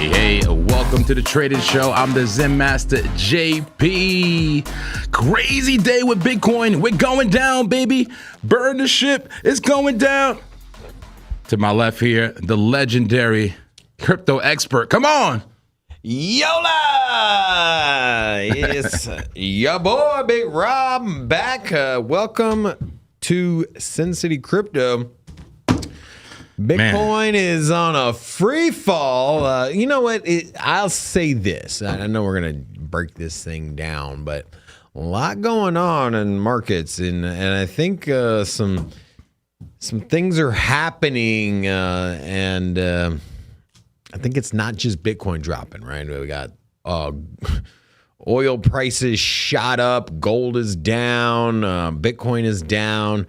Hey, welcome to the Trading Show. I'm the Zen Master JP. Crazy day with Bitcoin. We're going down, baby. Burn the ship. It's going down. To my left here, the legendary crypto expert. Come on. Yola! It's your boy, Big Rob. I'm back. Welcome to Sin City Crypto. Bitcoin is on a free fall. You know what? I'll say this. I know we're going to break this thing down, but a lot going on in markets. And I think some things are happening. And I think it's not just Bitcoin dropping, right? We got oil prices shot up. Gold is down. Bitcoin is down.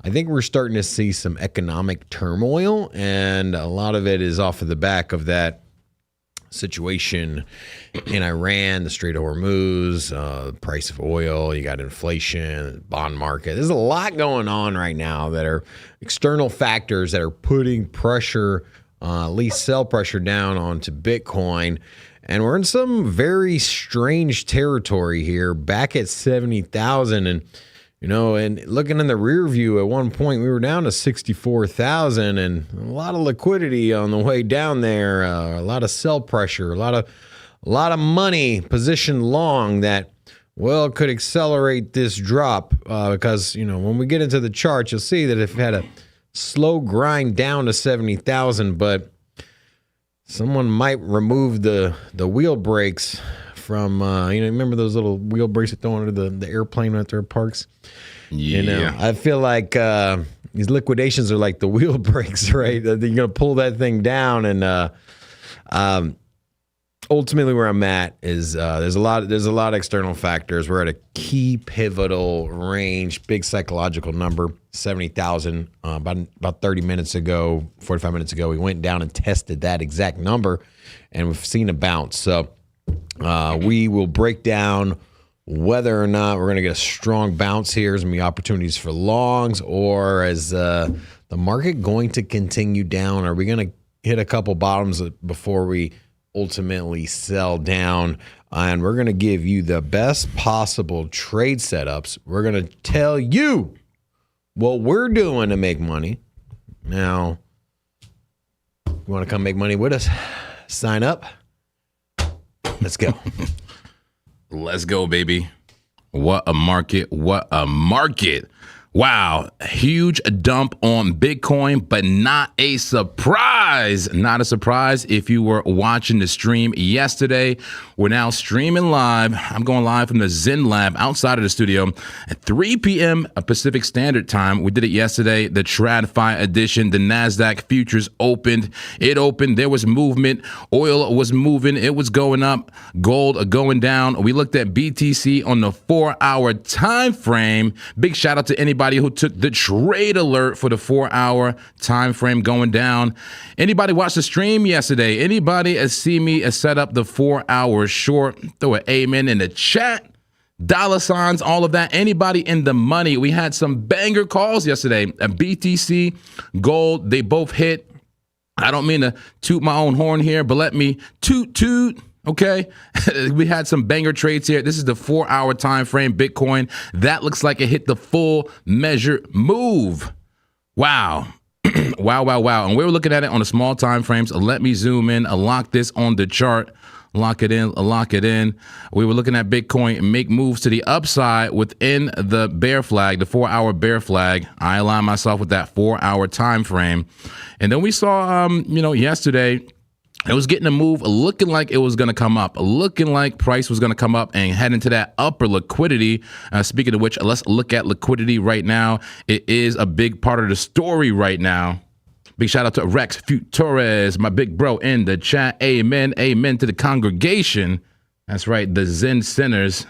I think we're starting to see some economic turmoil, and a lot of it is off of the back of that situation in Iran, the Strait of Hormuz, the price of oil, you got inflation, bond market. There's a lot going on right now that are external factors that are putting pressure, at least sell pressure down onto Bitcoin. And we're in some very strange territory here, back at 70,000. And you know, and looking in the rear view, at one point we were down to 64,000, and a lot of liquidity on the way down there. A lot of sell pressure, a lot of money positioned long that, well, could accelerate this drop because, you know, when we get into the chart, you'll see that if it had a slow grind down to 70,000, but someone might remove the wheel brakes from, you know, remember those little wheel brakes that throw under the airplane at their parks? Yeah. You know, I feel like these liquidations are like the wheel brakes, right? You're going to pull that thing down. And ultimately where I'm at is there's a lot of external factors. We're at a key pivotal range, big psychological number, 70,000. About 30 minutes ago, 45 minutes ago, we went down and tested that exact number, and we've seen a bounce. So we will break down whether or not we're going to get a strong bounce here. There's going to be opportunities for longs, or is the market going to continue down? Are we going to hit a couple bottoms before we ultimately sell down? And we're going to give you the best possible trade setups. We're going to tell you what we're doing to make money. Now, you want to come make money with us? Sign up. Let's go. Let's go, baby. What a market. What a market. Wow. Huge dump on Bitcoin, but not a surprise. Not a surprise if you were watching the stream yesterday. We're now streaming live. I'm going live from the Zen Lab outside of the studio at 3 p.m. Pacific Standard Time. We did it yesterday, the TradFi edition. The NASDAQ futures opened. It opened. There was movement. Oil was moving. It was going up. Gold going down. We looked at BTC on the 4-hour time frame. Big shout out to anybody who took the trade alert for the 4-hour time frame going down. Anybody watch the stream yesterday? Anybody see me set up the 4-hour short? Throw an amen in the chat. Dollar signs, all of that. Anybody in the money? We had some banger calls yesterday. A BTC, gold, they both hit. I don't mean to toot my own horn here, but let me toot. Okay, we had some banger trades here. This is the 4-hour time frame. Bitcoin, that looks like it hit the full measure move. Wow. wow. And we were looking at it on the small time frames. Let me zoom in, lock this on the chart. Lock it in. We were looking at Bitcoin make moves to the upside within the bear flag, the 4-hour bear flag. I aligned myself with that 4-hour time frame. And then we saw, yesterday, it was getting a move, looking like it was going to come up, looking like price was going to come up and head into that upper liquidity. Speaking of which, let's look at liquidity right now. It is a big part of the story right now. Big shout out to Rex Futures, my big bro in the chat. Amen to the congregation. That's right, the Zen sinners.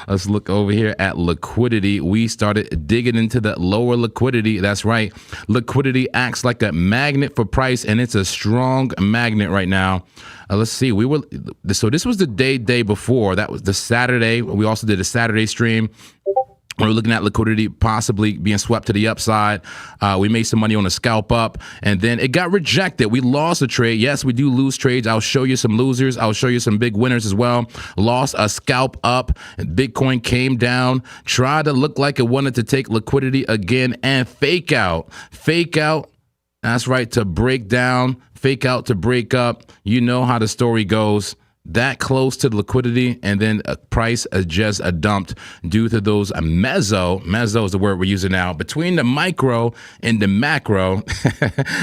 Let's look over here at liquidity. We started digging into the lower liquidity. That's right. Liquidity acts like a magnet for price, and it's a strong magnet right now. Let's see. So this was the day before. That was the Saturday. We also did a Saturday stream. We're looking at liquidity possibly being swept to the upside. We made some money on a scalp up, and then it got rejected. We lost a trade. Yes, we do lose trades. I'll show you some losers. I'll show you some big winners as well. Lost a scalp up. Bitcoin came down, tried to look like it wanted to take liquidity again, and fake out. Fake out. That's right, to break down, fake out to break up. You know how the story goes. That close to the liquidity, and then a price is just dumped due to those mezzo is the word we're using now, between the micro and the macro.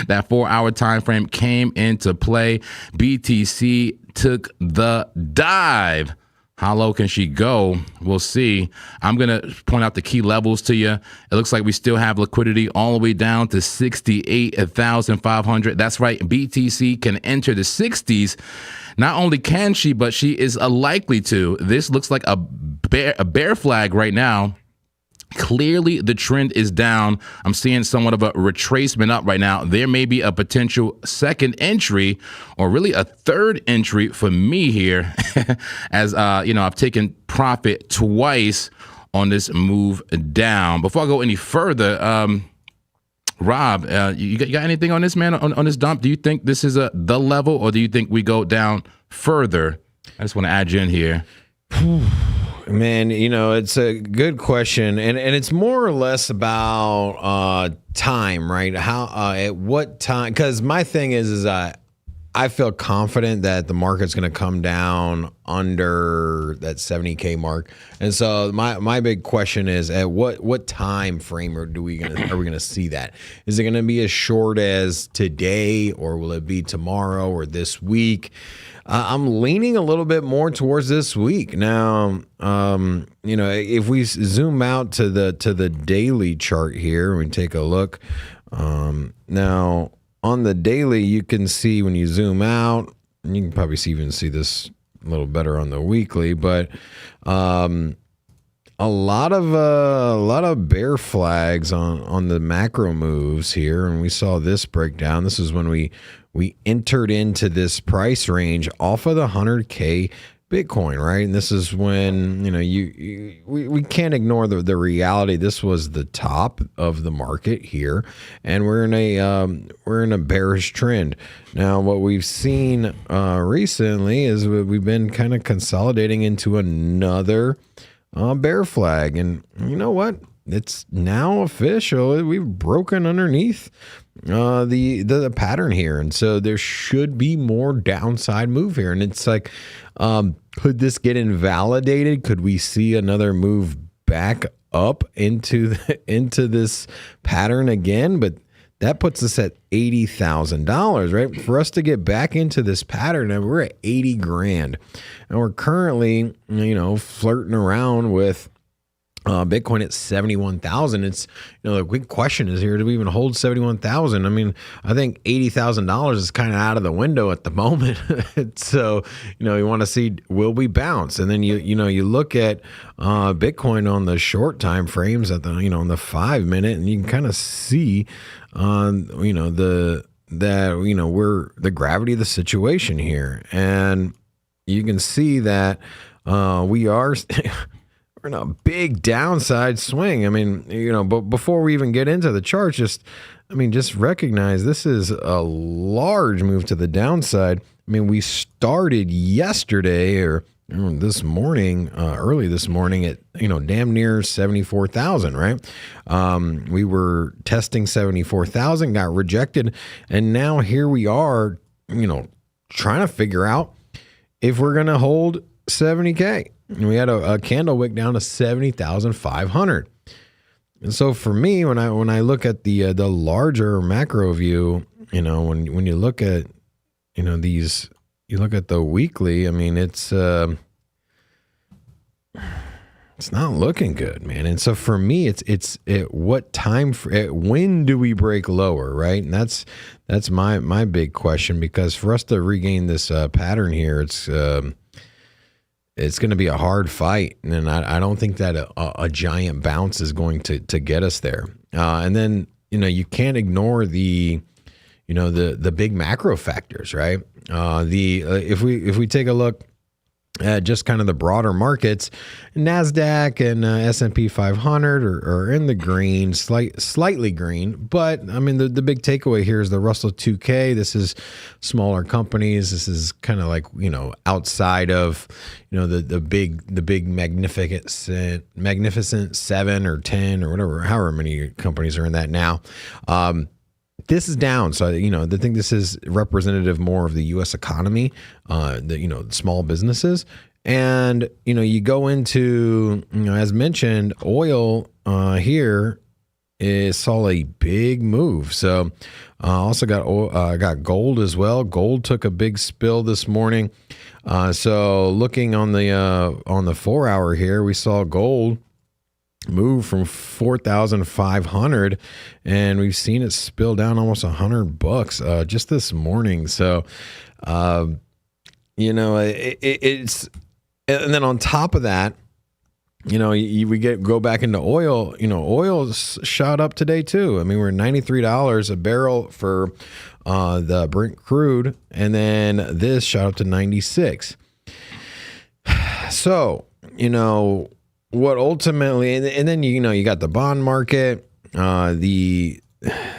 That 4-hour time frame came into play. BTC took the dive. How low can she go? We'll see. I'm going to point out the key levels to you. It looks like we still have liquidity all the way down to 68,500. That's right. BTC can enter the 60s. Not only can she, but she is likely to. This looks like a bear flag right now. Clearly, the trend is down. I'm seeing somewhat of a retracement up right now. There may be a potential second entry, or really a third entry for me here, as I've taken profit twice on this move down. Before I go any further, Rob, you got anything on this, man, on this dump? Do you think this is the level, or do you think we go down further? I just want to add you in here. Man, it's a good question, and it's more or less about time, right? How at what time? Because my thing is I feel confident that the market's going to come down under that 70K mark, and so my big question is, at what time frame are we gonna see that? Is it going to be as short as today, or will it be tomorrow or this week? I'm leaning a little bit more towards this week. Now, if we zoom out to the daily chart here, we take a look. Now, on the daily, you can see when you zoom out, and you can probably even see this a little better on the weekly, but a lot of bear flags on the macro moves here, and we saw this breakdown. This is when we entered into this price range off of the 100K Bitcoin, right? And this is when we can't ignore the reality. This was the top of the market here, and we're in a bearish trend. Now, what we've seen recently is we've been kind of consolidating into another bear flag, and you know what? It's now official. We've broken underneath the pattern here, and so there should be more downside move here. And it's like, could this get invalidated? Could we see another move back up into this pattern again? But that puts us at $80,000, right? For us to get back into this pattern, and we're at 80 grand, and we're currently flirting around with Bitcoin at 71,000. It's, the big question is here, do we even hold 71,000? I mean, I think $80,000 is kind of out of the window at the moment. So, you want to see, will we bounce? And then you look at Bitcoin on the short time frames at the, on the 5 minute, and you can kind of see we're the gravity of the situation here. And you can see that we are in a big downside swing. I mean, but before we even get into the chart, just recognize this is a large move to the downside. I mean, we started yesterday or this morning, early this morning at, damn near 74,000, right? We were testing 74,000, got rejected. And now here we are, trying to figure out if we're going to hold 70K. And we had a candle wick down to 70,500. And so for me, when I look at the larger macro view, when you look at these, you look at the weekly. I mean, it's not looking good, man. And so for me, it's what time when do we break lower, right? And that's my big question, because for us to regain this pattern here, it's going to be a hard fight, and I don't think that a giant bounce is going to get us there. And then you can't ignore the big macro factors, right? If we take a look just kind of the broader markets. NASDAQ and S&P 500 are in the green, slightly green. But I mean, the big takeaway here is the Russell 2K. This is smaller companies. This is kind of like, outside of, the big magnificent 7 or 10 or whatever, however many companies are in that now. This is down. So, I think this is representative more of the U.S. economy, the small businesses. And, you go into, as mentioned, oil here saw a big move. So also got gold as well. Gold took a big spill this morning. So looking on the 4 hour here, we saw gold move from 4,500 and we've seen it spill down almost $100 just this morning. So it's, and then on top of that, we go back into oil. Oil's shot up today too. I mean, we're $93 a barrel for the Brent crude, and then this shot up to 96. So what ultimately, and then you got the bond market, the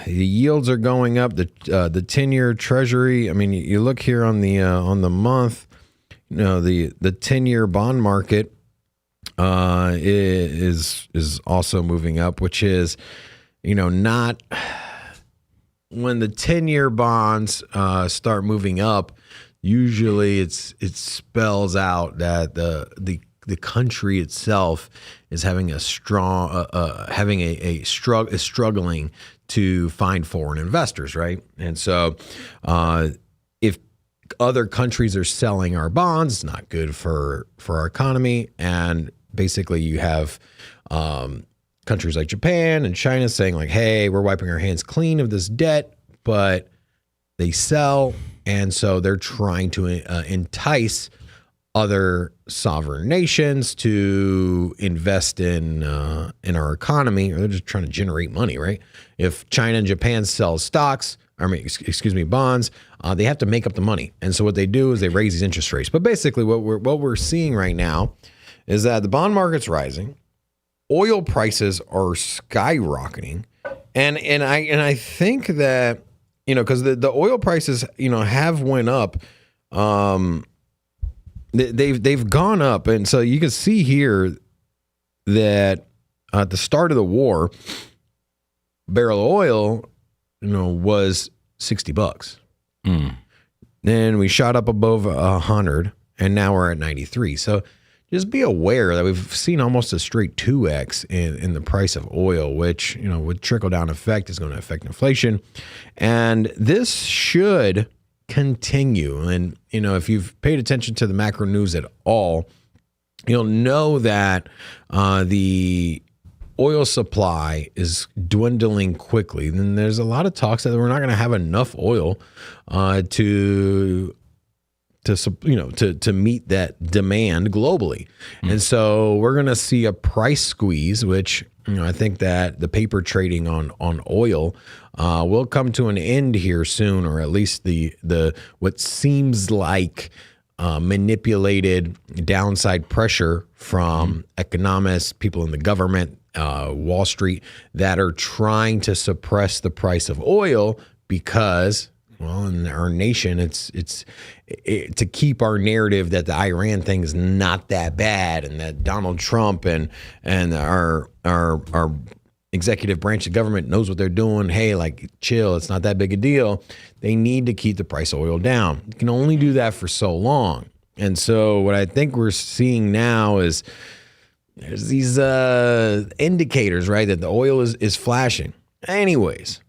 yields are going up. The 10-year Treasury. I mean, you look here on the month, the 10-year bond market is also moving up, which is not when the 10-year bonds start moving up. Usually, it spells out that the country itself is having is struggling to find foreign investors, right? And so, if other countries are selling our bonds, it's not good for our economy. And basically, you have countries like Japan and China saying like, "Hey, we're wiping our hands clean of this debt," but they sell, and so they're trying to entice other sovereign nations to invest in our economy, or they're just trying to generate money, right? If China and Japan sell bonds, they have to make up the money, and so what they do is they raise these interest rates. But basically, what we're seeing right now is that the bond market's rising, oil prices are skyrocketing, and I think that because the oil prices have went up. They've gone up, and so you can see here that at the start of the war, barrel of oil, was $60. Then we shot up above 100, and now we're at 93. So just be aware that we've seen almost a straight 2x in the price of oil, which with trickle down effect is going to affect inflation, and this should continue. And if you've paid attention to the macro news at all, you'll know that the oil supply is dwindling quickly. And there's a lot of talks that we're not going to have enough oil to meet that demand globally. And so we're going to see a price squeeze, which I think that the paper trading on oil will come to an end here soon, or at least the what seems like manipulated downside pressure from economists, people in the government, Wall Street, that are trying to suppress the price of oil because, well, in our nation, it's to keep our narrative that the Iran thing is not that bad, and that Donald Trump and our executive branch of government knows what they're doing. Hey, like, chill, it's not that big a deal. They need to keep the price of oil down. You can only do that for so long. And so what I think we're seeing now is there's these indicators, right, that the oil is flashing. Anyways,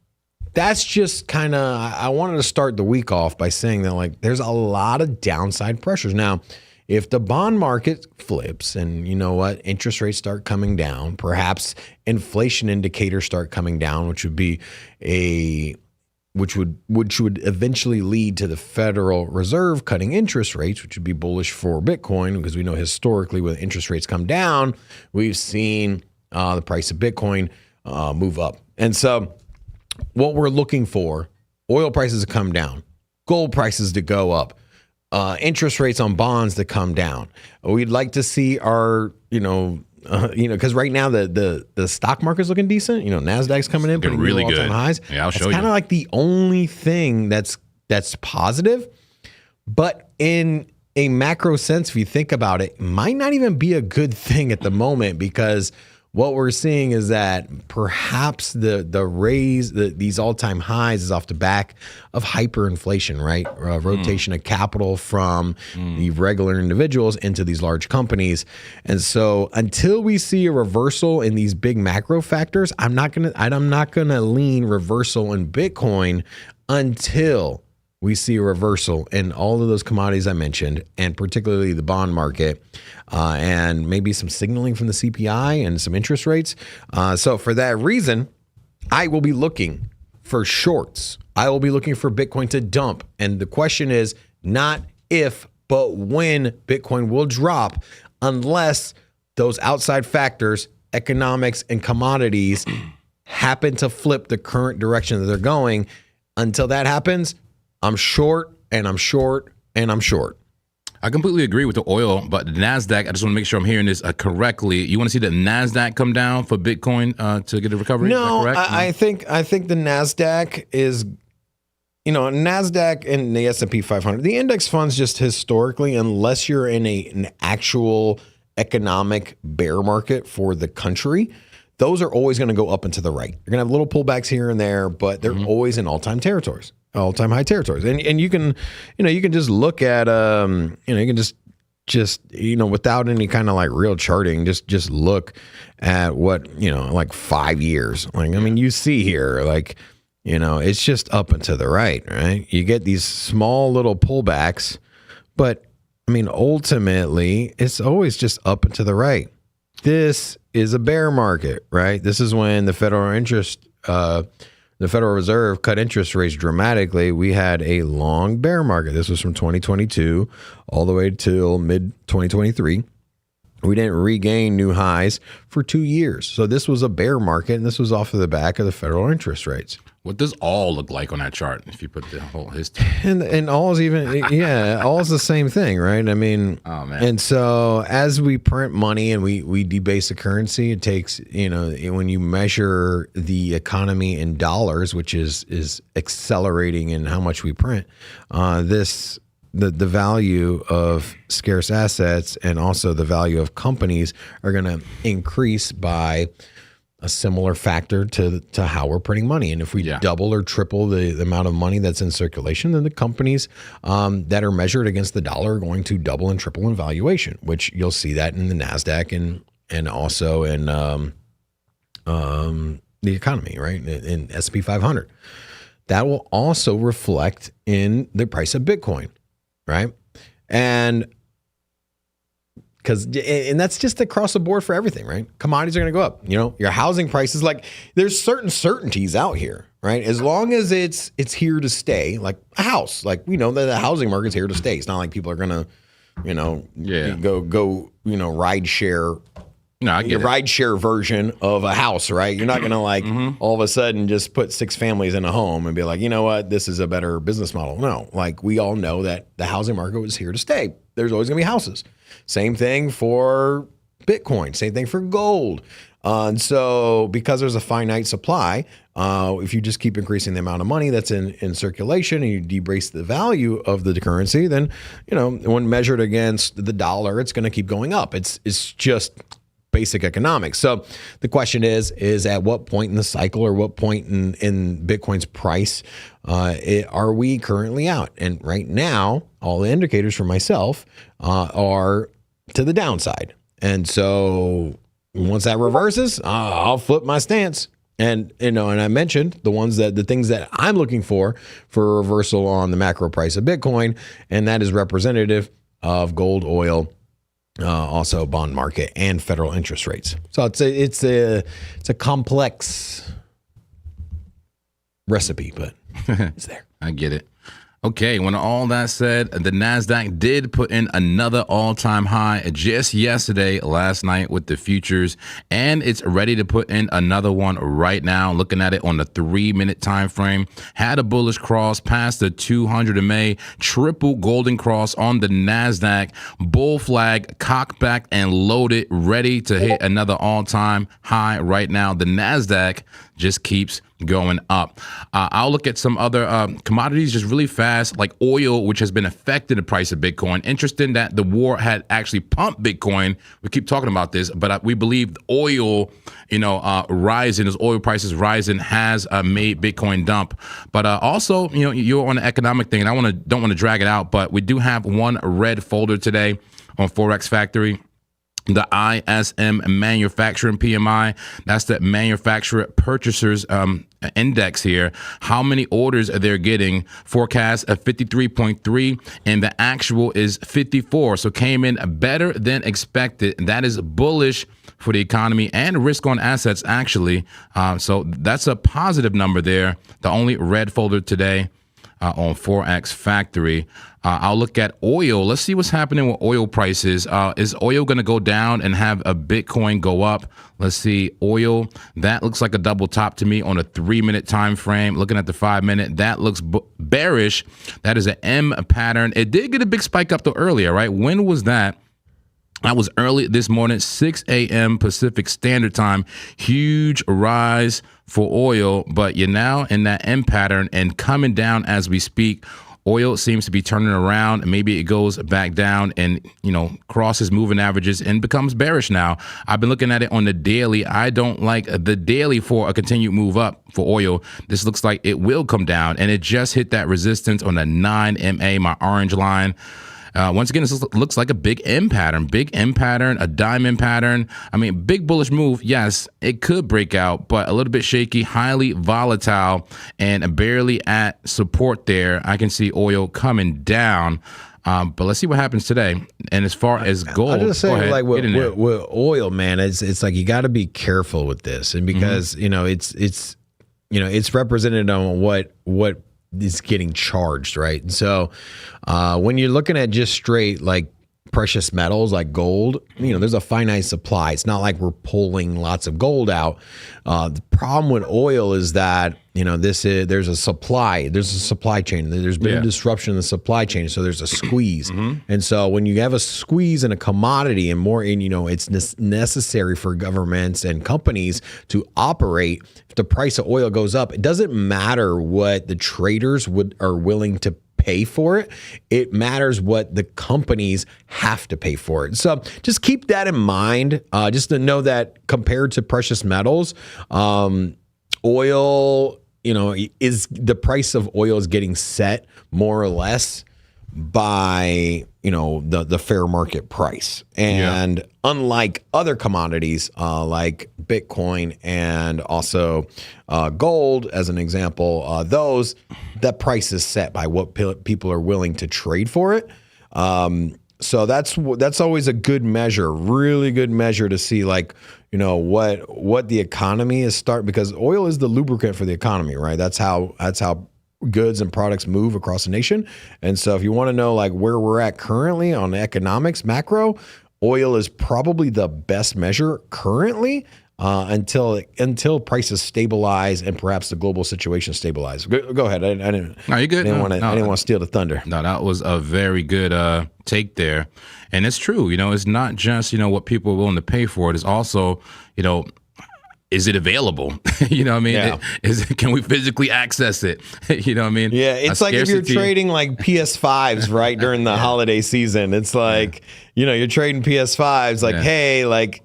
that's just kind of, I wanted to start the week off by saying that, like, there's a lot of downside pressures. Now, if the bond market flips and interest rates start coming down, perhaps inflation indicators start coming down, which would eventually lead to the Federal Reserve cutting interest rates, which would be bullish for Bitcoin, because we know historically when interest rates come down, we've seen the price of Bitcoin move up. And so what we're looking for, oil prices to come down, gold prices to go up, interest rates on bonds to come down. We'd like to see our, because right now the stock market's looking decent. Nasdaq's coming in, putting really all-time good highs. Yeah, I'll show It's kind you. of like the only thing that's positive. But in a macro sense, if you think about it, might not even be a good thing at the moment, because what we're seeing is that perhaps the raise, these all-time highs is off the back of hyperinflation, right? Rotation of capital from the regular individuals into these large companies. And so until we see a reversal in these big macro factors, I'm not gonna lean reversal in Bitcoin until we see a reversal in all of those commodities I mentioned, and particularly the bond market, and maybe some signaling from the CPI and some interest rates. So for that reason, I will be looking for shorts. I will be looking for Bitcoin to dump. And the question is not if, but when Bitcoin will drop, unless those outside factors, economics and commodities, happen to flip the current direction that they're going. Until that happens, I'm short and I'm short and I'm short. I completely agree with the oil, but the NASDAQ, I just want to make sure I'm hearing this correctly. You want to see the NASDAQ come down for Bitcoin to get a recovery? No, Is that correct? I think the NASDAQ is, NASDAQ and the S&P 500, the index funds just historically, unless you're in an actual economic bear market for the country, those are always going to go up and to the right. You're going to have little pullbacks here and there, but they're always in all-time territories. All-time high territories, and you can just look at you can just without any kind of like real charting, just look at what like 5 years. Like you see here, it's just up and to the right. You get these small little pullbacks, but ultimately it's always just up and to the right. This is a bear market, right? This is when the Federal Reserve cut interest rates dramatically. We had a long bear market. This was from 2022 all the way till mid-2023. We didn't regain new highs for 2 years. So this was a bear market, and this was off of the back of the federal interest rates. What does all look like on that chart if you put the whole history? And all is even, all is the same thing, right? Oh, man. And so as we print money and we debase the currency, it takes, when you measure the economy in dollars, which is accelerating in how much we print, the value of scarce assets and also the value of companies are going to increase by a similar factor to how we're printing money. And if we double or triple the amount of money that's in circulation, then the companies that are measured against the dollar are going to double and triple in valuation, which you'll see that in the NASDAQ and also in the economy, right? In S&P 500. That will also reflect in the price of Bitcoin, right? And that's just across the board for everything, right? Commodities are going to go up. Your housing prices, there's certain certainties out here, right? As long as it's here to stay, like a house, we know that the housing market's here to stay. It's not like people are going to, go ride share. No, I get your it. ride share version of a house, right? You're not going to all of a sudden just put 6 families in a home and be like, you know what, this is a better business model. No, we all know that the housing market was here to stay. There's always going to be houses. Same thing for Bitcoin. Same thing for gold. And so because there's a finite supply, if you just keep increasing the amount of money that's in circulation and you debase the value of the currency, then, when measured against the dollar, it's going to keep going up. It's just basic economics. So the question is at what point in the cycle or what point in Bitcoin's price are we currently out? And right now, all the indicators for myself are to the downside. And so once that reverses, I'll flip my stance. And, and I mentioned the things that I'm looking for a reversal on the macro price of Bitcoin. And that is representative of gold, oil, also bond market and federal interest rates. So it's a complex recipe, but it's there. I get it. Okay, when all that said, the NASDAQ did put in another all-time high just yesterday, last night with the futures, and it's ready to put in another one right now. Looking at it on the 3-minute time frame, had a bullish cross past the 200 MA, triple golden cross on the NASDAQ, bull flag, cocked back and loaded, ready to hit another all-time high right now. The NASDAQ just keeps going up. I'll look at some other commodities just really fast, like oil, which has been affecting the price of Bitcoin. Interesting that the war had actually pumped Bitcoin. We keep talking about this, but we believe oil, rising, as oil prices rising, has made Bitcoin dump. But also, you're on the economic thing, and I don't want to drag it out, but we do have one red folder today on Forex Factory. The ISM manufacturing PMI, that's the manufacturer purchasers index here. How many orders are they getting? Forecast of 53.3, and the actual is 54. So came in better than expected. That is bullish for the economy and risk on assets, actually. So that's a positive number there. The only red folder today on Forex Factory. I'll look at oil. Let's see what's happening with oil prices. Is oil going to go down and have a Bitcoin go up? Let's see. Oil, that looks like a double top to me on a 3-minute time frame. Looking at the 5-minute, that looks bearish. That is an M pattern. It did get a big spike up though earlier, right? When was that? That was early this morning, 6 a.m. Pacific Standard Time. Huge rise for oil, but you're now in that M pattern and coming down as we speak. Oil seems to be turning around. Maybe it goes back down and, crosses moving averages and becomes bearish now. I've been looking at it on the daily. I don't like the daily for a continued move up for oil. This looks like it will come down, and it just hit that resistance on the 9 MA, my orange line. Once again, this looks like a big M pattern, a diamond pattern. I mean, big bullish move. Yes, it could break out, but a little bit shaky, highly volatile, and barely at support there. I can see oil coming down. But let's see what happens today. And as far as gold, I'll just say, like with oil, man, it's like you got to be careful with this, and because it's represented on what is getting charged, right? And so when you're looking at just straight like precious metals like gold, there's a finite supply. It's not like we're pulling lots of gold out. The problem with oil is that there's a supply chain. There's been a disruption in the supply chain, so there's a squeeze. And so when you have a squeeze in a commodity and it's necessary for governments and companies to operate. If the price of oil goes up, it doesn't matter what the traders are willing to pay for it. It matters what the companies have to pay for it. So just keep that in mind, just to know that compared to precious metals, oil, is the price of oil is getting set more or less by, the fair market price. And unlike other commodities like Bitcoin and also gold, as an example, that price is set by what people are willing to trade for it. So that's always a good measure, really good measure to see what the economy is because oil is the lubricant for the economy, right? That's how goods and products move across the nation. And so if you want to know where we're at currently on economics macro, oil is probably the best measure currently until prices stabilize and perhaps the global situation stabilize. Go ahead. I didn't. No, you're good. I didn't want to steal the thunder. No, that was a very good take there, and it's true. It's not just what people are willing to pay for. It is also is it available? What I mean? Yeah. Can we physically access it? What I mean? Yeah, it's like if you're trading PS5s, right, during the holiday season. It's like, you're trading PS5s, hey,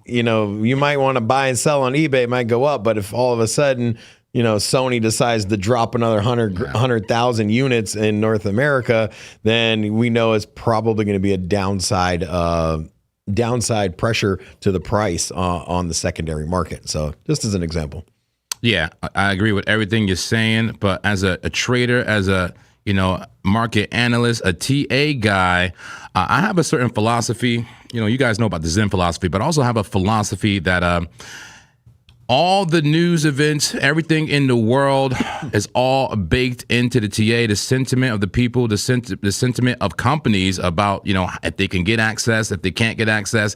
you might want to buy and sell on eBay, it might go up, but if all of a sudden, Sony decides to drop another 100,000 units in North America, then we know it's probably going to be a downside pressure to the price on the secondary market. So just as an example. Yeah, I agree with everything you're saying. But as a trader, as a market analyst, a TA guy, I have a certain philosophy. You guys know about the Zen philosophy, but I also have a philosophy that All the news events, everything in the world is all baked into the TA, the sentiment of the people, the sentiment of companies about, if they can get access, if they can't get access,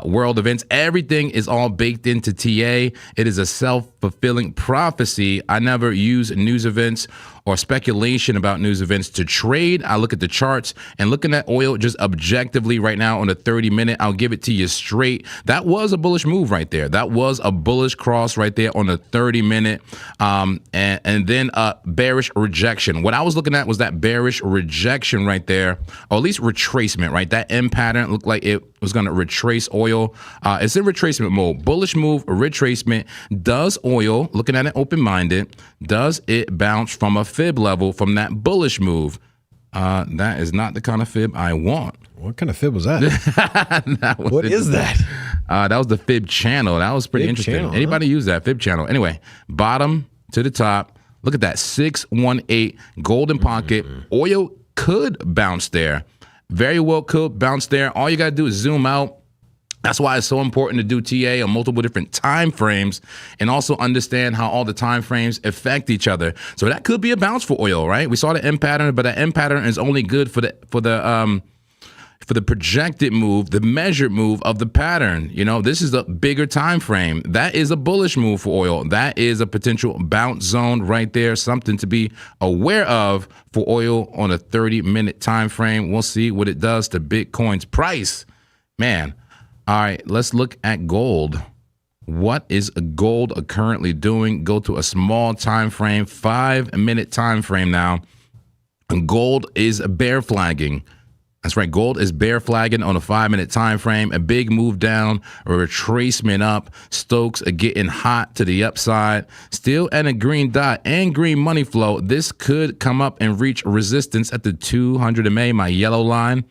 world events, everything is all baked into TA. It is a self-fulfilling prophecy. I never use news events or speculation about news events to trade. I look at the charts, and looking at oil just objectively right now on the 30-minute, I'll give it to you straight. That was a bullish move right there. That was a bullish cross right there on the 30-minute, and then a bearish rejection. What I was looking at was that bearish rejection right there, or at least retracement, right? That M pattern looked like it was going to retrace oil. It's in retracement mode. Bullish move, retracement. Does oil, looking at it open-minded, does it bounce from a fib level from that bullish move? That is not the kind of fib I want. What kind of fib was that? What is that? That was the fib channel. That was pretty interesting. Channel, Anybody use that fib channel? Anyway, bottom to the top. Look at that 618 golden pocket. Oil could bounce there. Very well could bounce there. All you got to do is zoom out. That's why it's so important to do TA on multiple different time frames and also understand how all the time frames affect each other. So that could be a bounce for oil, right? We saw the M pattern, but the M pattern is only good for the projected move, the measured move of the pattern. This is a bigger time frame. That is a bullish move for oil. That is a potential bounce zone right there, something to be aware of for oil on a 30-minute time frame. We'll see what it does to Bitcoin's price. Man. All right, let's look at gold. What is gold currently doing? Go to a small time frame, 5-minute time frame now. And gold is bear flagging. That's right, gold is bear flagging on a 5-minute time frame. A big move down, a retracement up. Stokes are getting hot to the upside. Still at a green dot and green money flow. This could come up and reach resistance at the 200 MA, my yellow line.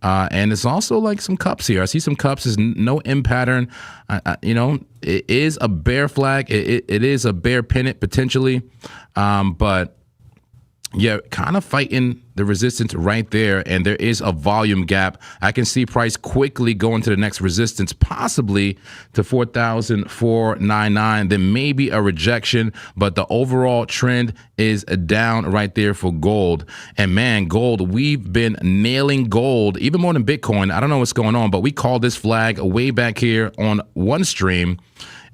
And it's also like some cups here. I see some cups. There's no M pattern. It is a bear flag. It is a bear pennant potentially. But yeah, kind of fighting the resistance right there. And there is a volume gap. I can see price quickly going to the next resistance, possibly to 4,499. Then maybe a rejection, but the overall trend is down right there for gold. And man, gold, we've been nailing gold even more than Bitcoin. I don't know what's going on, but we called this flag way back here on one stream.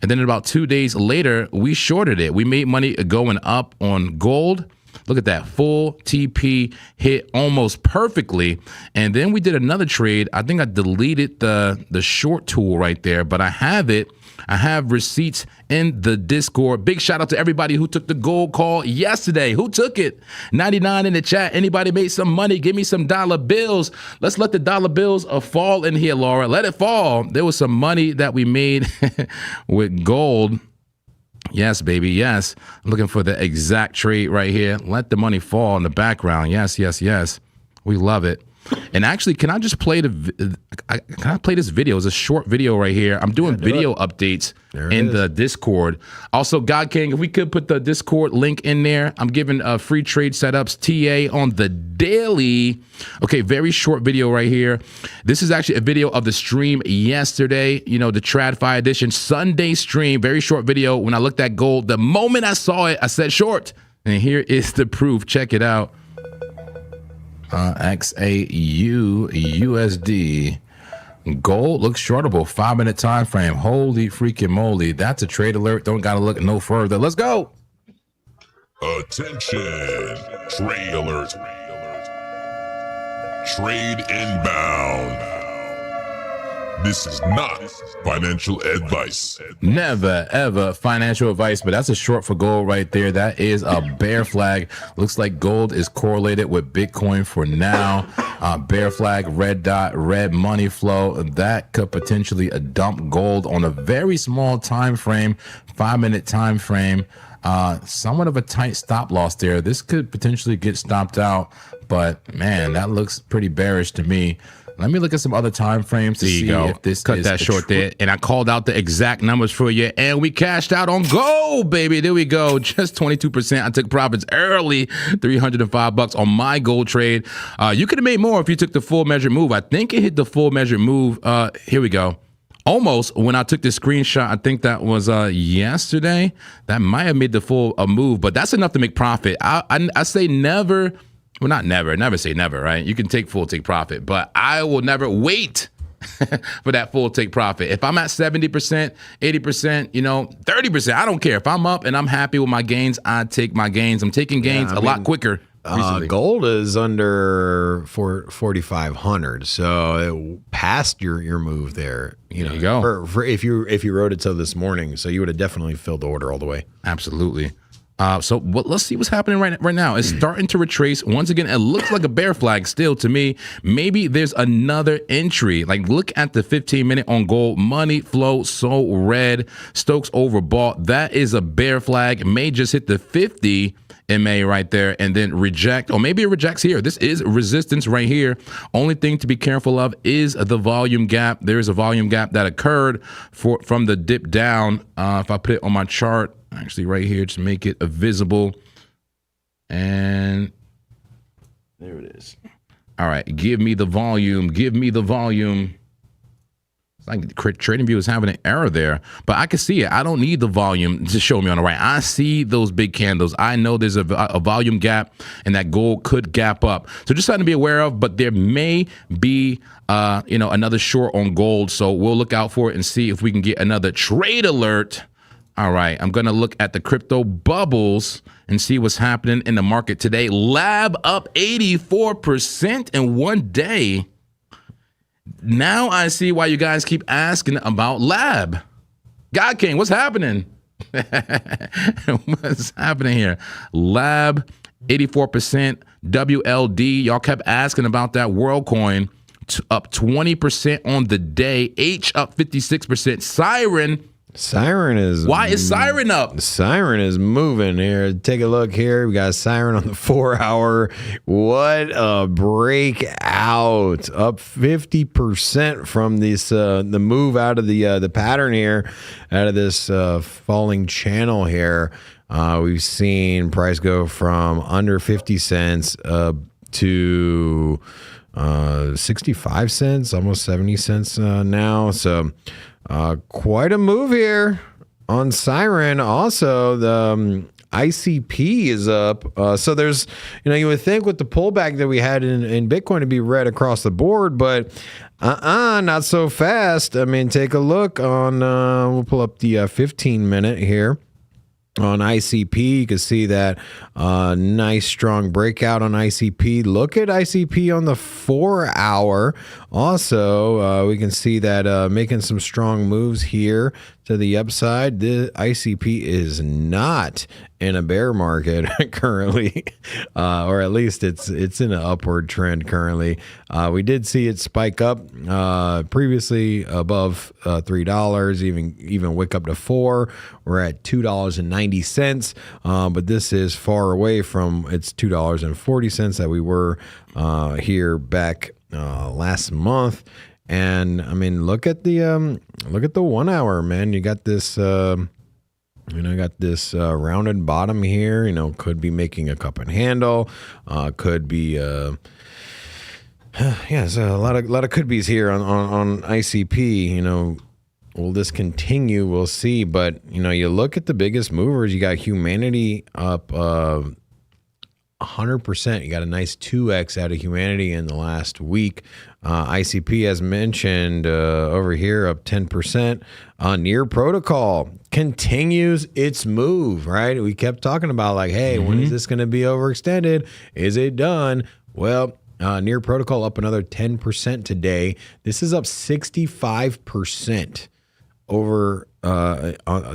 And then about 2 days later, we shorted it. We made money going up on gold. Look at that, full TP hit almost perfectly. And then we did another trade. I think I deleted the short tool right there, but I have it. I have receipts in the Discord. Big shout out to everybody who took the gold call yesterday. Who took it? 99 in the chat. Anybody made some money? Give me some dollar bills. Let's let the dollar bills fall in here, Laura. Let it fall. There was some money that we made with gold. Yes, baby. Yes. I'm looking for the exact trade right here. Let the money fall in the background. Yes, yes, yes. We love it. And actually, can I just play can I play this video? It's a short video right here. I'm doing video updates in the Discord. Also, God King, if we could put the Discord link in there. I'm giving free trade setups, TA on the daily. Okay, very short video right here. This is actually a video of the stream yesterday, the TradFi edition Sunday stream. Very short video. When I looked at gold, the moment I saw it, I said short. And here is the proof. Check it out. XAU USD gold looks shortable, 5-minute time frame. Holy freaking moly, that's a trade alert. Don't gotta look no further. Let's go. Attention, trade alert. Trade inbound. This is not financial advice. Never, ever financial advice, but that's a short for gold right there. That is a bear flag. Looks like gold is correlated with Bitcoin for now. Bear flag, red dot, red money flow. That could potentially dump gold on a very small time frame, 5-minute time frame. Somewhat of a tight stop loss there. This could potentially get stopped out, but man, that looks pretty bearish to me. Let me look at some other time frames to see if this cut is that short there. And I called out the exact numbers for you, and we cashed out on gold, baby. There we go. Just 22%. I took profits early, $305 on my gold trade. You could have made more if you took the full measured move. I think it hit the full measured move. Here we go. almost when I took the screenshot, I think that was yesterday. That might have made the full move, but that's enough to make profit. I say never. Well, not never. Never say never, right? You can take full take profit, but I will never wait for that full take profit. If I'm at 70%, 80%, 30%, I don't care. If I'm up and I'm happy with my gains, I take my gains. I'm taking gains a lot quicker. Gold is under 4,500, so it passed your move there. There you go. For if you wrote it till this morning, so you would have definitely filled the order all the way. Absolutely. Let's see what's happening right now. It's starting to retrace. Once again, it looks like a bear flag still to me. Maybe there's another entry. Like, look at the 15-minute on gold. Money flow so red. Stokes overbought. That is a bear flag. It may just hit the 50 MA right there and then reject. Or maybe it rejects here. This is resistance right here. Only thing to be careful of is the volume gap. There is a volume gap that occurred from the dip down. If I put it on my chart, actually right here, just make it visible. And there it is. All right, give me the volume. Give me the volume. It's like TradingView is having an error there, but I can see it. I don't need the volume to show me on the right. I see those big candles. I know there's a volume gap, and that gold could gap up. So just something to be aware of, but there may be another short on gold. So we'll look out for it and see if we can get another trade alert. All right, I'm going to look at the crypto bubbles and see what's happening in the market today. Lab up 84% in one day. Now I see why you guys keep asking about Lab. God King, what's happening? What's happening here? Lab, 84%. WLD, y'all kept asking about that WorldCoin. Up 20% on the day. H up 56%. Siren is... Why is Siren up? Siren is moving here. Take a look here. We got Siren on the 4-hour. What a breakout. Up 50% from this the move out of the pattern here, out of this falling channel here. We've seen price go from under 50 cents to 65 cents, almost 70 cents now. So quite a move here on Siren. Also, the ICP is up. So there's, you would think with the pullback that we had in Bitcoin to be red across the board, but not so fast. I mean, take a look on, we'll pull up the 15-minute here. On ICP, you can see that nice strong breakout on ICP. Look at ICP on the 4-hour. Also, we can see that making some strong moves here to the upside. The ICP is not in a bear market currently, or at least it's in an upward trend currently. We did see it spike up previously above $3, even wick up to $4. We're at $2.90, but this is far away from its $2.40 that we were here back last month. And I mean, look at the 1 hour, man. You got this rounded bottom here. Could be making a cup and handle. Could be so a lot of could be's here on ICP. Will this continue? We'll see. But you look at the biggest movers. You got Humanity up 100%. You got a nice 2x out of Humanity in the last week. ICP, as mentioned, over here up 10%. Near Protocol continues its move, right? We kept talking about when is this going to be overextended? Is it done? Well, Near Protocol up another 10% today. This is up 65% over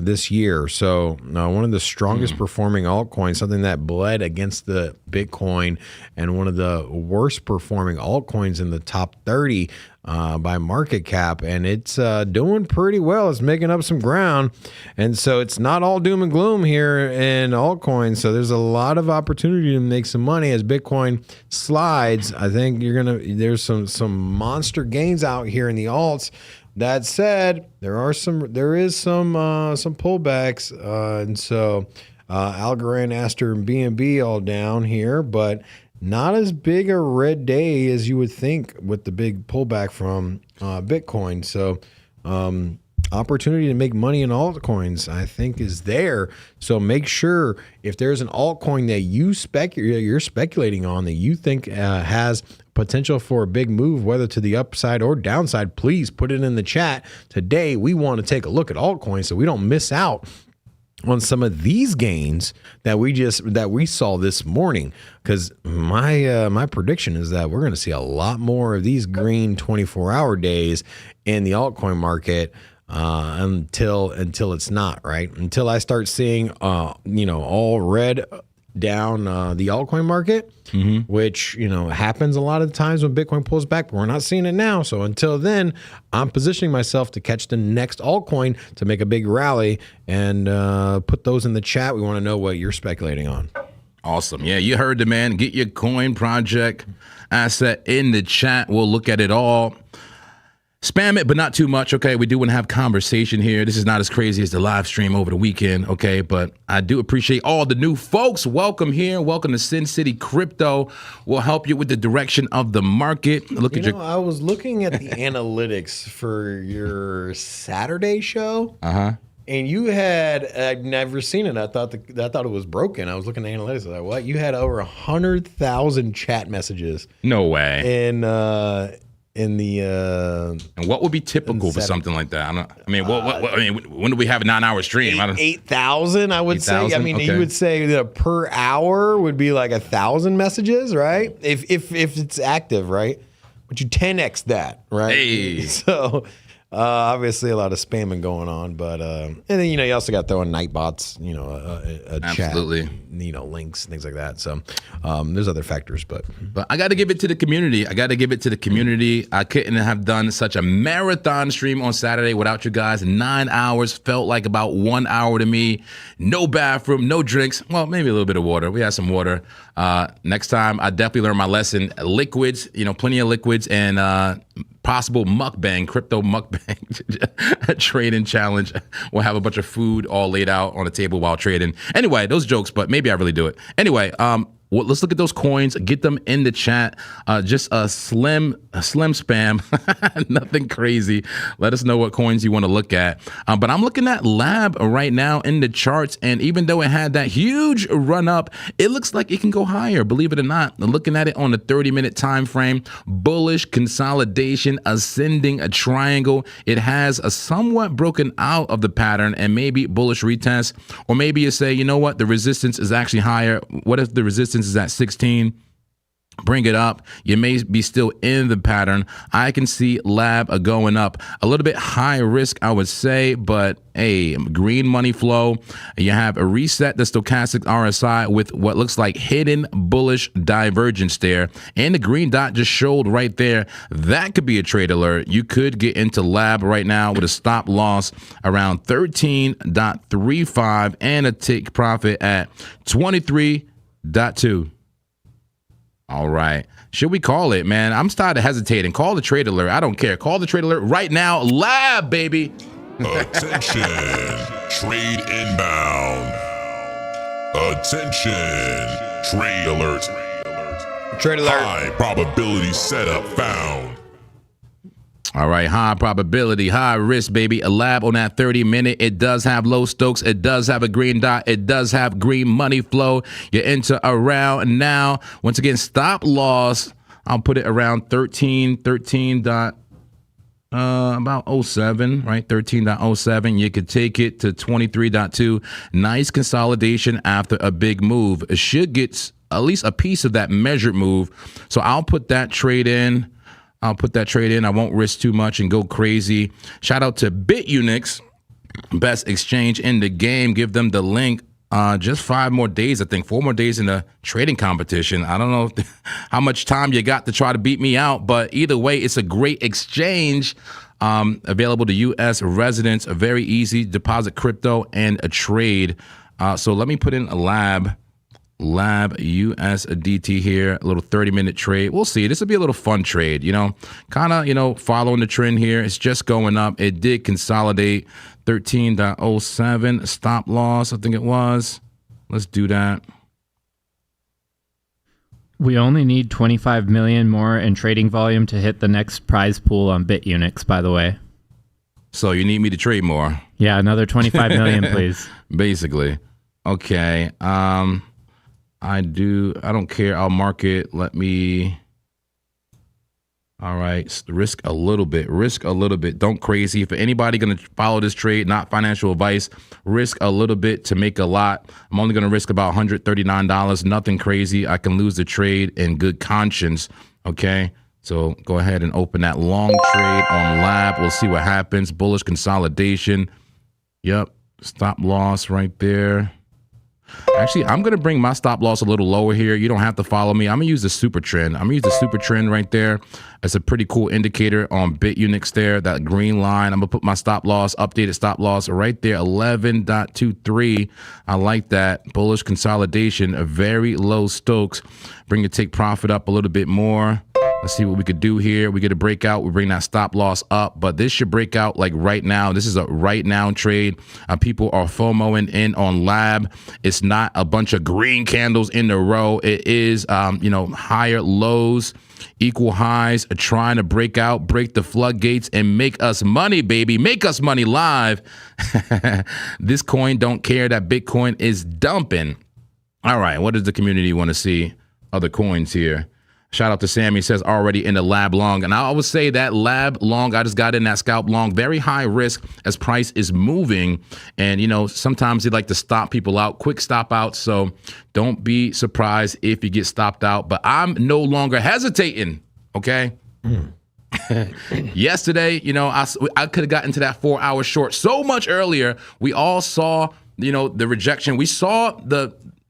this year. So one of the strongest performing altcoins, something that bled against the Bitcoin, and one of the worst performing altcoins in the top 30 by market cap. And it's doing pretty well. It's making up some ground. And so it's not all doom and gloom here in altcoins. So there's a lot of opportunity to make some money as Bitcoin slides. I think there's some monster gains out here in the alts. That said, there is some pullbacks, and so Algorand, Aster, and BNB all down here, but not as big a red day as you would think with the big pullback from Bitcoin. So opportunity to make money in altcoins, I think, is there. So make sure if there's an altcoin that you're speculating on that you think has potential for a big move, whether to the upside or downside, please put it in the chat. Today, we want to take a look at altcoins so we don't miss out on some of these gains that we saw this morning, because my prediction is that we're going to see a lot more of these green 24-hour days in the altcoin market until it's not, right, until I start seeing all red down the altcoin market, which happens a lot of the times when Bitcoin pulls back, but we're not seeing it now. So until then, I'm positioning myself to catch the next altcoin to make a big rally, and put those in the chat. We want to know what you're speculating on. Awesome. Yeah, you heard the man. Get your coin project asset in the chat. We'll look at it all. Spam it, but not too much, okay? We do want to have conversation here. This is not as crazy as the live stream over the weekend, okay? But I do appreciate all the new folks. Welcome here. Welcome to Sin City Crypto. We'll help you with the direction of the market. Look at your... I was looking at the analytics for your Saturday show. And you had, I'd never seen it. I thought it was broken. I was looking at analytics. I was like, what? You had over 100,000 chat messages. No way. And what would be typical for something like that? When do we have a 9-hour stream? 8,000, I would 8, say. I mean, okay. You would say that per hour would be like 1,000 messages, right? If it's active, right? But you 10x that, right? Hey. So obviously a lot of spamming going on, but and then you also got throwing night bots, a absolutely chat, links, things like that. So there's other factors, but I got to give it to the community. I couldn't have done such a marathon stream on Saturday without you guys. 9 hours felt like about 1 hour to me. No bathroom, no drinks. Well, maybe a little bit of water. We had some water. Next time, I definitely learned my lesson. Liquids, plenty of liquids, and possible mukbang, crypto mukbang trading challenge. We'll have a bunch of food all laid out on the table while trading. Anyway, those jokes, but maybe I really do it. Anyway, let's look at those coins. Get them in the chat. Just a slim spam, nothing crazy. Let us know what coins you want to look at. But I'm looking at Lab right now in the charts, and even though it had that huge run up, it looks like it can go higher. Believe it or not, looking at it on the 30-minute time frame, bullish consolidation, ascending a triangle. It has a somewhat broken out of the pattern and maybe bullish retest, or maybe you say, you know what, the resistance is actually higher. What if the resistance is at 16? Bring it up. You may be still in the pattern. I can see Lab going up a little bit high risk, I would say, but hey, green money flow. You have a reset the stochastic RSI with what looks like hidden bullish divergence there, and the green dot just showed right there. That could be a trade alert. You could get into Lab right now with a stop loss around 13.35 and a take profit at 23.2. All right. Should we call it, man? I'm starting to hesitate. Call the trade alert. I don't care. Call the trade alert right now. Lab, baby. Attention. Trade inbound. Attention. Trade alert. Trade alert. High probability setup found. All right, high probability, high risk, baby. A Lab on that 30-minute. It does have low stokes. It does have a green dot. It does have green money flow. You're into around now. Once again, stop loss. I'll put it around 13 dot, about 07, right? 13.07. You could take it to 23.2. Nice consolidation after a big move. It should get at least a piece of that measured move. So I'll put that trade in. I won't risk too much and go crazy. Shout out to Bitunix, best exchange in the game. Give them the link. Just 5 more days, I think, 4 more days in the trading competition. I don't know how much time you got to try to beat me out, but either way, it's a great exchange. Available to U.S. residents, a very easy deposit crypto and a trade. So let me put in a Lab USDT here, a little 30-minute trade. We'll see. This will be a little fun trade, kind of, following the trend here. It's just going up. It did consolidate 13.07 stop loss, I think it was. Let's do that. We only need 25 million more in trading volume to hit the next prize pool on Bitunix, by the way. So you need me to trade more, Yeah, another 25 million, please. basically. Okay. I don't care. I'll mark it. Let me. All right. Risk a little bit. Don't crazy. For anybody going to follow this trade, not financial advice, risk a little bit to make a lot. I'm only going to risk about $139. Nothing crazy. I can lose the trade in good conscience. Okay. So go ahead and open that long trade on Lab. We'll see what happens. Bullish consolidation. Yep. Stop loss right there. Actually, I'm going to bring my stop loss a little lower here. You don't have to follow me. I'm going to use the super trend. Right there. It's a pretty cool indicator on Bitunix there, that green line. I'm going to put my stop loss, updated stop loss right there, 11.23. I like that. Bullish consolidation, a very low Stokes. Bring your take profit up a little bit more. Let's see what we could do here. We get a breakout. We bring that stop loss up, but this should break out like right now. This is a right now trade. People are FOMOing in on Lab. It's not a bunch of green candles in a row. It is, higher lows, equal highs, trying to break out, break the floodgates, and make us money, baby. Make us money live. This coin don't care that Bitcoin is dumping. All right, what does the community want to see? Other coins here. Shout out to Sammy, says already in the Lab long. And I always say that Lab long, I just got in that scalp long, very high risk as price is moving. And, sometimes they like to stop people out, quick stop out. So don't be surprised if you get stopped out. But I'm no longer hesitating, okay? Yesterday, I could have gotten to that 4 hour short so much earlier. We all saw, the rejection. We saw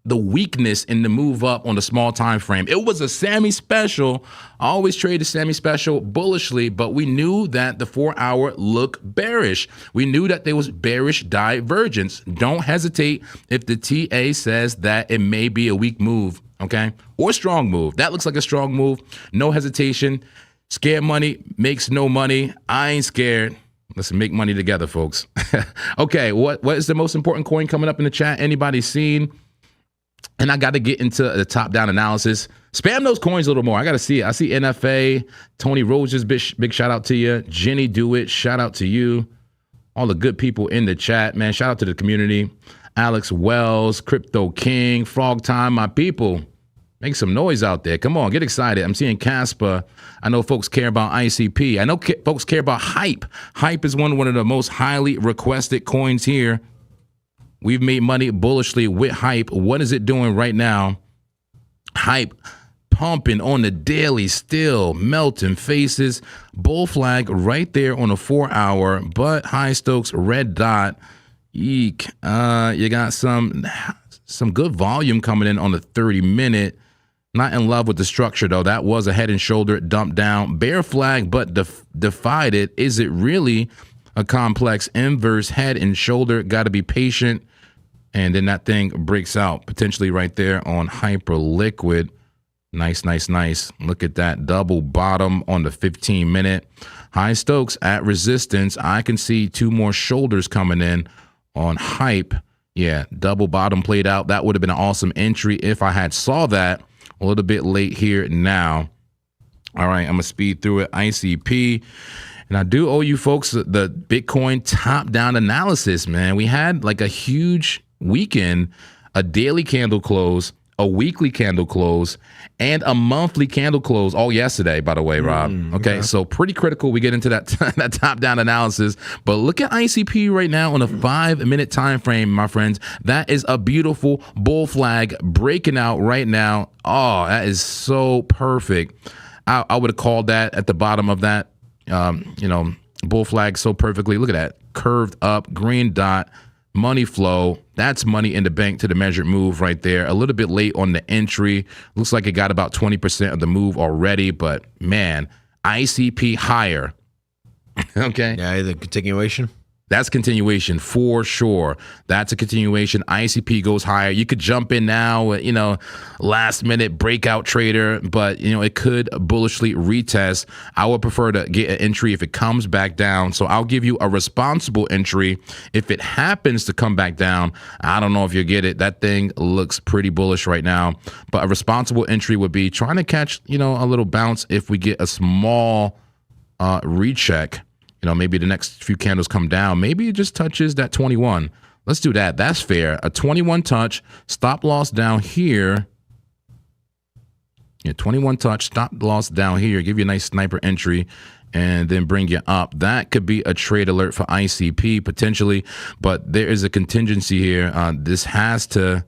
the weakness in the move up on the small time frame. It was a Sammy special. I always trade the Sammy special bullishly, but we knew that the 4 hour looked bearish. We knew that there was bearish divergence. Don't hesitate if the TA says that it may be a weak move, okay? Or strong move. That looks like a strong move. No hesitation. Scared money makes no money. I ain't scared. Let's make money together, folks. Okay, what is the most important coin coming up in the chat? Anybody seen? And I got to get into the top-down analysis. Spam those coins a little more. I got to see it. I see NFA, Tony Rogers, big shout out to you. Jenny Do It, shout out to you. All the good people in the chat, man. Shout out to the community. Alex Wells, Crypto King, Frog Time, my people. Make some noise out there. Come on, get excited. I'm seeing Casper. I know folks care about ICP. I know folks care about Hype. Hype is one of the most highly requested coins here. We've made money bullishly with Hype. What is it doing right now? Hype pumping on the daily, still melting faces. Bull flag right there on a 4 hour, but high Stokes, red dot. Eek. You got some good volume coming in on the 30-minute. Not in love with the structure, though. That was a head and shoulder dump down. Bear flag, but defied it. Is it really a complex inverse head and shoulder? Got to be patient. And then that thing breaks out potentially right there on hyper liquid. Nice. Look at that double bottom on the 15-minute. High Stokes at resistance. I can see two more shoulders coming in on Hype. Yeah, double bottom played out. That would have been an awesome entry if I had saw that. A little bit late here now. All right, I'm going to speed through it. ICP. And I do owe you folks the Bitcoin top-down analysis, man. We had like a huge weekend, a daily candle close, a weekly candle close, and a monthly candle close all yesterday, by the way, Rob. Okay, so pretty critical we get into that that top-down analysis. But look at ICP right now on a 5-minute time frame, my friends. That is a beautiful bull flag breaking out right now. Oh, that is so perfect. I would have called that at the bottom of that, bull flag so perfectly. Look at that. Curved up, green dot, money flow. That's money in the bank to the measured move right there. A little bit late on the entry. Looks like it got about 20% of the move already, but man, ICP higher. Okay. Yeah, the continuation. That's continuation for sure. That's a continuation. ICP goes higher. You could jump in now, last minute breakout trader, but it could bullishly retest. I would prefer to get an entry if it comes back down. So I'll give you a responsible entry if it happens to come back down. I don't know if you get it. That thing looks pretty bullish right now, but a responsible entry would be trying to catch, a little bounce if we get a small recheck. maybe the next few candles come down. Maybe it just touches that 21. Let's do that. That's fair. A 21 touch, stop loss down here. Yeah, 21 touch, stop loss down here. Give you a nice sniper entry and then bring you up. That could be a trade alert for ICP potentially, but there is a contingency here. This has to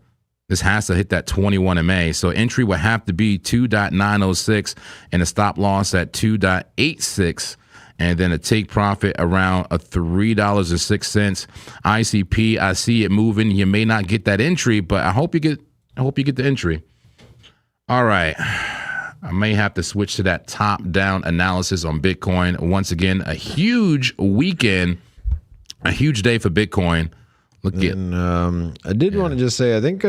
hit that 21 MA. So entry would have to be 2.906 and a stop loss at 2.86. And then a take profit around a $3.06. ICP, I see it moving. You may not get that entry, but I hope you get the entry. All right. I may have to switch to that top-down analysis on Bitcoin. Once again, a huge weekend, a huge day for Bitcoin. Look at. I did want to just say, I think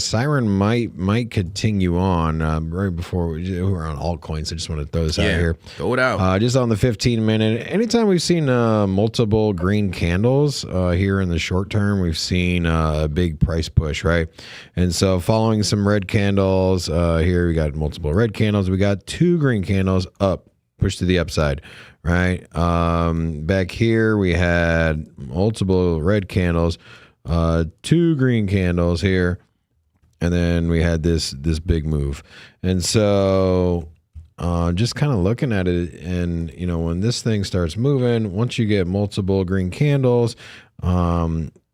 Siren might continue on right before we were on altcoins. I just want to throw this out here. Throw it out. Just on the 15-minute. Anytime we've seen multiple green candles here in the short term, we've seen a big price push, right? And so following some red candles here, we got multiple red candles. We got 2 green candles up, push to the upside. Right back here we had multiple red candles, 2 green candles here, and then we had this big move. And so just kind of looking at it, and when this thing starts moving, once you get multiple green candles,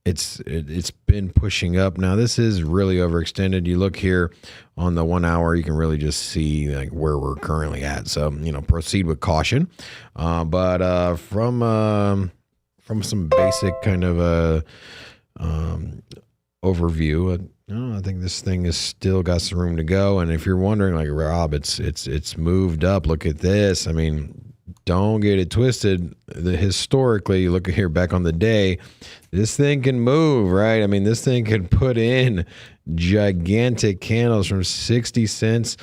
it's been pushing up. Now this is really overextended. You look here on the 1 hour, you can really just see like where we're currently at. So proceed with caution. But from some basic kind of overview, I think this thing has still got some room to go. And if you're wondering, like, Rob, it's moved up. Look at this. I mean, don't get it twisted. Historically, you look here back on the day, this thing can move, right? I mean, this thing can put in gigantic candles from 60 cents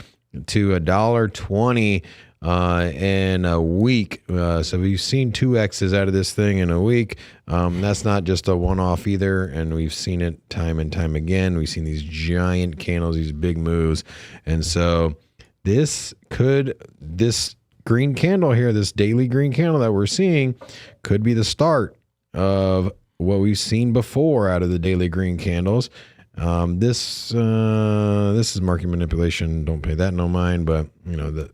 to $1.20 in a week. So we've seen 2X's out of this thing in a week. That's not just a one-off either, and we've seen it time and time again. We've seen these giant candles, these big moves. And so this green candle here, this daily green candle that we're seeing, could be the start of what we've seen before out of the daily green candles. This is market manipulation. Don't pay that no mind, but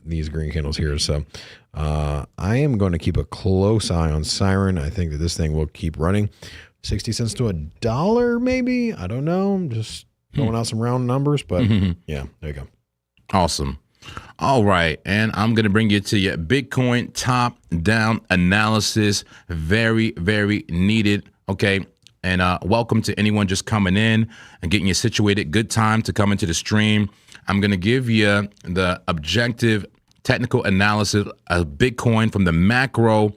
these green candles here. So I am going to keep a close eye on Siren. I think that this thing will keep running. 60 cents to $1, maybe. I don't know. I'm just throwing out some round numbers, but yeah, there you go. Awesome. All right, and I'm going to bring you to your Bitcoin top-down analysis. Very, very needed, okay? And welcome to anyone just coming in and getting you situated. Good time to come into the stream. I'm going to give you the objective technical analysis of Bitcoin from the macro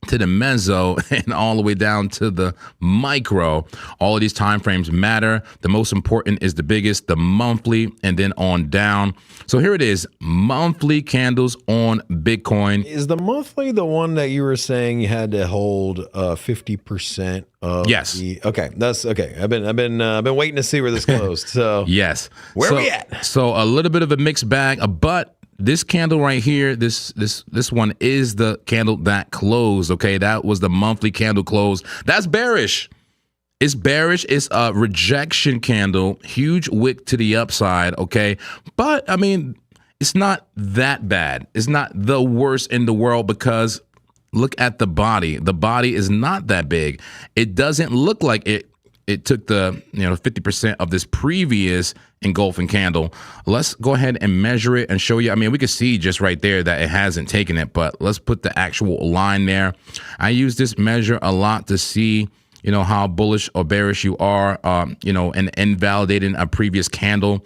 to the meso and all the way down to the micro. All of these time frames matter. The most important is the biggest, the monthly, and then on down. So here it is, monthly candles on Bitcoin. Is the monthly the one that you were saying you had to hold 50% of? Yes. Okay, that's okay. I've been waiting to see where this closed. So yes. Where are we at? So a little bit of a mixed bag, but this candle right here, this one is the candle that closed. Okay, that was the monthly candle close. That's bearish. It's bearish. It's a rejection candle, huge wick to the upside. Okay, but I mean, it's not that bad. It's not the worst in the world because look at the body. The body is not that big. It doesn't look like it took the 50% of this previous engulfing candle. Let's go ahead and measure it and show you. I mean, we can see just right there that it hasn't taken it, but let's put the actual line there. I use this measure a lot to see, how bullish or bearish you are, and invalidating a previous candle.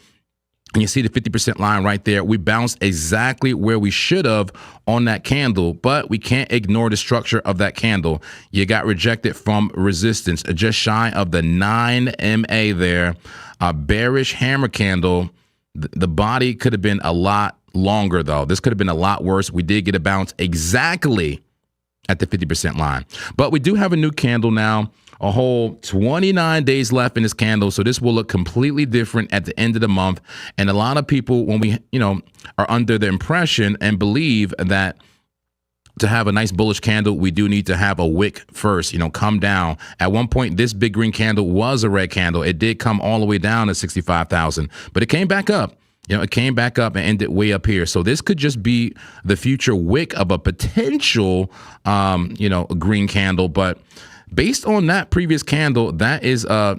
And you see the 50% line right there. We bounced exactly where we should have on that candle, but we can't ignore the structure of that candle. You got rejected from resistance, just shy of the 9 MA there. A bearish hammer candle. The body could have been a lot longer, though. This could have been a lot worse. We did get a bounce exactly at the 50% line. But we do have a new candle now. A whole 29 days left in this candle, so this will look completely different at the end of the month. And a lot of people, when we, are under the impression and believe that to have a nice bullish candle, we do need to have a wick first, come down. At one point, this big green candle was a red candle. It did come all the way down to 65,000, but it came back up. It came back up and ended way up here. So this could just be the future wick of a potential, green candle. But based on that previous candle, that is a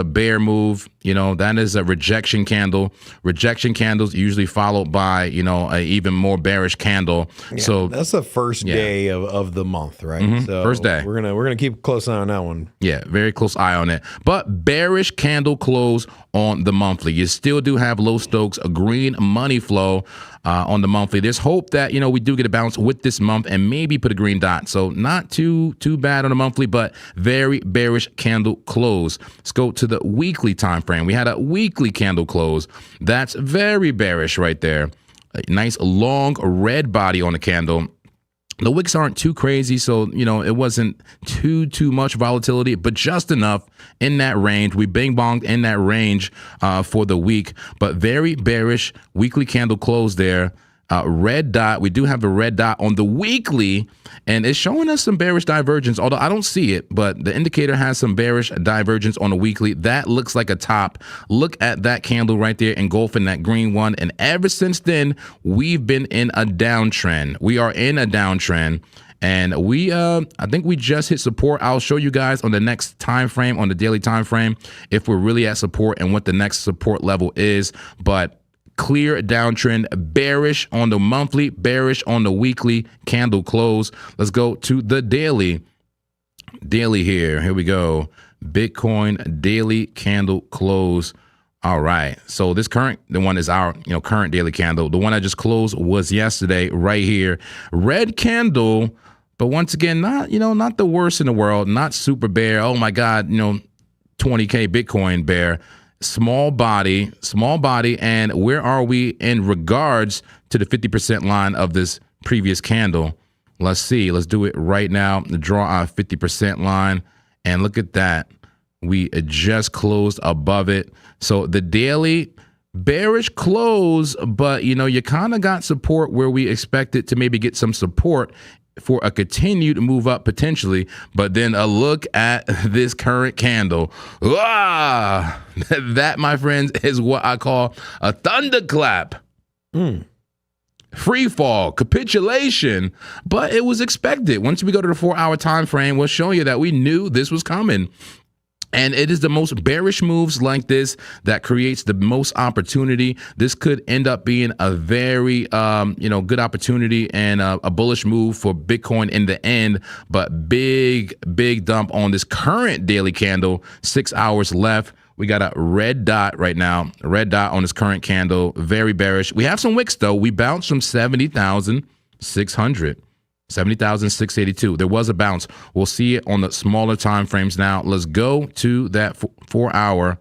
bear move. That is a rejection candle. Rejection candles usually followed by, a even more bearish candle. Yeah, so that's the first day of the month, right? So first day. We're gonna keep a close eye on that one. Yeah, very close eye on it. But bearish candle close on the monthly. You still do have low Stokes, a green money flow on the monthly. There's hope that, we do get a bounce with this month and maybe put a green dot. So not too bad on the monthly, but very bearish candle close. Let's go to the weekly time frame. We had a weekly candle close. That's very bearish right there. A nice long red body on the candle. The wicks aren't too crazy, so, it wasn't too much volatility, but just enough in that range. We bing-bonged in that range for the week, but very bearish weekly candle close there. Red dot. We do have a red dot on the weekly, and it's showing us some bearish divergence, although I don't see it, but the indicator has some bearish divergence on the weekly. That looks like a top. Look at that candle right there engulfing that green one, and ever since then, we've been in a downtrend. We are in a downtrend. And I think we just hit support. I'll show you guys on the next time frame, on the daily time frame, if we're really at support and what the next support level is. But clear downtrend, bearish on the monthly, bearish on the weekly candle close. Let's go to the daily. Daily here. Here we go. Bitcoin daily candle close. All right. So this the one is our, current daily candle. The one I just closed was yesterday right here. Red candle, but once again, not the worst in the world, not super bear. Oh my God, 20K Bitcoin bear. Small body, and where are we in regards to the 50% line of this previous candle? Let's see. Let's do it right now. Draw our 50% line, and look at that. We just closed above it. So the daily bearish close, but you kind of got support where we expected to maybe get some support for a continued move up potentially, but then a look at this current candle. That, my friends, is what I call a thunderclap. Free fall, capitulation, but it was expected. Once we go to the 4-hour time frame, we'll show you that we knew this was coming. And it is the most bearish moves like this that creates the most opportunity. This could end up being a very, good opportunity and a bullish move for Bitcoin in the end. But big dump on this current daily candle. 6 hours left. We got a red dot right now. A red dot on this current candle. Very bearish. We have some wicks though. We bounced from 70,600. 70,682. There was a bounce. We'll see it on the smaller time frames now. Let's go to that 4-hour.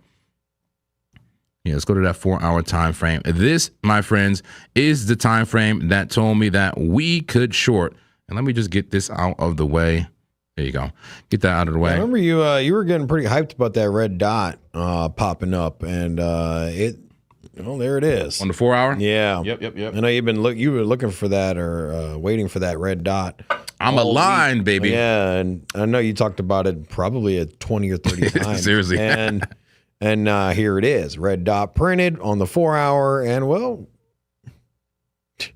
Yeah, let's go to that 4-hour time frame. This, my friends, is the time frame that told me that we could short. And let me just get this out of the way. There you go. Get that out of the way. I remember you were getting pretty hyped about that red dot popping up, and there it is On the 4-hour? Yeah. Yep. I know you were looking for that or waiting for that red dot. I'm aligned, baby. Yeah, and I know you talked about it probably 20 or 30 times. Seriously. And here it is, red dot printed on the 4-hour, and well, you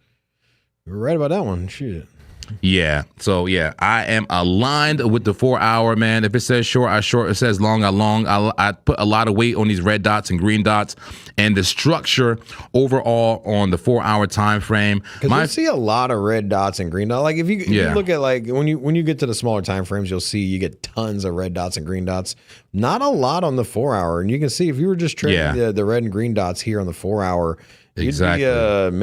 were right about that one. Shit. Yeah. So yeah, I am aligned with the 4-hour, man. If it says short, I short. It says long, I long. I put a lot of weight on these red dots and green dots, and the structure overall on the 4-hour time frame. Because you see a lot of red dots and green dots. Like if you look at like when you get to the smaller time frames, you'll see you get tons of red dots and green dots. Not a lot on the 4-hour, and you can see if you were just trading the red and green dots here on the 4-hour. Exactly. You'd be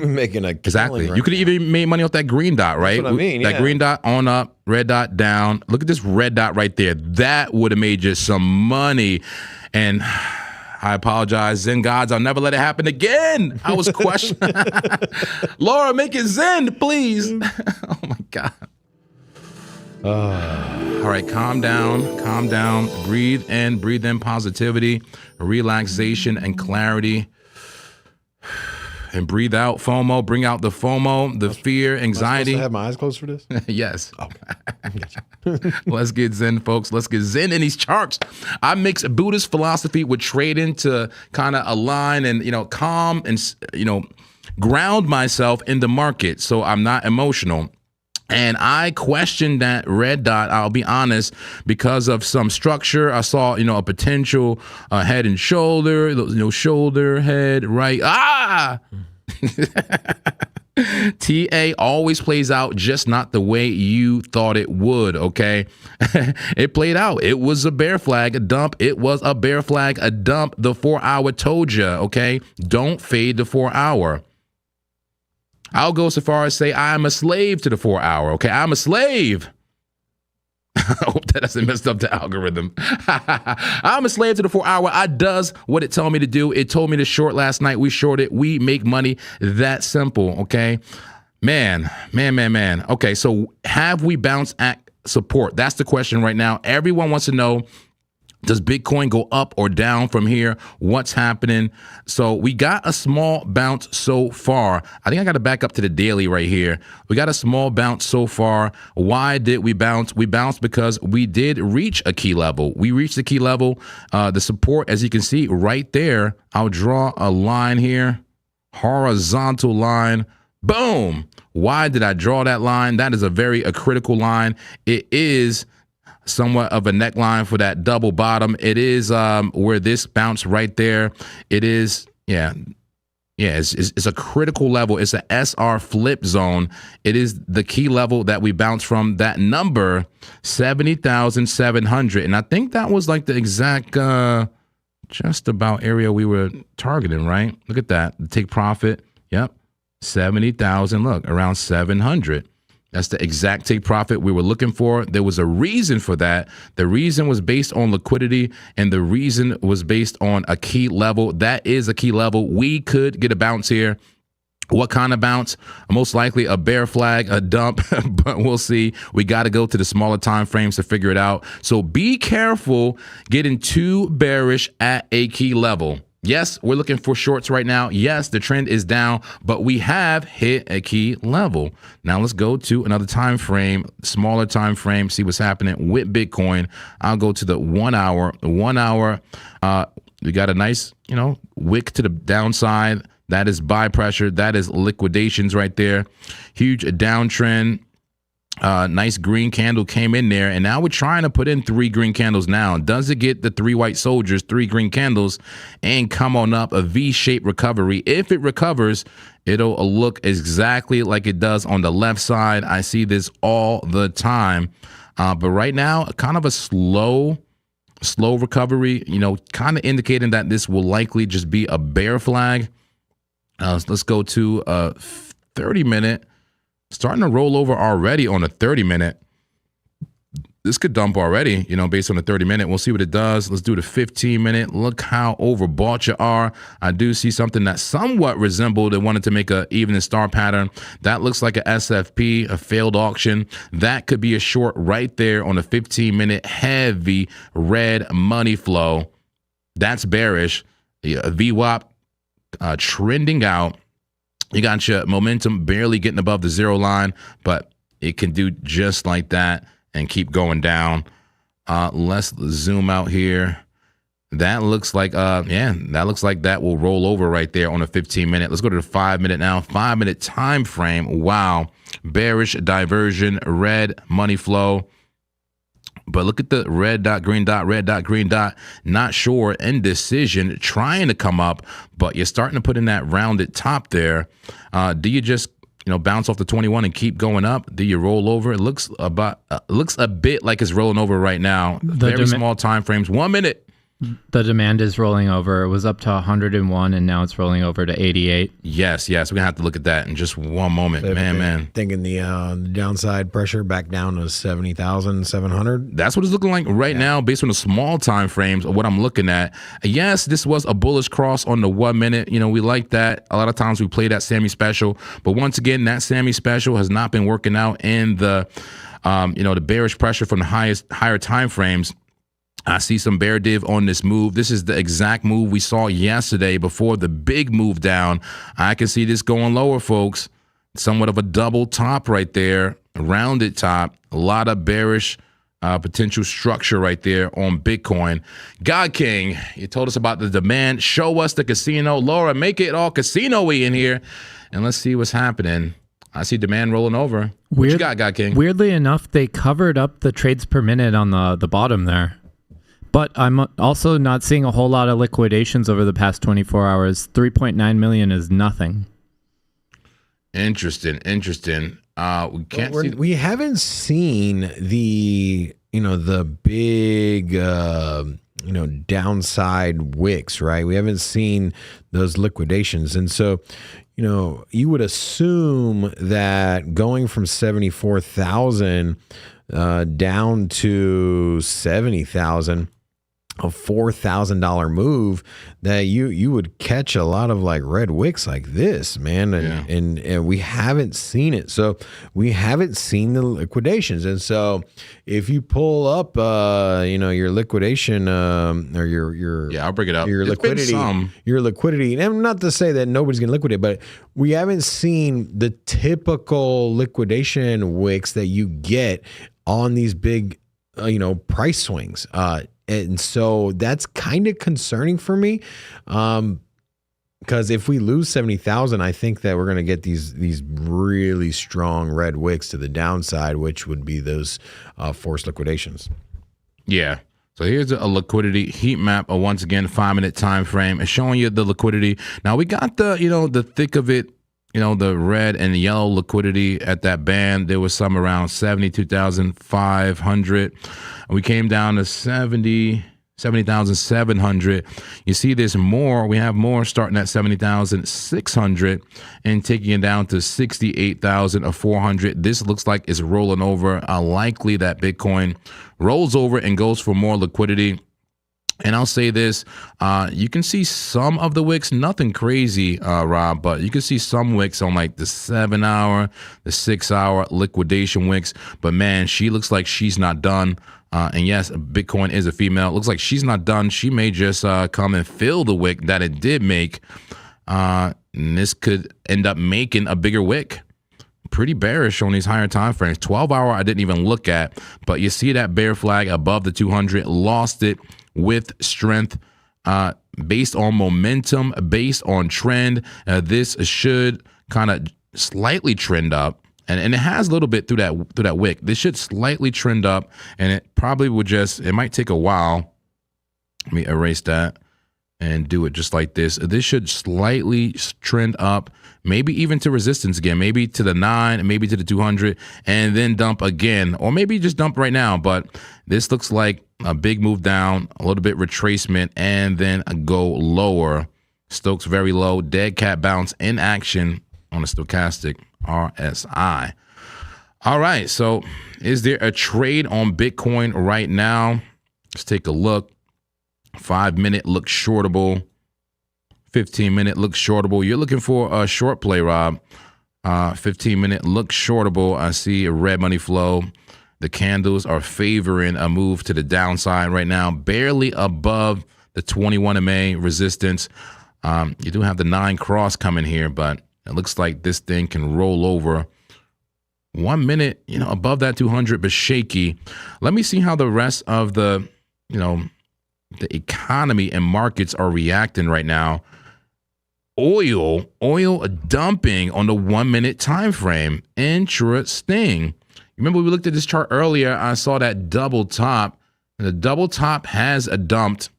making a exactly. Right you could now. even made money off that green dot, right? That's what I mean. That green dot on up, red dot down. Look at this red dot right there. That would have made you some money. And I apologize, Zen gods. I'll never let it happen again. I was questioning. Laura, make it Zen, please. Oh my God. All right, calm down, breathe in positivity, relaxation, and clarity. and breathe out FOMO. Bring out the FOMO, the fear, anxiety. Am I supposed to have my eyes closed for this? Yes. Okay. Let's get zen, folks. Let's get zen in these charts. I mix Buddhist philosophy with trading to kind of align and, calm and, ground myself in the market so I'm not emotional. And I questioned that red dot, I'll be honest, because of some structure. I saw, a potential head and shoulder, shoulder, head, right. TA always plays out just not the way you thought it would, okay? It played out. It was a bear flag, a dump. It was a bear flag, a dump. The 4-hour told you, okay? Don't fade the 4-hour. I'll go so far as say I'm a slave to the 4-hour, okay? I'm a slave. I hope that doesn't mess up the algorithm. I'm a slave to the 4-hour. I does what it told me to do. It told me to short last night. We shorted. We make money. That simple, okay? Man. Okay, so have we bounced at support? That's the question right now. Everyone wants to know, does Bitcoin go up or down from here? What's happening? So we got a small bounce so far. I think I got to back up to the daily right here. We got a small bounce so far. Why did we bounce? We bounced because we did reach a key level. We reached the key level. The support, as you can see right there, I'll draw a line here, horizontal line. Boom. Why did I draw that line? That is a critical line. It is somewhat of a neckline for that double bottom. It is where this bounce right there. It is, it's a critical level. It's a SR flip zone. It is the key level that we bounce from. That number 70,700, and I think that was like the exact just about area we were targeting. Right? Look at that. The take profit. Yep, 70,000. Look, around 700. That's the exact take profit we were looking for. There was a reason for that. The reason was based on liquidity, and the reason was based on a key level. That is a key level. We could get a bounce here. What kind of bounce? Most likely a bear flag, a dump, but we'll see. We got to go to the smaller time frames to figure it out. So be careful getting too bearish at a key level. Yes, we're looking for shorts right now. Yes, the trend is down, but we have hit a key level. Now let's go to another time frame, smaller time frame, see what's happening with Bitcoin. I'll go to the 1 hour. 1 hour, we got a nice, wick to the downside. That is buy pressure. That is liquidations right there. Huge downtrend. Nice green candle came in there, and now we're trying to put in 3 green candles now. Does it get the 3 white soldiers, 3 green candles, and come on up a V-shaped recovery? If it recovers, it'll look exactly like it does on the left side. I see this all the time. But right now, kind of a slow recovery, kind of indicating that this will likely just be a bear flag. Let's go to a 30-minute. Starting to roll over already on a 30-minute. This could dump already, based on the 30-minute. We'll see what it does. Let's do the 15-minute. Look how overbought you are. I do see something that somewhat resembled and wanted to make a evening star pattern. That looks like a SFP, a failed auction. That could be a short right there on a 15-minute heavy red money flow. That's bearish. A VWAP trending out. You got your momentum barely getting above the 0 line, but it can do just like that and keep going down. Let's zoom out here. That looks like, that looks like that will roll over right there on a 15-minute. Let's go to the 5-minute now. 5-minute time frame. Wow. Bearish diversion, red money flow. But look at the red dot, green dot, red dot, green dot. Not sure, indecision, trying to come up, but you're starting to put in that rounded top there. Do you just, bounce off the 21 and keep going up? Do you roll over? It looks a bit like it's rolling over right now. Very small time frames. 1 minute. The demand is rolling over. It was up to 101, and now it's rolling over to 88. Yes. We're gonna have to look at that in just one moment, man. Thinking the downside pressure back down to 70,700. That's what it's looking like right now, based on the small time frames of what I'm looking at. Yes, this was a bullish cross on the 1 minute. We like that. A lot of times we play that Sammy special, but once again, that Sammy special has not been working out in the, the bearish pressure from the higher time frames. I see some bear div on this move. This is the exact move we saw yesterday before the big move down. I can see this going lower, folks. Somewhat of a double top right there, rounded top. A lot of bearish potential structure right there on Bitcoin. God King, you told us about the demand. Show us the casino. Laura, make it all casino-y in here, and let's see what's happening. I see demand rolling over. What you got, God King? Weirdly enough, they covered up the trades per minute on the bottom there. But I'm also not seeing a whole lot of liquidations over the past 24 hours. 3.9 million is nothing. Interesting. We haven't seen the big downside wicks, right? We haven't seen those liquidations, and so you would assume that going from 74,000 down to 70,000, a $4,000 move, that you would catch a lot of like red wicks like this, man, and we haven't seen it. So we haven't seen the liquidations, and so if you pull up your liquidation or your I'll bring it up. Your liquidity, and not to say that nobody's gonna liquidate, but we haven't seen the typical liquidation wicks that you get on these big price swings. And so that's kind of concerning for me, because if we lose 70,000, I think that we're going to get these really strong red wicks to the downside, which would be those forced liquidations. Yeah. So here's a liquidity heat map. Once again, 5-minute time frame. It's showing you the liquidity. Now we got the thick of it. The red and yellow liquidity at that band. There was some around 72,500. We came down to 70,700. You see there's more. We have more starting at 70,600 and taking it down to 68,400. This looks like it's rolling over. Likely that Bitcoin rolls over and goes for more liquidity. And I'll say this, you can see some of the wicks, nothing crazy, Rob, but you can see some wicks on like the 7-hour, the 6-hour liquidation wicks. But man, she looks like she's not done. And yes, Bitcoin is a female. It looks like she's not done. She may just come and fill the wick that it did make. And this could end up making a bigger wick. Pretty bearish on these higher time frames. 12-hour I didn't even look at, but you see that bear flag above the 200, lost it with strength, based on momentum, based on trend. This should kind of slightly trend up, and it has a little bit through that wick. This should slightly trend up, and it probably would it might take a while. Let me erase that and do it just like this. This should slightly trend up, maybe even to resistance again, maybe to the 9, maybe to the 200, and then dump again, or maybe just dump right now. But this looks like a big move down, a little bit retracement, and then a go lower. Stokes very low, dead cat bounce in action on the stochastic RSI. All right, so is there a trade on Bitcoin right now? Let's take a look. 5-minute looks shortable. 15-minute looks shortable. You're looking for a short play, Rob. 15-minute looks shortable. I see a red money flow. The candles are favoring a move to the downside right now, barely above the 21 MA resistance. You do have the 9 cross coming here, but it looks like this thing can roll over. 1 minute, above that 200, but shaky. Let me see how the rest of the economy and markets are reacting right now. Oil dumping on the 1 minute time frame. Interesting. Remember, we looked at this chart earlier. I saw that double top. And the double top has dumped,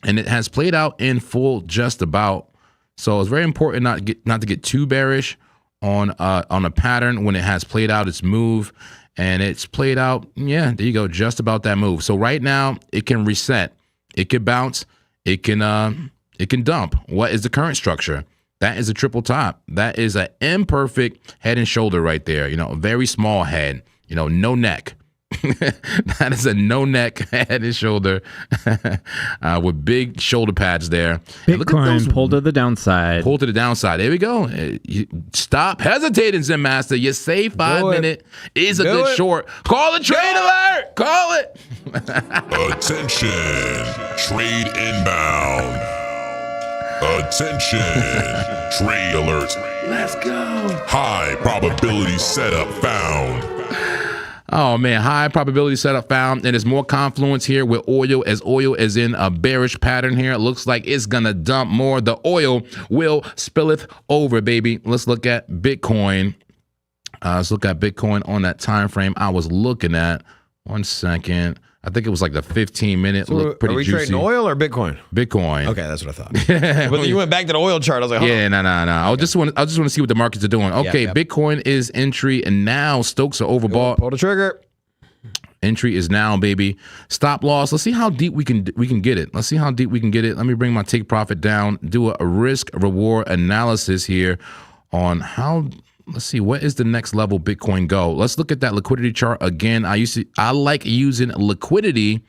and it has played out in full just about. So it's very important not to get too bearish on a pattern when it has played out its move. And it's played out, yeah, there you go, just about that move. So right now, it can reset. It can bounce. It can dump. What is the current structure? That is a triple top. That is an imperfect head and shoulder right there. A very small head, no neck. That is a no neck head and shoulder with big shoulder pads there. Bitcoin pulled to the downside. Pull to the downside. There we go. Stop hesitating, Zen Master. You say 5 minute is a good short. Call a trade alert. Call it. Attention, trade inbound. Attention, trade alert. Let's go. High probability setup found. Oh man, high probability setup found, and there's more confluence here with oil, as oil is in a bearish pattern here. It looks like it's gonna dump more. The oil will spilleth over, baby. Let's look at Bitcoin. Let's look at Bitcoin on that time frame I was looking at. 1 second. I think it was like the 15-minute. So look pretty are we juicy. trading oil or Bitcoin? Bitcoin. Okay, that's what I thought. But you went back to the oil chart. I was like, Yeah, no. I just want to see what the markets are doing. Okay, yeah. Bitcoin is entry, and now Stokes are overbought. Pull the trigger. Entry is now, baby. Stop loss. Let's see how deep we can get it. Let's see how deep we can get it. Let me bring my take profit down. Do a risk reward analysis here on how. Let's see, what is the next level Bitcoin go? Let's look at that liquidity chart again. I like using liquidity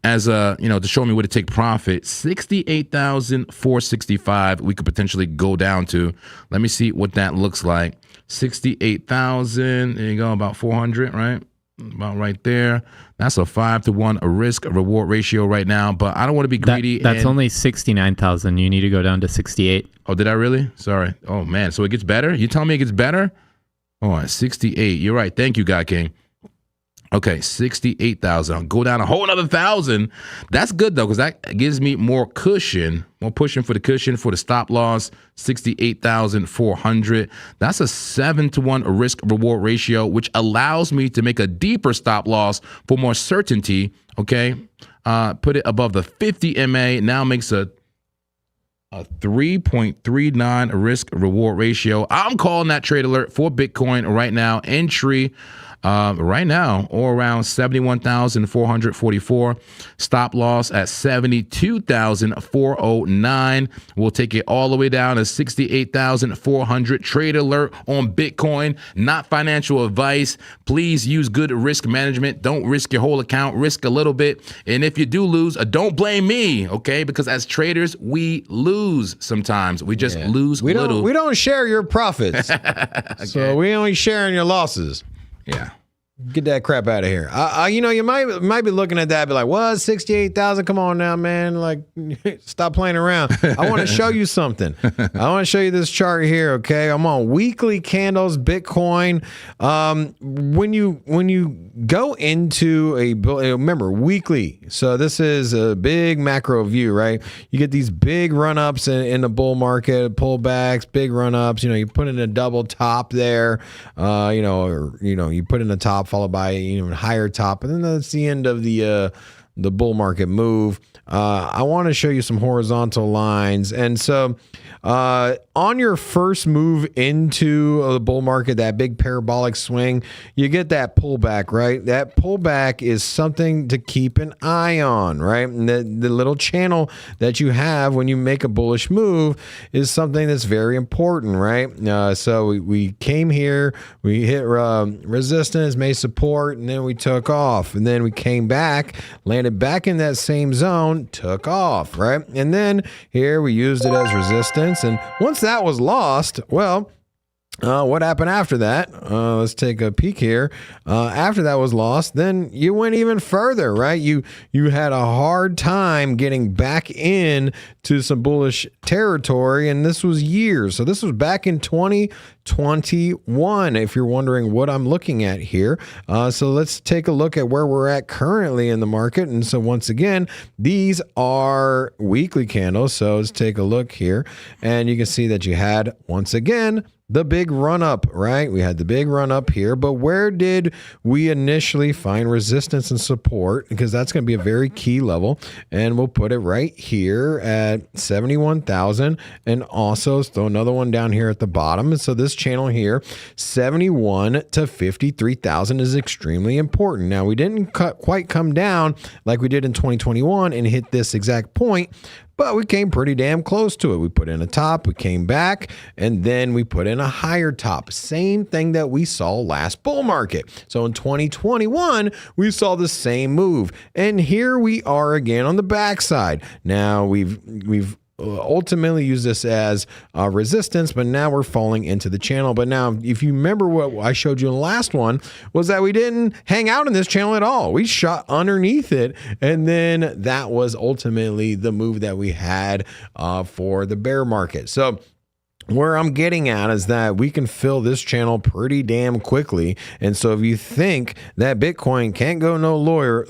as a, to show me where to take profit. 68,465 we could potentially go down to. Let me see what that looks like. 68,000, there you go, about 400, right? About right there. That's a 5-to-1 a risk reward ratio right now, but I don't want to be greedy. That's only 69,000. You need to go down to 68. Oh, did I really? Sorry. Oh man, so it gets better? You telling me it gets better? Oh, 68. You're right. Thank you, God King. Okay, 68,000. I'll go down a whole another 1,000. That's good though, because that gives me more cushion, more pushing for the cushion for the stop loss. 68,400. That's a 7-to-1 a risk reward ratio, which allows me to make a deeper stop loss for more certainty. Okay, put it above the 50 MA. Now makes a 3.39 risk reward ratio. I'm calling that trade alert for Bitcoin right now. Entry right now, or around 71,444. Stop loss at 72,409. We'll take it all the way down to 68,400. Trade alert on Bitcoin. Not financial advice. Please use good risk management. Don't risk your whole account. Risk a little bit. And if you do lose, don't blame me, okay? Because as traders, we lose sometimes. We just lose we little. We don't share your profits. Okay. So we only sharing your losses. Yeah. Get that crap out of here. You might be looking at that and be like, what, 68,000? Come on now, man. Like, stop playing around. I want to show you something. I want to show you this chart here, okay? I'm on weekly candles, Bitcoin. When you go into remember, weekly. So this is a big macro view, right? You get these big run-ups in the bull market, pullbacks, big run-ups. You put in a double top there, you put in a top followed by a higher top, and then that's the end of the bull market move. I want to show you some horizontal lines, and so on your first move into the bull market, that big parabolic swing, you get that pullback, right? That pullback is something to keep an eye on, right? And the little channel that you have when you make a bullish move is something that's very important, right? So we came here, we hit resistance, made support, and then we took off. And then we came back, landed back in that same zone, took off, right? And then here we used it as resistance. And once that was lost, well, what happened after that? Let's take a peek here. After that was lost, then you went even further, right? You had a hard time getting back in to some bullish territory, and this was years. So this was back in 2021, if you're wondering what I'm looking at here. So let's take a look at where we're at currently in the market. And so once again, these are weekly candles. So let's take a look here, and you can see that you had, once again, the big run up, right? We had the big run up here, but where did we initially find resistance and support? Because that's going to be a very key level, and we'll put it right here at 71,000, and also throw another one down here at the bottom. And so this channel here, 71 to 53,000, is extremely important. Now, we didn't quite come down like we did in 2021 and hit this exact point, but we came pretty damn close to it. We put in a top, we came back, and then we put in a higher top. Same thing that we saw last bull market. So in 2021, we saw the same move. And here we are again on the backside. Now we've ultimately use this as resistance, but now we're falling into the channel. But now, if you remember what I showed you in the last one, was that we didn't hang out in this channel at all. We shot underneath it, and then that was ultimately the move that we had for the bear market. So where I'm getting at is that we can fill this channel pretty damn quickly. And so if you think that Bitcoin can't go no lower,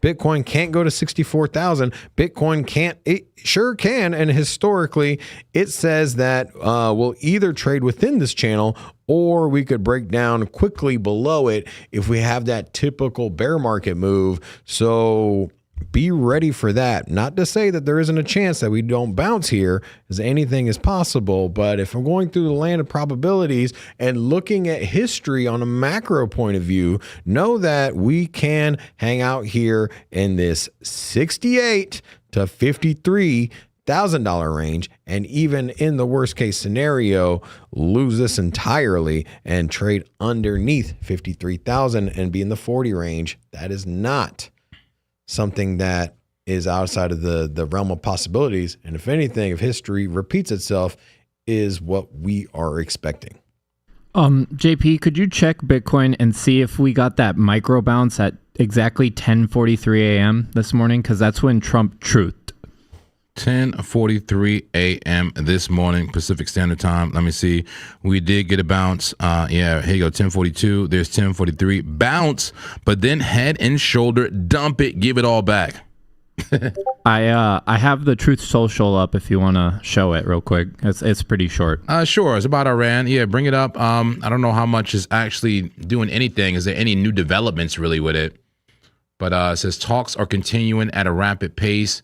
Bitcoin can't go to 64,000, Bitcoin can't, it sure can. And historically, it says that we'll either trade within this channel or we could break down quickly below it if we have that typical bear market move. So be ready for that. Not to say that there isn't a chance that we don't bounce here, as anything is possible. But if I'm going through the land of probabilities and looking at history on a macro point of view, know that we can hang out here in this 68 to $53,000 range, and even in the worst case scenario, lose this entirely and trade underneath 53,000 and be in the 40 range. That is not something that is outside of the realm of possibilities. And if anything, if history repeats itself, is what we are expecting. JP, could you check Bitcoin and see if we got that micro bounce at exactly 10:43 a.m. this morning? Because that's when Trump truthed. 10:43 a.m. this morning, Pacific Standard Time. Let me see. We did get a bounce. Yeah, here you go. 10:42. There's 10:43. Bounce, but then head and shoulder, dump it, give it all back. I have the Truth Social up if you want to show it real quick. It's pretty short. Sure. It's about Iran. Yeah, bring it up. I don't know how much is actually doing anything. Is there any new developments really with it? But it says talks are continuing at a rapid pace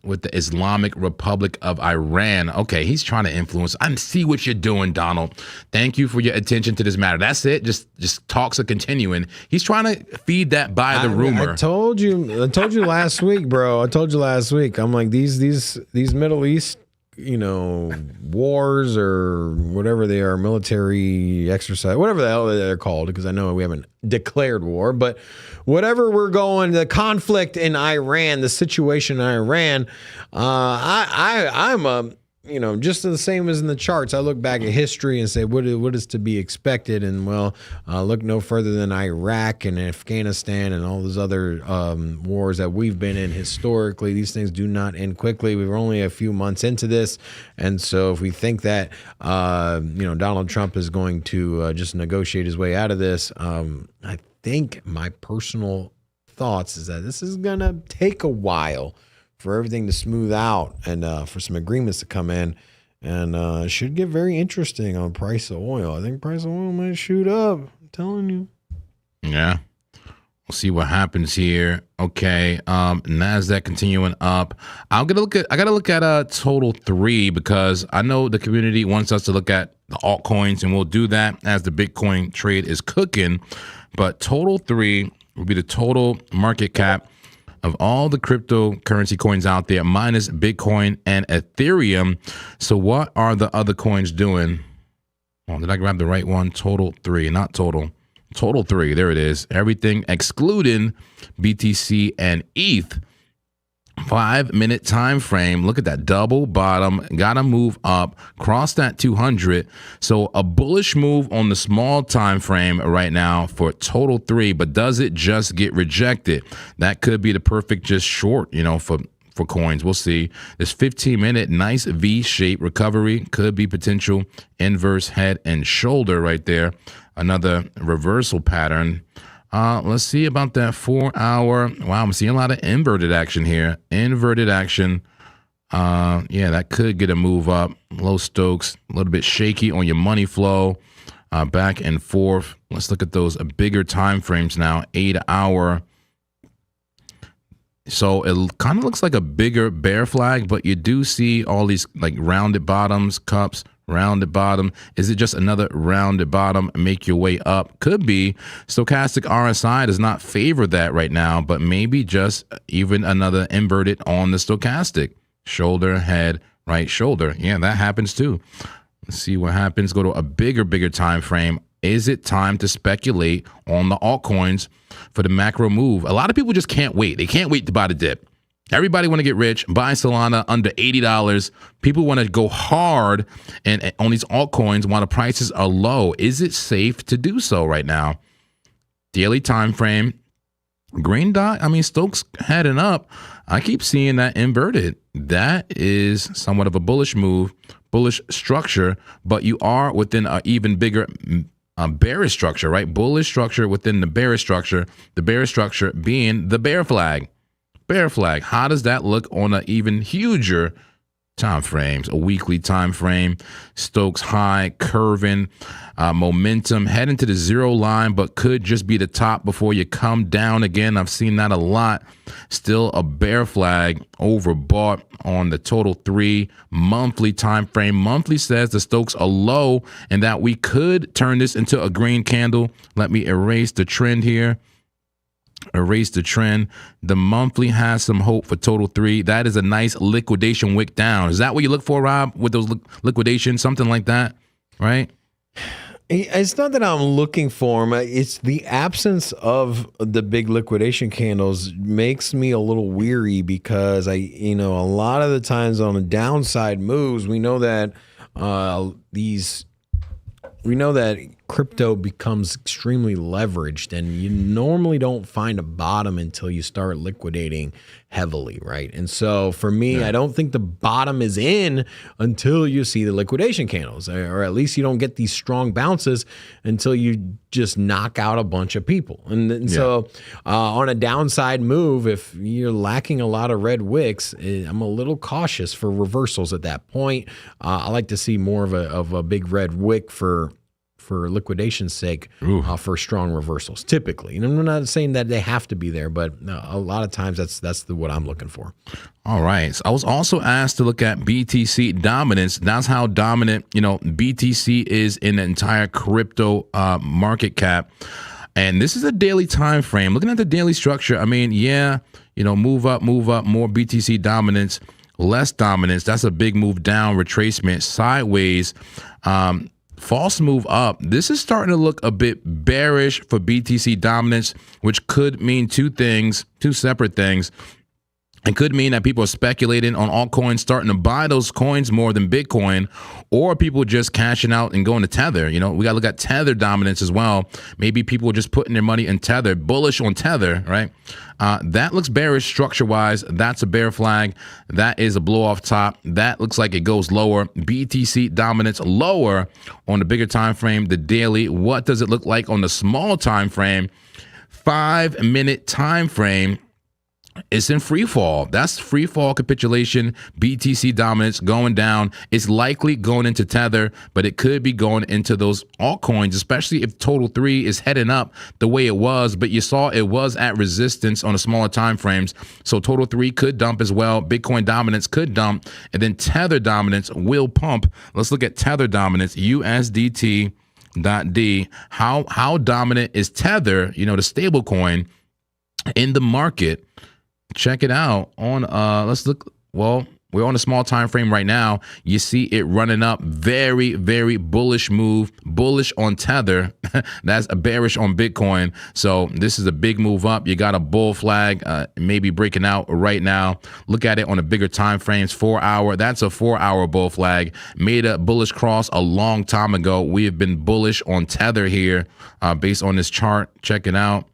with the Islamic Republic of Iran. Okay, he's trying to influence. I see what you're doing, Donald. Thank you for your attention to this matter. That's it. Just talks are continuing. He's trying to feed that by the rumor. I told you last week, bro. I told you last week. I'm like, these Middle East, wars or whatever they are, military exercise, whatever the hell they're called, because I know we haven't declared war, but whatever we're going, the conflict in Iran, the situation in Iran, I'm just the same as in the charts. I look back at history and say, what is to be expected? And look no further than Iraq and Afghanistan and all those other wars that we've been in historically. These things do not end quickly. We're only a few months into this. And so if we think that, Donald Trump is going to just negotiate his way out of this, I think my personal thoughts is that this is going to take a while for everything to smooth out and for some agreements to come in, and it should get very interesting on price of oil. I think price of oil might shoot up. I'm telling you. Yeah. We'll see what happens here. Okay. NASDAQ continuing up. I gotta look at total 3 because I know the community wants us to look at the altcoins, and we'll do that as the Bitcoin trade is cooking. But total 3 will be the total market cap of all the cryptocurrency coins out there, minus Bitcoin and Ethereum. So what are the other coins doing? Oh, did I grab the right one? Total 3, not total. Total 3, there it is. Everything excluding BTC and ETH. 5-minute time frame. Look at that double bottom. Gotta move up. Cross that 200. So a bullish move on the small time frame right now for total 3. But does it just get rejected? That could be the perfect just short, for coins. We'll see. This 15-minute nice V-shaped recovery could be potential inverse head and shoulder right there. Another reversal pattern. Let's see about that 4-hour. Wow, I'm seeing a lot of inverted action here. Inverted action. Yeah, that could get a move up. Low Stokes, a little bit shaky on your money flow. Back and forth. Let's look at those bigger time frames now. 8-hour. So it kind of looks like a bigger bear flag, but you do see all these like rounded bottoms, cups, rounded bottom. Is it just another rounded bottom? Make your way up. Could be. Stochastic RSI does not favor that right now, but maybe just even another inverted on the stochastic. Shoulder, head, right shoulder. Yeah, that happens too. Let's see what happens. Go to a bigger time frame. Is it time to speculate on the altcoins for the macro move? A lot of people just can't wait. They can't wait to buy the dip. Everybody want to get rich. Buy Solana under $80. People want to go hard and on these altcoins while the prices are low. Is it safe to do so right now? Daily time frame. Green dot. I mean, Stokes heading up. I keep seeing that inverted. That is somewhat of a bullish move, bullish structure, but you are within an even bigger bearish structure, right? Bullish structure within the bearish structure being the bear flag. Bear flag. How does that look on an even huger time frames? A weekly time frame. Stokes high, curving, momentum heading to the zero line, but could just be the top before you come down again. I've seen that a lot. Still a bear flag, overbought on the total 3 monthly time frame. Monthly says the Stokes are low and that we could turn this into a green candle. Let me erase the trend here. Erase the trend. The monthly has some hope for total 3. That is a nice liquidation wick down. Is that what you look for, Rob, with those liquidations? Something like that, right? It's not that I'm looking for them. It's the absence of the big liquidation candles makes me a little weary because a lot of the times on the downside moves, we know that crypto becomes extremely leveraged, and you normally don't find a bottom until you start liquidating heavily, right? And so for me, I don't think the bottom is in until you see the liquidation candles, or at least you don't get these strong bounces until you just knock out a bunch of people. And so on a downside move, if you're lacking a lot of red wicks, I'm a little cautious for reversals at that point. I like to see more of a big red wick for liquidation's sake, for strong reversals, typically. And I'm not saying that they have to be there, but a lot of times that's what I'm looking for. All right. So I was also asked to look at BTC dominance. That's how dominant, BTC is in the entire crypto market cap. And this is a daily time frame. Looking at the daily structure, I mean, move up, more BTC dominance, less dominance. That's a big move down, retracement, sideways. False move up. This is starting to look a bit bearish for BTC dominance, which could mean two separate things. It could mean that people are speculating on altcoins, starting to buy those coins more than Bitcoin, or people just cashing out and going to Tether. We got to look at Tether dominance as well. Maybe people are just putting their money in Tether, bullish on Tether, right? That looks bearish structure-wise. That's a bear flag. That is a blow-off top. That looks like it goes lower. BTC dominance lower on the bigger time frame, the daily. What does it look like on the small time frame? 5-minute time frame. It's in free fall. That's free fall capitulation. BTC dominance going down. It's likely going into Tether, but it could be going into those altcoins, especially if total 3 is heading up the way it was. But you saw it was at resistance on the smaller time frames. So total 3 could dump as well. Bitcoin dominance could dump, and then Tether dominance will pump. Let's look at Tether dominance, USDT.D. How dominant is Tether, the stable coin in the market? Check it out on let's look. Well, we're on a small time frame right now. You see it running up. Very, very bullish move. Bullish on Tether. That's a bearish on Bitcoin. So this is a big move up. You got a bull flag maybe breaking out right now. Look at it on a bigger time frames. 4 hour. That's a 4-hour bull flag. Made a bullish cross a long time ago. We have been bullish on Tether here based on this chart. Check it out.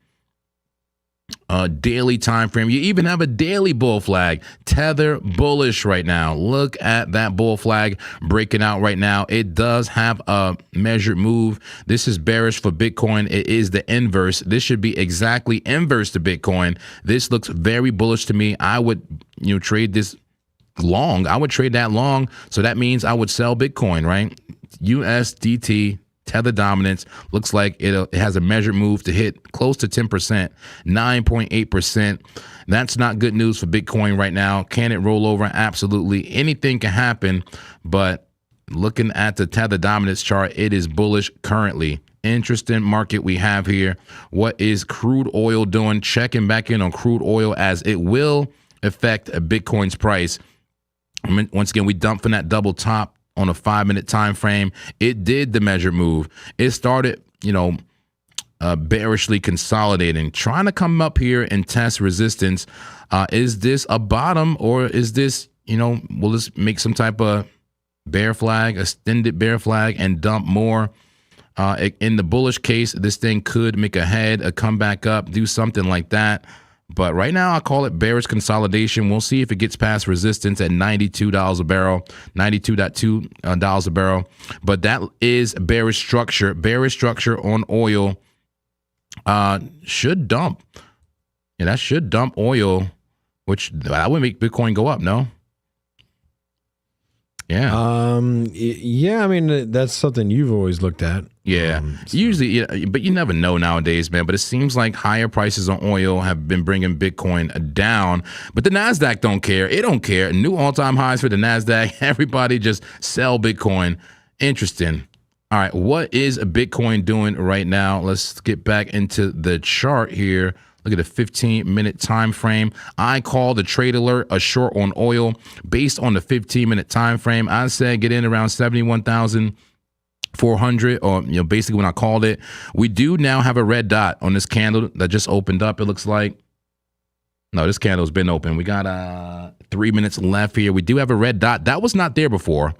Daily time frame. You even have a daily bull flag. Tether bullish right now. Look at that bull flag breaking out right now. It does have a measured move. This is bearish for Bitcoin. It is the inverse. This should be exactly inverse to Bitcoin. This looks very bullish to me. I would trade this long. I would trade that long. So that means I would sell Bitcoin, right? USDT Tether dominance looks like it has a measured move to hit close to 10%, 9.8%. That's not good news for Bitcoin right now. Can it roll over? Absolutely. Anything can happen, but looking at the Tether dominance chart, it is bullish currently. Interesting market we have here. What is crude oil doing? Checking back in on crude oil as it will affect Bitcoin's price. Once again, we dumped from that double top on a 5-minute time frame. It did the measured move. It started, bearishly consolidating, trying to come up here and test resistance. Is this a bottom, or is this, will this make some type of bear flag, extended bear flag, and dump more? In the bullish case, this thing could make a head, a come back up, do something like that. But right now, I call it bearish consolidation. We'll see if it gets past resistance at $92 a barrel, $92.2 a barrel. But that is bearish structure. Bearish structure on oil should dump. Yeah, that should dump oil, which that would make Bitcoin go up, no? Yeah. Yeah, I mean, that's something you've always looked at. Yeah. Usually, but you never know nowadays, man. But it seems like higher prices on oil have been bringing Bitcoin down. But the NASDAQ don't care. It don't care. New all-time highs for the NASDAQ. Everybody just sell Bitcoin. Interesting. All right. What is Bitcoin doing right now? Let's get back into the chart here. Look at the 15-minute time frame. I call the trade alert a short on oil based on the 15-minute time frame. I said get in around 71,400, or basically when I called it. We do now have a red dot on this candle that just opened up. It looks like no, this candle's been open. We got 3 minutes left here. We do have a red dot that was not there before.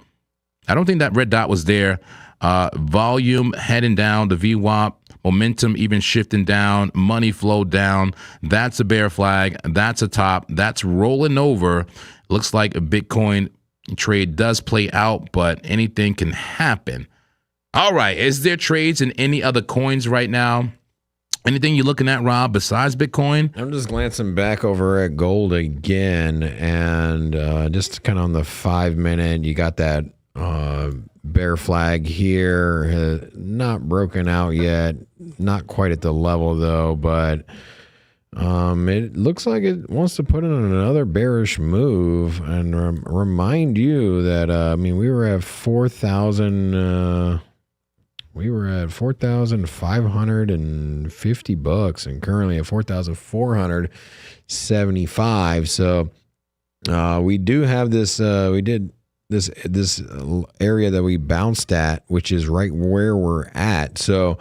I don't think that red dot was there. Volume heading down, the VWAP. Momentum even shifting down, money flow down. That's a bear flag. That's a top. That's rolling over. Looks like a Bitcoin trade does play out, but anything can happen. All right. Is there trades in any other coins right now? Anything you're looking at, Rob, besides Bitcoin? I'm just glancing back over at gold again, and just kind of on the 5 minute, you got that bear flag here, not broken out yet, not quite at the level though, but it looks like it wants to put in another bearish move. And remind you that we were at 4,000 we were at $4,550 and currently at 4,475. So we do have this this area that we bounced at, which is right where we're at. So,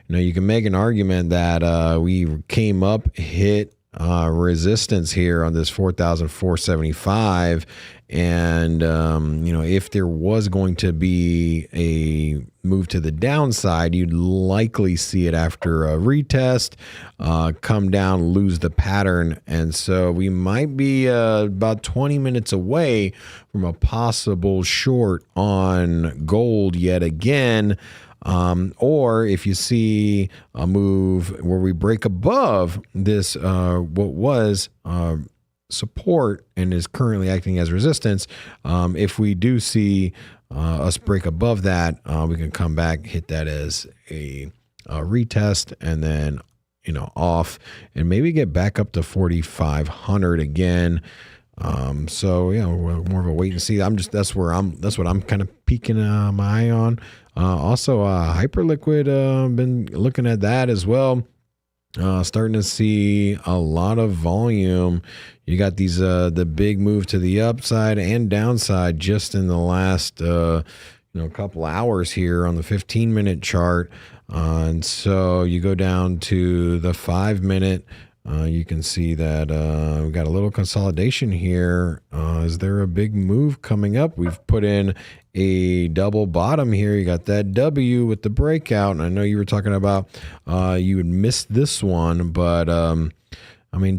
you can make an argument that we came up, hit resistance here on this 4,475. And, if there was going to be a move to the downside, you'd likely see it after a retest, come down, lose the pattern. And so we might be about 20 minutes away from a possible short on gold yet again. Or if you see a move where we break above this, what was support and is currently acting as resistance, if we do see us break above that, we can come back, hit that as a retest, and then off, and maybe get back up to 4,500 again. So yeah, we're more of a wait and see. That's what I'm kind of peeking my eye on. Also, Hyperliquid, been looking at that as well. Starting to see a lot of volume. You got these the big move to the upside and downside just in the last couple hours here on the 15-minute chart. And so you go down to the 5 minute. You can see that we've got a little consolidation here. Is there a big move coming up? We've put in a double bottom here. You got that W with the breakout. And I know you were talking about you would miss this one, but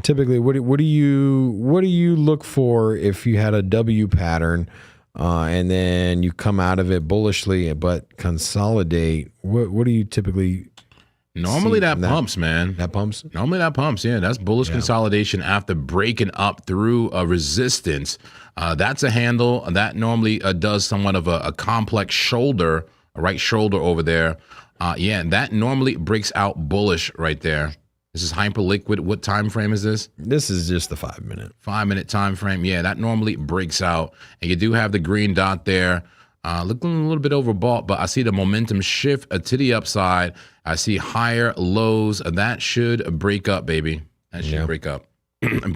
typically, what do you look for if you had a W pattern and then you come out of it bullishly but consolidate? What do you typically? Normally that pumps, man. That pumps? Normally that pumps, yeah. That's bullish consolidation after breaking up through a resistance. That's a handle. That normally does somewhat of a complex shoulder, a right shoulder over there. And that normally breaks out bullish right there. This is Hyperliquid. What time frame is this? This is just the 5 minute. 5 minute time frame. Yeah, that normally breaks out. And you do have the green dot there. Looking a little bit overbought, but I see the momentum shift to the upside. I see higher lows. That should break up, baby. That should break up.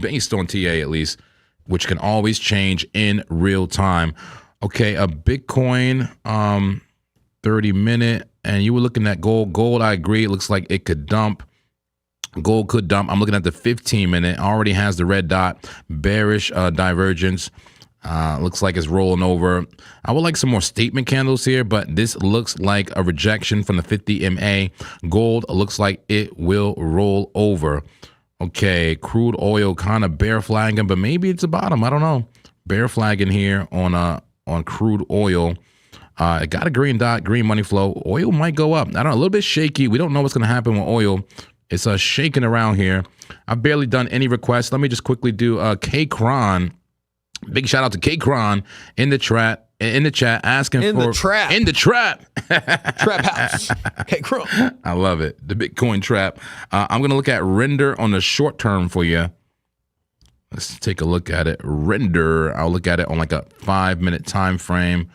Based on TA at least, which can always change in real time. Okay, a Bitcoin 30-minute. and you were looking at gold. Gold, I agree. It looks like it could dump. Gold could dump. I'm looking at the 15-minute. Already has the red dot. Bearish divergence. Looks like it's rolling over. I would like some more statement candles here, but this looks like a rejection from the 50 MA. Gold looks like it will roll over. Okay, crude oil kind of bear flagging, but maybe it's a bottom. I don't know. Bear flagging here on crude oil. It got a green dot, green money flow. Oil might go up. I don't know, a little bit shaky. We don't know what's going to happen with oil. It's shaking around here. I've barely done any requests. Let me just quickly do K-Cron. Big shout out to K-Cron in the chat asking in the trap trap house. K-Cron. I love it. The Bitcoin trap. I'm going to look at render on the short term for you. Let's take a look at it. Render. I'll look at it on like a 5-minute time frame.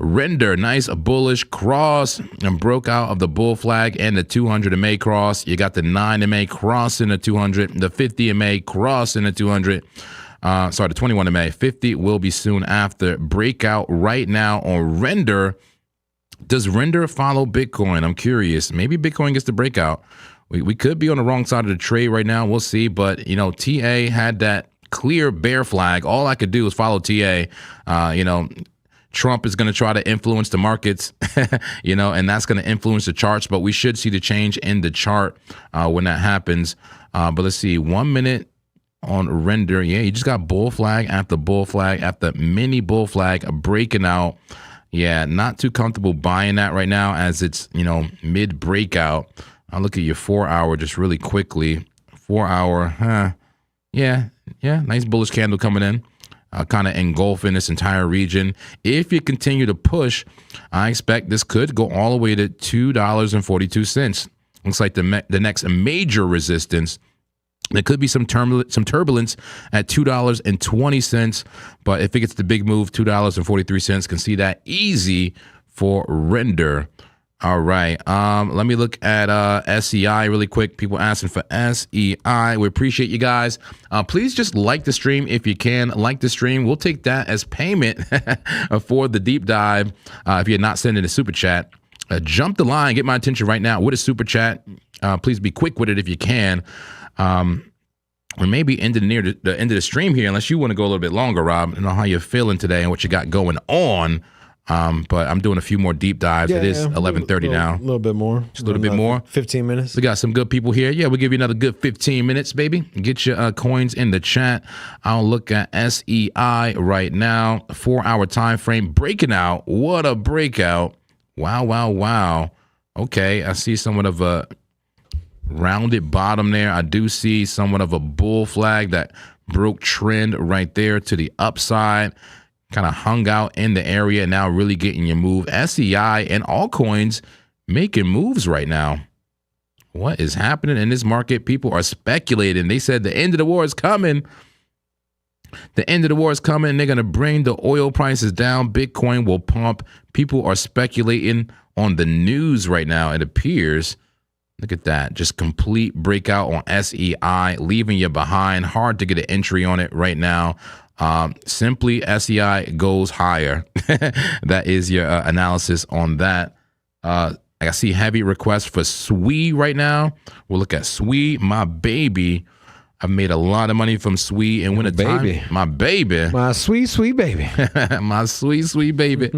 Render, nice bullish cross and broke out of the bull flag and the 200 MA cross. You got the 9 MA cross in the 200, the 50 MA cross in the 200. Sorry, the 21 MA. 50 will be soon after. Breakout right now on Render. Does Render follow Bitcoin? I'm curious. Maybe Bitcoin gets the breakout. We could be on the wrong side of the trade right now. We'll see. But, you know, TA had that clear bear flag. All I could do was follow TA. You know, Trump is going to try to influence the markets, you know, and that's going to influence the charts. But we should see the change in the chart when that happens. But let's see, 1 minute on Render. Yeah, you just got bull flag after bull flag after mini bull flag breaking out. Yeah, not too comfortable buying that right now as it's, you know, mid breakout. I'll look at your 4-hour just really quickly. 4-hour, yeah, nice bullish candle coming in. Kind of engulfing this entire region. If you continue to push, I expect this could go all the way to $2.42. Looks like the next major resistance. There could be some turbulence at $2.20, but if it gets the big move, $2.43, can see that easy for Render. All right, let me look at SEI really quick. People asking for SEI. We appreciate you guys. Please just like the stream if you can. Like the stream. We'll take that as payment for the deep dive. If you're not sending a super chat, jump the line. Get my attention right now with a super chat. Please be quick with it if you can. We may be ending near the end of the stream here, unless you want to go a little bit longer, Rob. I don't know how you're feeling today and what you got going on. But I'm doing a few more deep dives. It is 11:30 now. A little bit more. Just a little bit more. 15 minutes. We got some good people here. Yeah, we'll give you another good 15 minutes, baby. Get your coins in the chat. I'll look at SEI right now. 4-hour time frame. Breaking out. What a breakout. Wow. Okay, I see somewhat of a rounded bottom there. I do see somewhat of a bull flag that broke trend right there to the upside. Kind of hung out in the area, now really getting your move. SEI and altcoins making moves right now. What is happening in this market? People are speculating. They said the end of the war is coming. The end of the war is coming. They're going to bring the oil prices down. Bitcoin will pump. People are speculating on the news right now, it appears. Look at that. Just complete breakout on SEI, leaving you behind. Hard to get an entry on it right now. Simply SEI goes higher. That is your analysis on that. I see heavy requests for SWE right now. We'll look at SWE, my baby. I've made a lot of money from SWE, and when a time, my baby, my sweet baby, my sweet baby.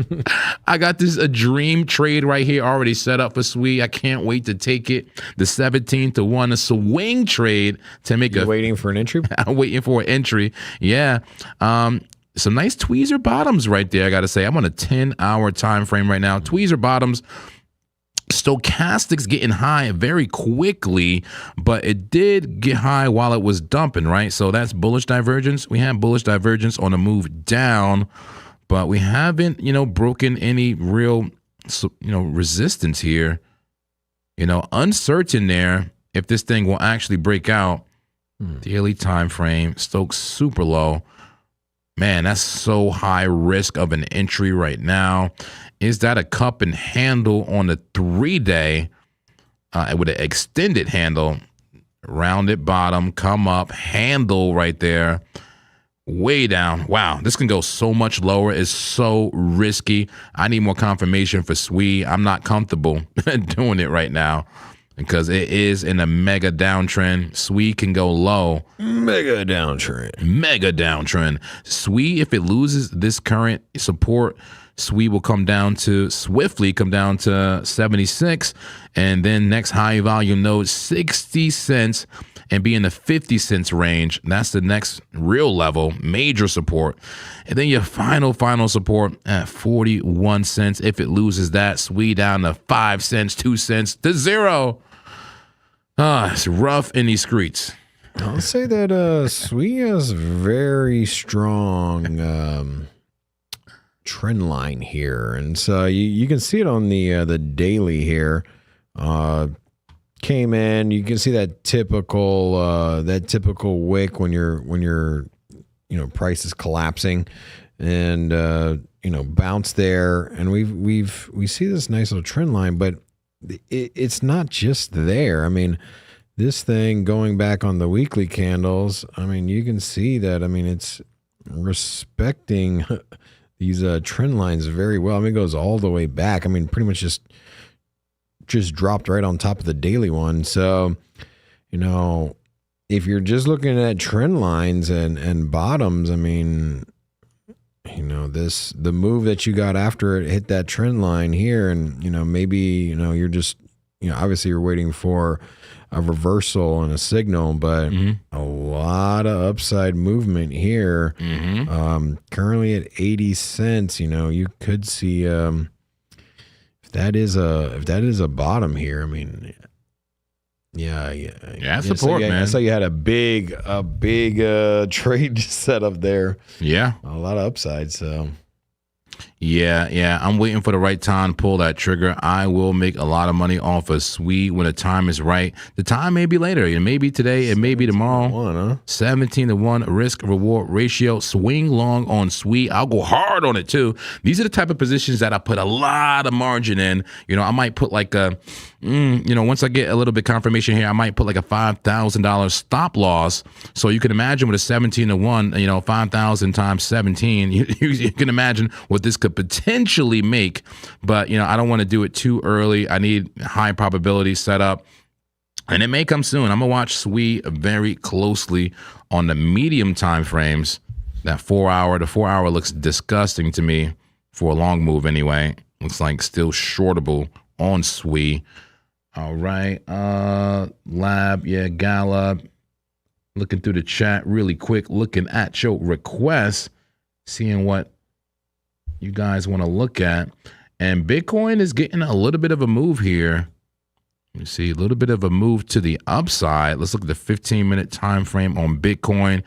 I got this a dream trade right here already set up for SWE. I can't wait to take it. The 17 to 1, a swing trade to make You're waiting for an entry. I'm waiting for an entry. Yeah. Some nice tweezer bottoms right there. I got to say, I'm on a 10-hour time frame right now. Tweezer bottoms. Stochastics getting high very quickly, but it did get high while it was dumping, right? So that's bullish divergence. We have bullish divergence on a move down, but we haven't, broken any real, resistance here. Uncertain there if this thing will actually break out. Daily time frame, Stokes super low. Man, that's so high risk of an entry right now. Is that a cup and handle on the 3-day with an extended handle? Rounded bottom, come up, handle right there. way down. Wow, this can go so much lower. It's so risky. I need more confirmation for SWE. I'm not comfortable doing it right now because it is in a mega downtrend. SWE can go low. Mega downtrend. Mega downtrend. SWE, if it loses this current support, SWE will swiftly come down to 76, and then next high volume node 60 cents and be in the 50 cents range. That's the next real level, major support. And then your final support at 41 cents. If it loses that, SWE down to 5 cents, 2 cents to 0. It's rough in these streets. I'll say that SWE has very strong trend line here, and so you can see it on the daily here. Came in, you can see that typical wick when your price is collapsing, and bounce there, and we see this nice little trend line, but it's not just there. I mean, this thing going back on the weekly candles, I mean, you can see that. I mean, it's respecting these trend lines very well. I mean, it goes all the way back. I mean, pretty much just dropped right on top of the daily one. So, if you're just looking at trend lines and bottoms, I mean, the move that you got after it hit that trend line here, and maybe you're just obviously you're waiting for a reversal and a signal, but a lot of upside movement here. Currently at 80 cents, you could see if that is a bottom here. I mean, yeah, support, man. I saw you had a big trade set up there. Yeah, a lot of upside. So yeah, I'm waiting for the right time to pull that trigger. I will make a lot of money off of SWE when the time is right. The time may be later. It may be today. It may be tomorrow. 17-to-1 risk reward ratio. Swing long on SWE. I'll go hard on it too. These are the type of positions that I put a lot of margin in. I might put like a, once I get a little bit confirmation here, I might put like a $5,000 stop loss. So you can imagine with a 17-to-1, 5,000 times 17, you can imagine what this could potentially make, but I don't want to do it too early. I need high probability setup, and it may come soon. I'm gonna watch SWE very closely on the medium time frames. That 4-hour, the 4-hour looks disgusting to me for a long move anyway. Looks like still shortable on SWE. All right, Lab, GALA. Looking through the chat really quick, looking at your requests, seeing what you guys want to look at. And Bitcoin is getting a little bit of a move here. You see a little bit of a move to the upside. Let's look at the 15-minute time frame on Bitcoin.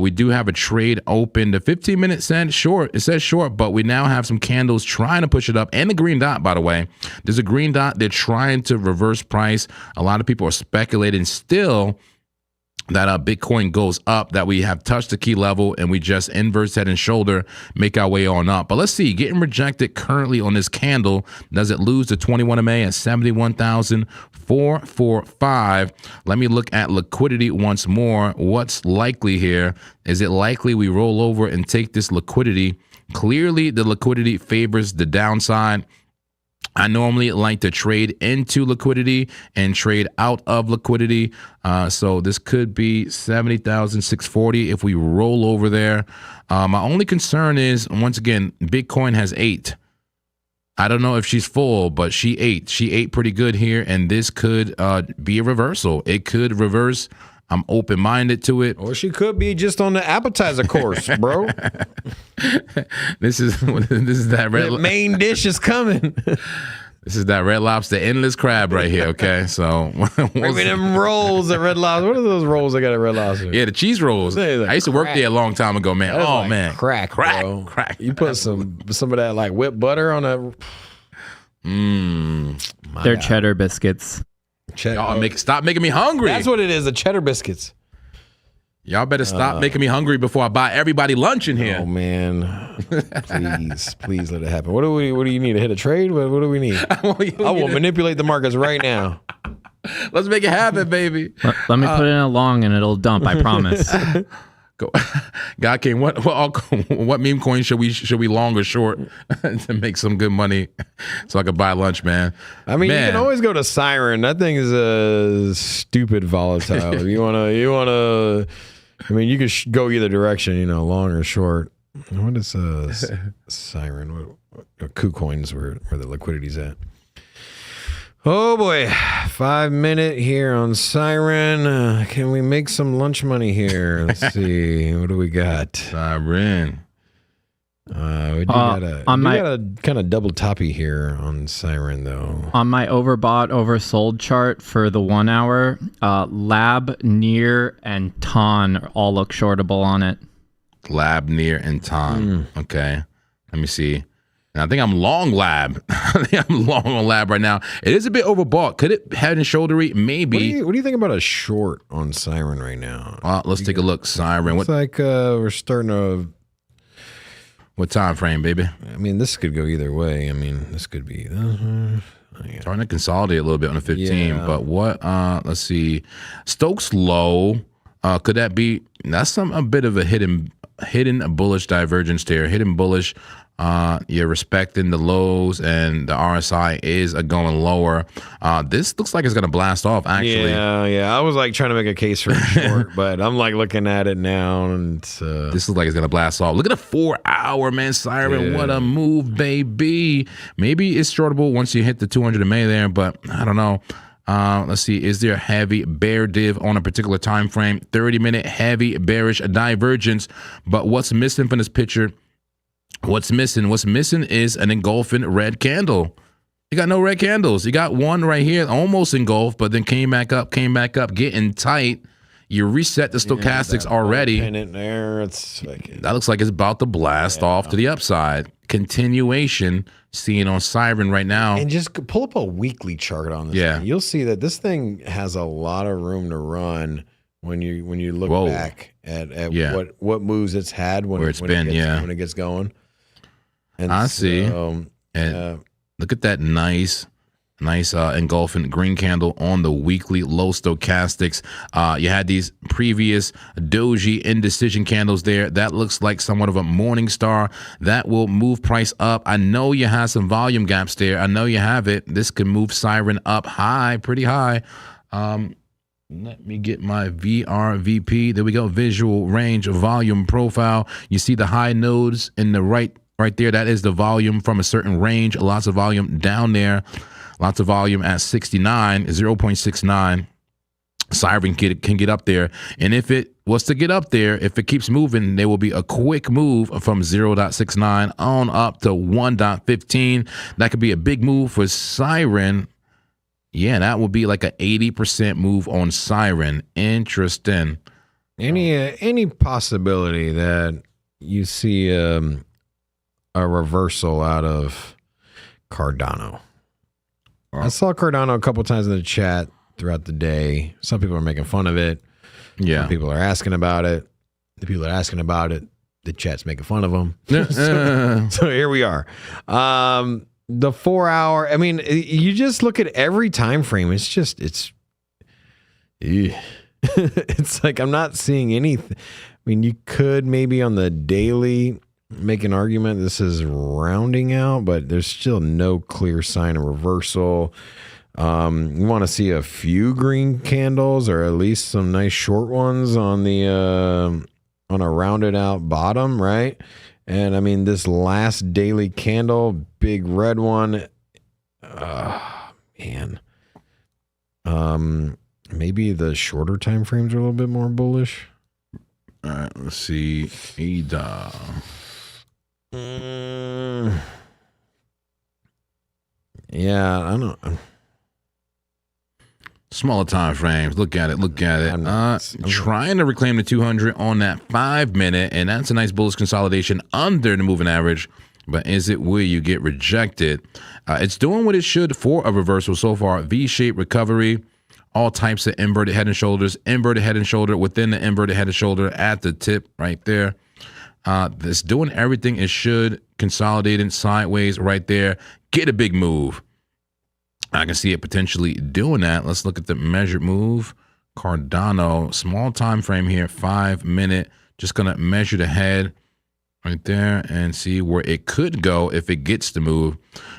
We do have a trade open. The 15-minute said short. It says short, but we now have some candles trying to push it up. And the green dot, by the way. There's a green dot. They're trying to reverse price. A lot of people are speculating still that Bitcoin goes up, that we have touched the key level and we just inverse head and shoulder, make our way on up. But let's see, getting rejected currently on this candle. Does it lose to 21 MA at 71,445? Let me look at liquidity once more. What's likely here? Is it likely we roll over and take this liquidity? Clearly, the liquidity favors the downside. I normally like to trade into liquidity and trade out of liquidity. So this could be 70,640 if we roll over there. My only concern is, once again, Bitcoin has 8. I don't know if she's full, but she ate. She ate pretty good here, and this could be a reversal. It could reverse. I'm open-minded to it. Or she could be just on the appetizer course, bro. This is that red. The main dish is coming. This is that Red Lobster endless crab right here. Okay, so bring me them rolls at Red Lobster. What are those rolls I got at Red Lobster? Yeah, the cheese rolls. I used to work there a long time ago, man. Oh like man, crack. You put some of that like whipped butter on a. They're cheddar biscuits. Stop making me hungry. That's what it is, the cheddar biscuits. Y'all better stop making me hungry before I buy everybody lunch in here. Oh man, please let it happen. What do you need to hit a trade? What do we need? I will manipulate the markets right now. Let's make it happen, baby. Let me put in a long and it'll dump. I promise. Go, God King, what meme coin should we long or short to make some good money so I could buy lunch, man? I mean, Man. you can always go to Siren. That thing is a stupid volatile. you wanna. I mean, you could go either direction, you know, long or short. What is Siren? What KuCoin's where the liquidity's at? Oh boy, 5 minute here on Siren. Can we make some lunch money here? Let's see. What do we got? Siren. We gotta kind of double toppy here on Siren though. On my overbought, oversold chart for the 1 hour, Lab, Near, and Ton all look shortable on it. Lab, Near, and Ton. Okay. Let me see. And I think I'm long Lab. I think I'm long on Lab right now. It is a bit overbought. Could it head and shouldery? Maybe. What do you think about a short on Siren right now? Let's take a look. Siren. It's like we're starting to. What time frame, baby? I mean, this could go either way. I mean, this could be. Trying to consolidate a little bit on the 15. Yeah. But what? Let's see. Stokes low. Could that be? That's a bit of a hidden bullish divergence there. Hidden bullish. You're respecting the lows, and the RSI is going lower. This looks like it's gonna blast off. Actually, yeah. I was like trying to make a case for a short, but I'm like looking at it now, and this looks like it's gonna blast off. Look at the 4 hour, man. Siren, Yeah. what a move, baby. Maybe it's shortable once you hit the 200 MA there, but I don't know. Let's see. Is there a heavy bear div on a particular time frame? 30-minute heavy bearish divergence. But what's missing from this picture? What's missing? What's missing is an engulfing red candle. You got no red candles. You got one right here, almost engulfed, but then came back up, getting tight. You reset the stochastics already. Pennant there. It's like, that looks like it's about to blast off to the upside. Continuation, seeing on Siren right now. and just pull up a weekly chart on this. Yeah. thing. You'll see that this thing has a lot of room to run when you look Whoa. back at Yeah. what moves it's had when Where it's when been, it gets, yeah. when it gets going. And I see. so, And look at that nice engulfing green candle on the weekly low stochastics. You had these previous doji indecision candles there. That looks like somewhat of a morning star. That will move price up. I know you have some volume gaps there. I know you have it. This can move Siren up high, pretty high. Let me get my VRVP. There we go. Visual range volume profile. You see the high nodes in the right there. That is the volume from a certain range. Lots of volume down there. Lots of volume at 69, 0.69. Siren can get up there. And if it was to get up there, if it keeps moving, there will be a quick move from 0.69 on up to 1.15. That could be a big move for Siren. Yeah, that would be like an 80% move on Siren. Interesting. any possibility that you see a reversal out of Cardano? I saw Cardano a couple times in the chat throughout the day. Some people are making fun of it. Yeah. Some people are asking about it. The people that are asking about it, the chat's making fun of them. So here we are. The 4 hour, I mean, you just look at every time frame. It's like I'm not seeing anything. I mean, you could maybe on the daily make an argument this is rounding out, but there's still no clear sign of reversal. You want to see a few green candles or at least some nice short ones on the on a rounded out bottom, right? And I mean, this last daily candle, big red one, man. Maybe the shorter time frames are a little bit more bullish. All right, let's see. ADA. Yeah, I don't know. Smaller time frames. Look at it. I'm Trying to reclaim the 200 on that 5 minute, and that's a nice bullish consolidation under the moving average. But is it where you get rejected? It's doing what it should for a reversal so far. V-shaped recovery, all types of inverted head and shoulders, inverted head and shoulder within the inverted head and shoulder at the tip right there. It's doing everything it should, consolidating sideways right there. Get a big move. I can see it potentially doing that. Let's look at the measured move. Cardano, small time frame here, 5 minute Just going to measure the head right there and see where it could go if it gets to move.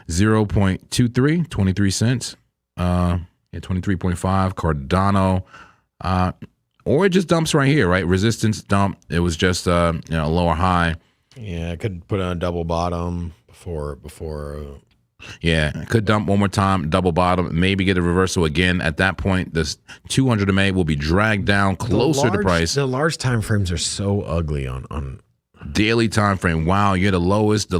0.23, 23 cents. 23.5. Cardano. Or it just dumps right here, right? Resistance dump. It was just a lower high. Yeah, I could put on a double bottom before. Yeah, it could dump one more time, double bottom, maybe get a reversal again. At that point, this 200 MA will be dragged down closer to price. The large time frames are so ugly on daily time frame. Wow, you're the lowest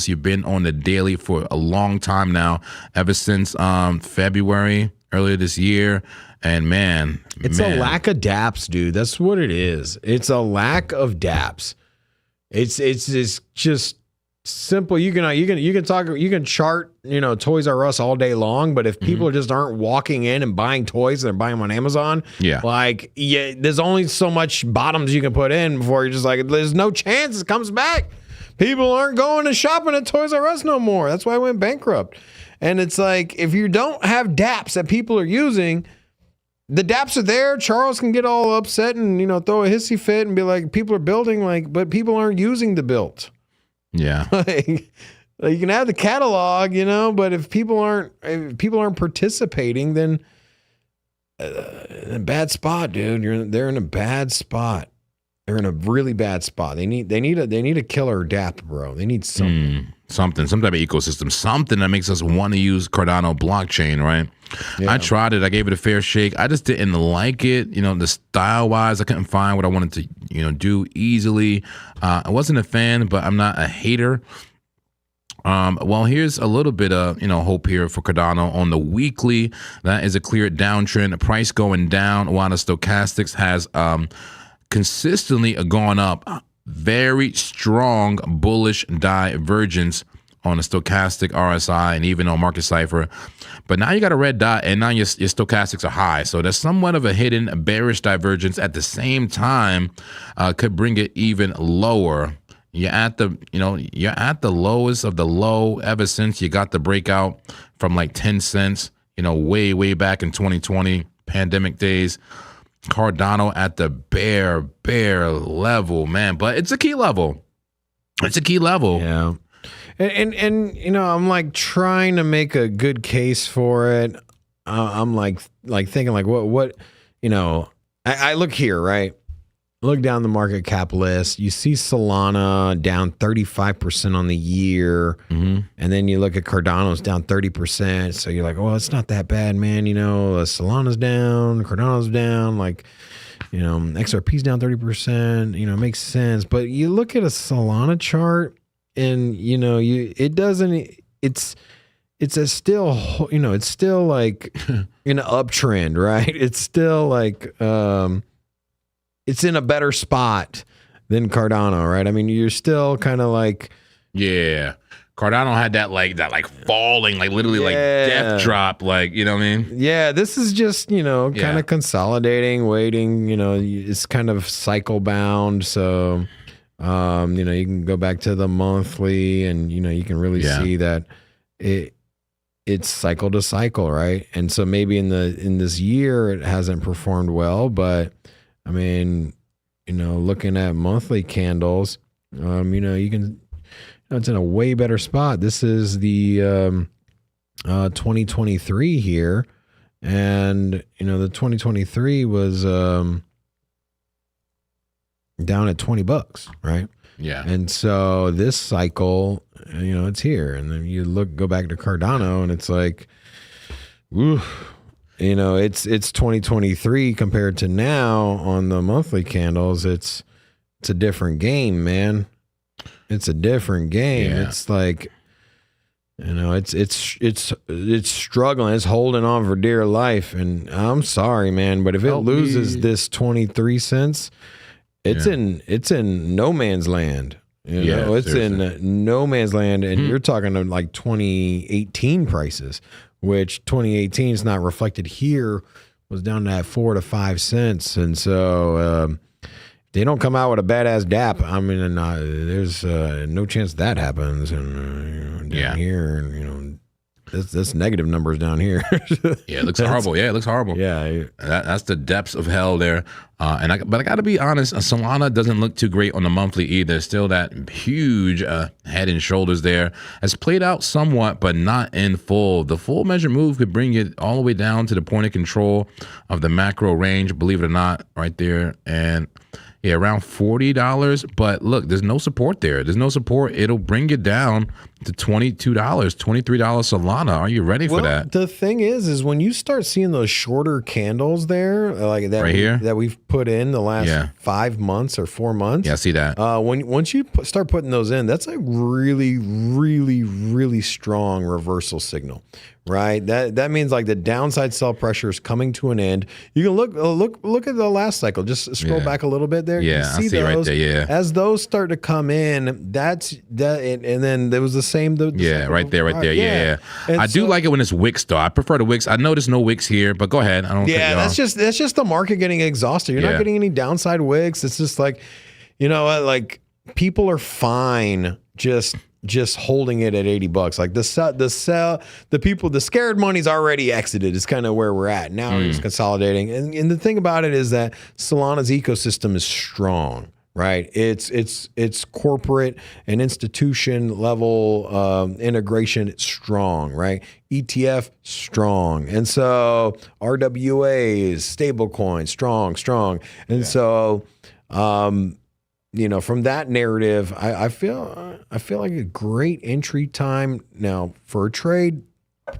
you've been on the daily for a long time now, ever since February earlier this year. And man, it's a lack of DApps, dude. That's what it is. It's a lack of DApps. It's just simple. You can chart, Toys R Us all day long, but if people just aren't walking in and buying toys, they're buying them on Amazon. There's only so much bottoms you can put in before you're just like, there's no chance it comes back. People aren't going and shopping at Toys R Us no more. That's why I went bankrupt. And it's like, if you don't have DApps that people are using, the DApps are there. Charles can get all upset and, throw a hissy fit and be like, people are building, but people aren't using the build. Yeah. You can have the catalog, but if people aren't participating, then in a bad spot, dude. They're in a bad spot. They're in a really bad spot. They need a killer DApp, bro. They need something. Some type of ecosystem, something that makes us want to use Cardano blockchain, right? Yeah. I tried it. I gave it a fair shake. I just didn't like it. The style-wise, I couldn't find what I wanted to, do easily. I wasn't a fan, but I'm not a hater. Well, here's a little bit of, hope here for Cardano on the weekly. That is a clear downtrend. The price going down while the stochastics has consistently gone up. Very strong bullish divergence on the stochastic RSI and even on Market Cipher. But now you got a red dot and now your stochastics are high. So there's somewhat of a hidden bearish divergence at the same time, could bring it even lower. You're at the lowest of the low ever since you got the breakout from like 10 cents, way back in 2020 pandemic days. Cardano at the bare level, man. But it's a key level. Yeah. And I'm like trying to make a good case for it. I'm like thinking like what I look here, right? Look down the market cap list. You see Solana down 35% on the year. And then you look at Cardano's down 30%. So you're like, well, it's not that bad, man. Solana's down, Cardano's down, XRP's down 30%, it makes sense. But you look at a Solana chart and, it's still like in an uptrend, right? It's still like, it's in a better spot than Cardano, right? I mean, you're still kind of like, yeah. Cardano had that falling, literally death drop, you know what I mean? Yeah, this is just, kind of consolidating, waiting, it's kind of cycle bound. So, you can go back to the monthly and, you can really see that it's cycle to cycle, right? And so maybe in this year it hasn't performed well, but I mean, looking at monthly candles, you can, it's in a way better spot. This is the 2023 here. And, the 2023 was down at $20, right? Yeah. And so this cycle, it's here. And then you go back to Cardano and it's like, woo. It's 2023 compared to now on the monthly candles. It's a different game, man. It's a different game. Yeah. It's like, it's struggling. It's holding on for dear life. And I'm sorry, man, but if it loses this 23 cents, it's in no man's land. It's in no man's land. And you're talking of like 2018 prices. Which 2018 is not reflected here, was down to 4 to 5 cents. And so they don't come out with a badass DApp. I mean, there's no chance that happens. And down here, and That's negative numbers down here. Yeah, it looks horrible. Yeah, it looks horrible. Yeah. That's the depths of hell there. But I got to be honest, Solana doesn't look too great on the monthly either. Still that huge head and shoulders there. Has played out somewhat, but not in full. The full measure move could bring it all the way down to the point of control of the macro range, believe it or not, right there. And yeah, around $40. But look, there's no support there. There's no support. It'll bring it down to $22, $23 Solana. Are you ready for that? The thing is when you start seeing those shorter candles there, like that right here that we've put in the last 5 months or 4 months. Yeah, I see that. Once you start putting those in, that's a really, really, really strong reversal signal, right? That means like the downside sell pressure is coming to an end. You can look at the last cycle. Just scroll back a little bit there. Yeah, I see those, right there. Yeah, as those start to come in, and then there was the same. Right there. Yeah. I do like it when it's wicks though. I prefer the wicks. I know there's no wicks here, but go ahead. I don't. Yeah, that's just the market getting exhausted. You're not getting any downside wicks. It's just like, you know, like people are fine just holding it at $80. Like the scared money's already exited. It's kind of where we're at now. We're just consolidating, and the thing about it is that Solana's ecosystem is strong. Right, it's corporate and institution level integration strong. Right, ETF strong, and so RWAs, stablecoin strong, and so you know, from that narrative, I feel like a great entry time now for a trade.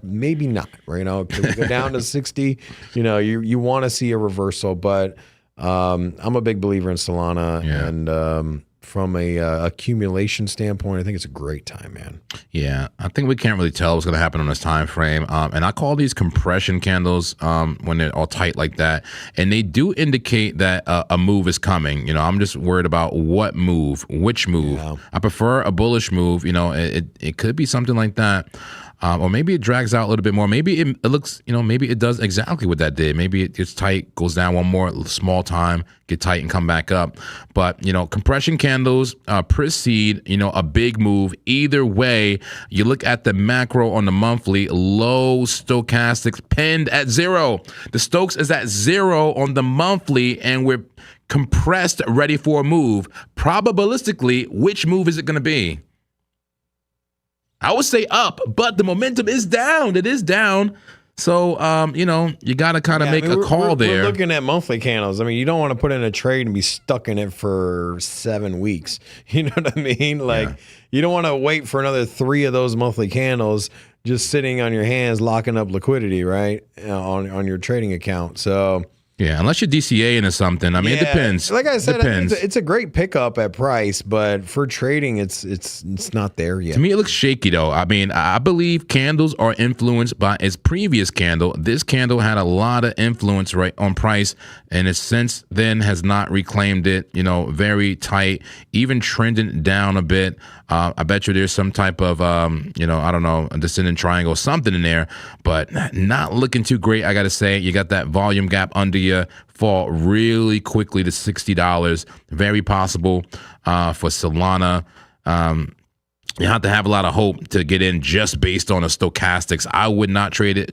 Maybe not, right? You know, could we go down to 60? You know, you want to see a reversal, but I'm a big believer in Solana, and from a accumulation standpoint, I think it's a great time, man. Yeah, I think we can't really tell what's going to happen on this time frame. And I call these compression candles when they're all tight like that, and they do indicate that a move is coming. You know, I'm just worried about what move, which move. Yeah. I prefer a bullish move. You know, it could be something like that. Or maybe it drags out a little bit more. Maybe it looks, you know, maybe it does exactly what that did. Maybe it gets tight, goes down one more small time, get tight and come back up. But, you know, compression candles precede, you know, a big move. Either way, you look at the macro on the monthly, low stochastics pinned at 0. The Stokes is at 0 on the monthly, and we're compressed, ready for a move. Probabilistically, which move is it going to be? I would say up, but the momentum is down. It is down. So, you know, you got to kind of make a call there. We're looking at monthly candles. I mean, you don't want to put in a trade and be stuck in it for 7 weeks. You know what I mean? Like, you don't want to wait for another 3 of those monthly candles just sitting on your hands, locking up liquidity, right, on your trading account. So... yeah, unless you're DCAing or something. I mean, it depends. Like I said, it's a great pickup at price, but for trading, it's not there yet. To me, it looks shaky, though. I mean, I believe candles are influenced by its previous candle. This candle had a lot of influence right on price, and it since then has not reclaimed it. You know, very tight, even trending down a bit. I bet you there's some type of, you know, I don't know, a descending triangle, something in there, but not looking too great. I got to say, you got that volume gap under you, fall really quickly to $60. Very possible for Solana. You have to have a lot of hope to get in just based on the stochastics. I would not trade it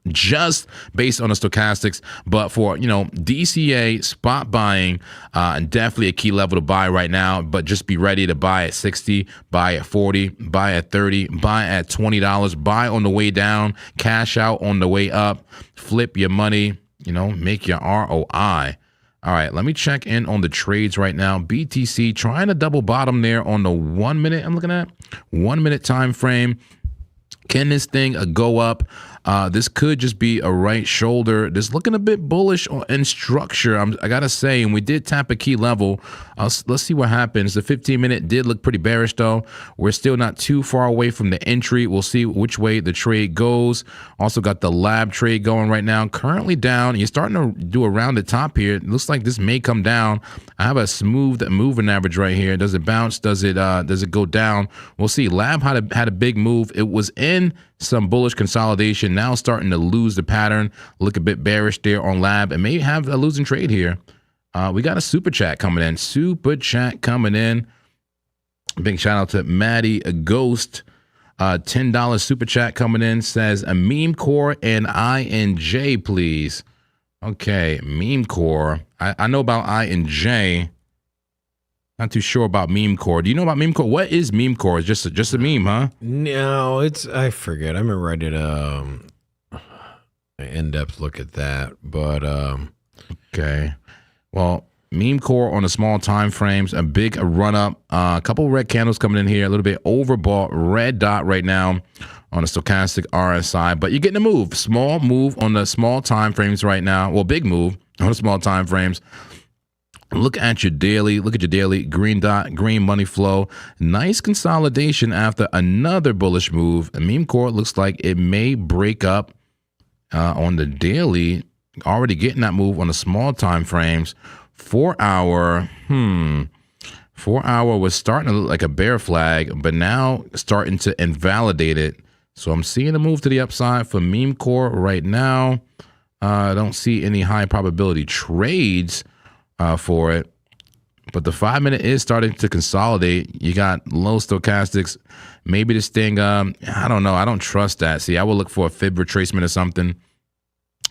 just based on the stochastics, but for, you know, DCA spot buying, definitely a key level to buy right now, but just be ready to buy at 60, buy at 40, buy at 30, buy at $20, buy on the way down, cash out on the way up, flip your money, you know, make your ROI. All right, let me check in on the trades right now. BTC trying to double bottom there on the 1 minute. I'm looking at 1 minute time frame. Can this thing go up? This could just be a right shoulder. This looking a bit bullish in structure, I gotta say, and we did tap a key level. Let's see what happens. The 15-minute did look pretty bearish, though. We're still not too far away from the entry. We'll see which way the trade goes. Also got the lab trade going right now. Currently down. You're starting to do a rounded top here. It looks like this may come down. I have a smooth moving average right here. Does it bounce? Does it go down? We'll see. Lab had a big move. It was in some bullish consolidation, now starting to lose the pattern, look a bit bearish there on lab, and may have a losing trade here. We got a super chat coming in. Big shout out to Maddie Ghost. $10 super chat coming in says a meme core and INJ, please. Okay, meme core. I know about INJ. Not too sure about meme core. Do you know about meme core? What is meme core? It's just a meme, huh? No, I forget. I remember I did an in-depth look at that, but okay. Well, meme core on the small time frames, a big run up, a couple red candles coming in here, a little bit overbought, red dot right now on the stochastic RSI, but you're getting a move, small move on the small time frames right now. Well, big move on the small time frames. Look at your daily, green dot, green money flow. Nice consolidation after another bullish move. A meme core looks like it may break up on the daily, already getting that move on the small time frames. 4 hour, 4 hour was starting to look like a bear flag, but now starting to invalidate it. So I'm seeing a move to the upside for meme core right now. I don't see any high probability trades for it, but the 5 minute is starting to consolidate. You got low stochastics. Maybe this thing, I don't know. I don't trust that. See, I would look for a fib retracement or something.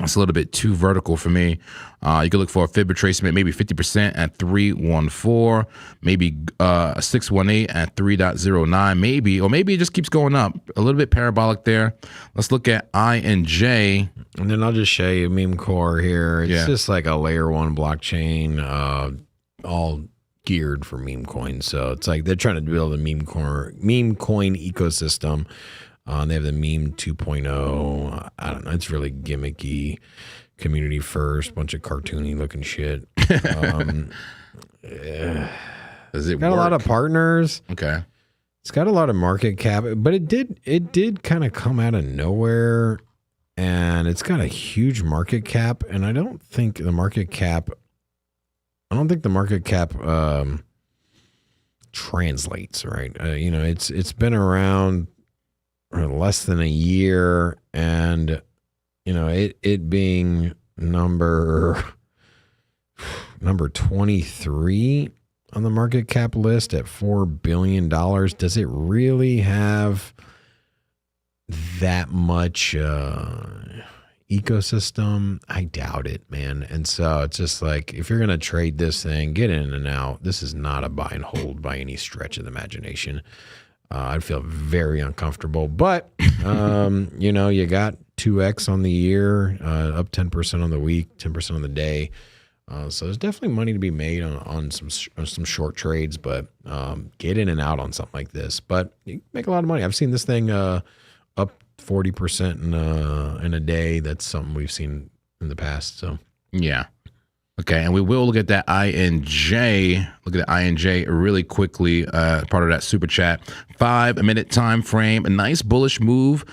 It's a little bit too vertical for me. You could look for a fib retracement, maybe 50% at 314, maybe 618 at 3.09, maybe, or maybe it just keeps going up. A little bit parabolic there. Let's look at INJ. And then I'll just show you meme core here. It's just like a layer one blockchain, all geared for meme coins. So it's like they're trying to build a meme coin ecosystem. They have the meme 2.0. I don't know. It's really gimmicky. Community first, bunch of cartoony looking shit. Does it got work? A lot of partners. Okay. It's got a lot of market cap, but it did kind of come out of nowhere, and it's got a huge market cap. And I don't think the market cap translates right. It's been around less than a year, and it being number 23 on the market cap list at $4 billion. Does it really have that much ecosystem? I doubt it, man. And so it's just like, if you're going to trade this thing, get in and out. This is not a buy and hold by any stretch of the imagination. I'd feel very uncomfortable, but you got 2x on the year, up 10% on the week, 10% on the day. So there's definitely money to be made on some short trades, but get in and out on something like this. But you make a lot of money. I've seen this thing up 40% in a day. That's something we've seen in the past. So yeah. Okay, and we will look at that INJ. Look at the INJ really quickly. Part of that super chat. 5 minute time frame. A nice bullish move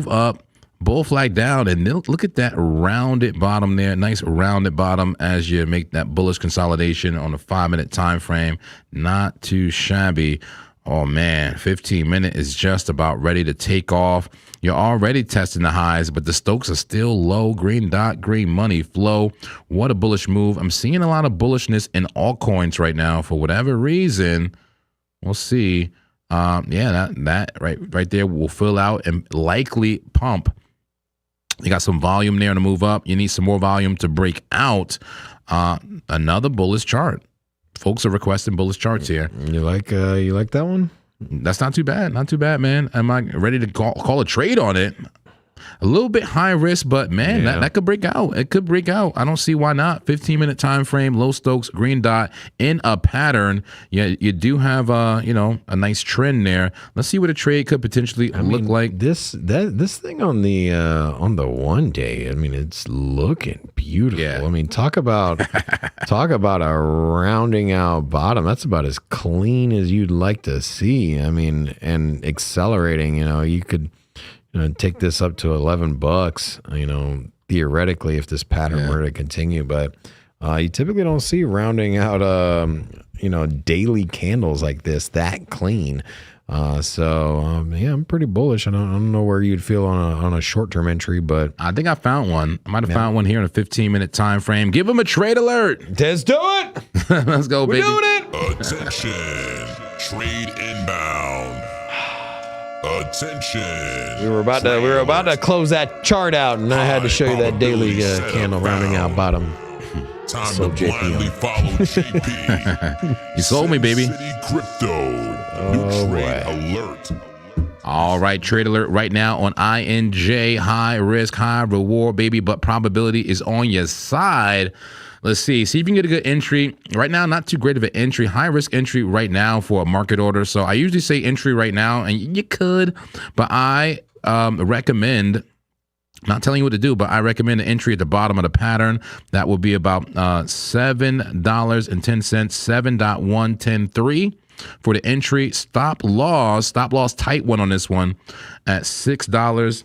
up, bull flag down, and look at that rounded bottom there. Nice rounded bottom as you make that bullish consolidation on a 5 minute time frame. Not too shabby. Oh man, 15 minute is just about ready to take off. You're already testing the highs, but the Stokes are still low. Green dot, green money flow. What a bullish move. I'm seeing a lot of bullishness in altcoins right now for whatever reason. We'll see. That right there will fill out and likely pump. You got some volume there to move up. You need some more volume to break out. Another bullish chart. Folks are requesting bullish charts here. You like that one? That's not too bad. Not too bad, man. Am I ready to call a trade on it? A little bit high risk, but man, that could break out. It could break out. I don't see why not. 15 minute time frame, low Stokes, green dot in a pattern. Yeah, you do have a nice trend there. Let's see what a trade could potentially look like. This thing on the 1 day. I mean, it's looking beautiful. Yeah. I mean, talk about a rounding out bottom. That's about as clean as you'd like to see. I mean, and accelerating. You could take this up to $11, theoretically, if this pattern were to continue. But you typically don't see rounding out, daily candles like this that clean. I'm pretty bullish. I don't know where you'd feel on a short-term entry, but I think I found one. I might have found one here in a 15-minute time frame. Give them a trade alert. Let's do it. Let's go, baby. We're doing it. Attention, trade inbound. Attention. We were about to close that chart out, and I had to show you that daily candle rounding out bottom. Time So to blindly follow JP. You sold me, baby. City Crypto. New trade alert. All right, trade alert right now on INJ. High risk, high reward, baby, but probability is on your side. Let's see if you can get a good entry. Right now, not too great of an entry. High risk entry right now for a market order. So I usually say entry right now, and you could, but I recommend, not telling you what to do, but I recommend an entry at the bottom of the pattern. That would be about $7.10, 7.113 for the entry. Stop loss tight one on this one at $6.87,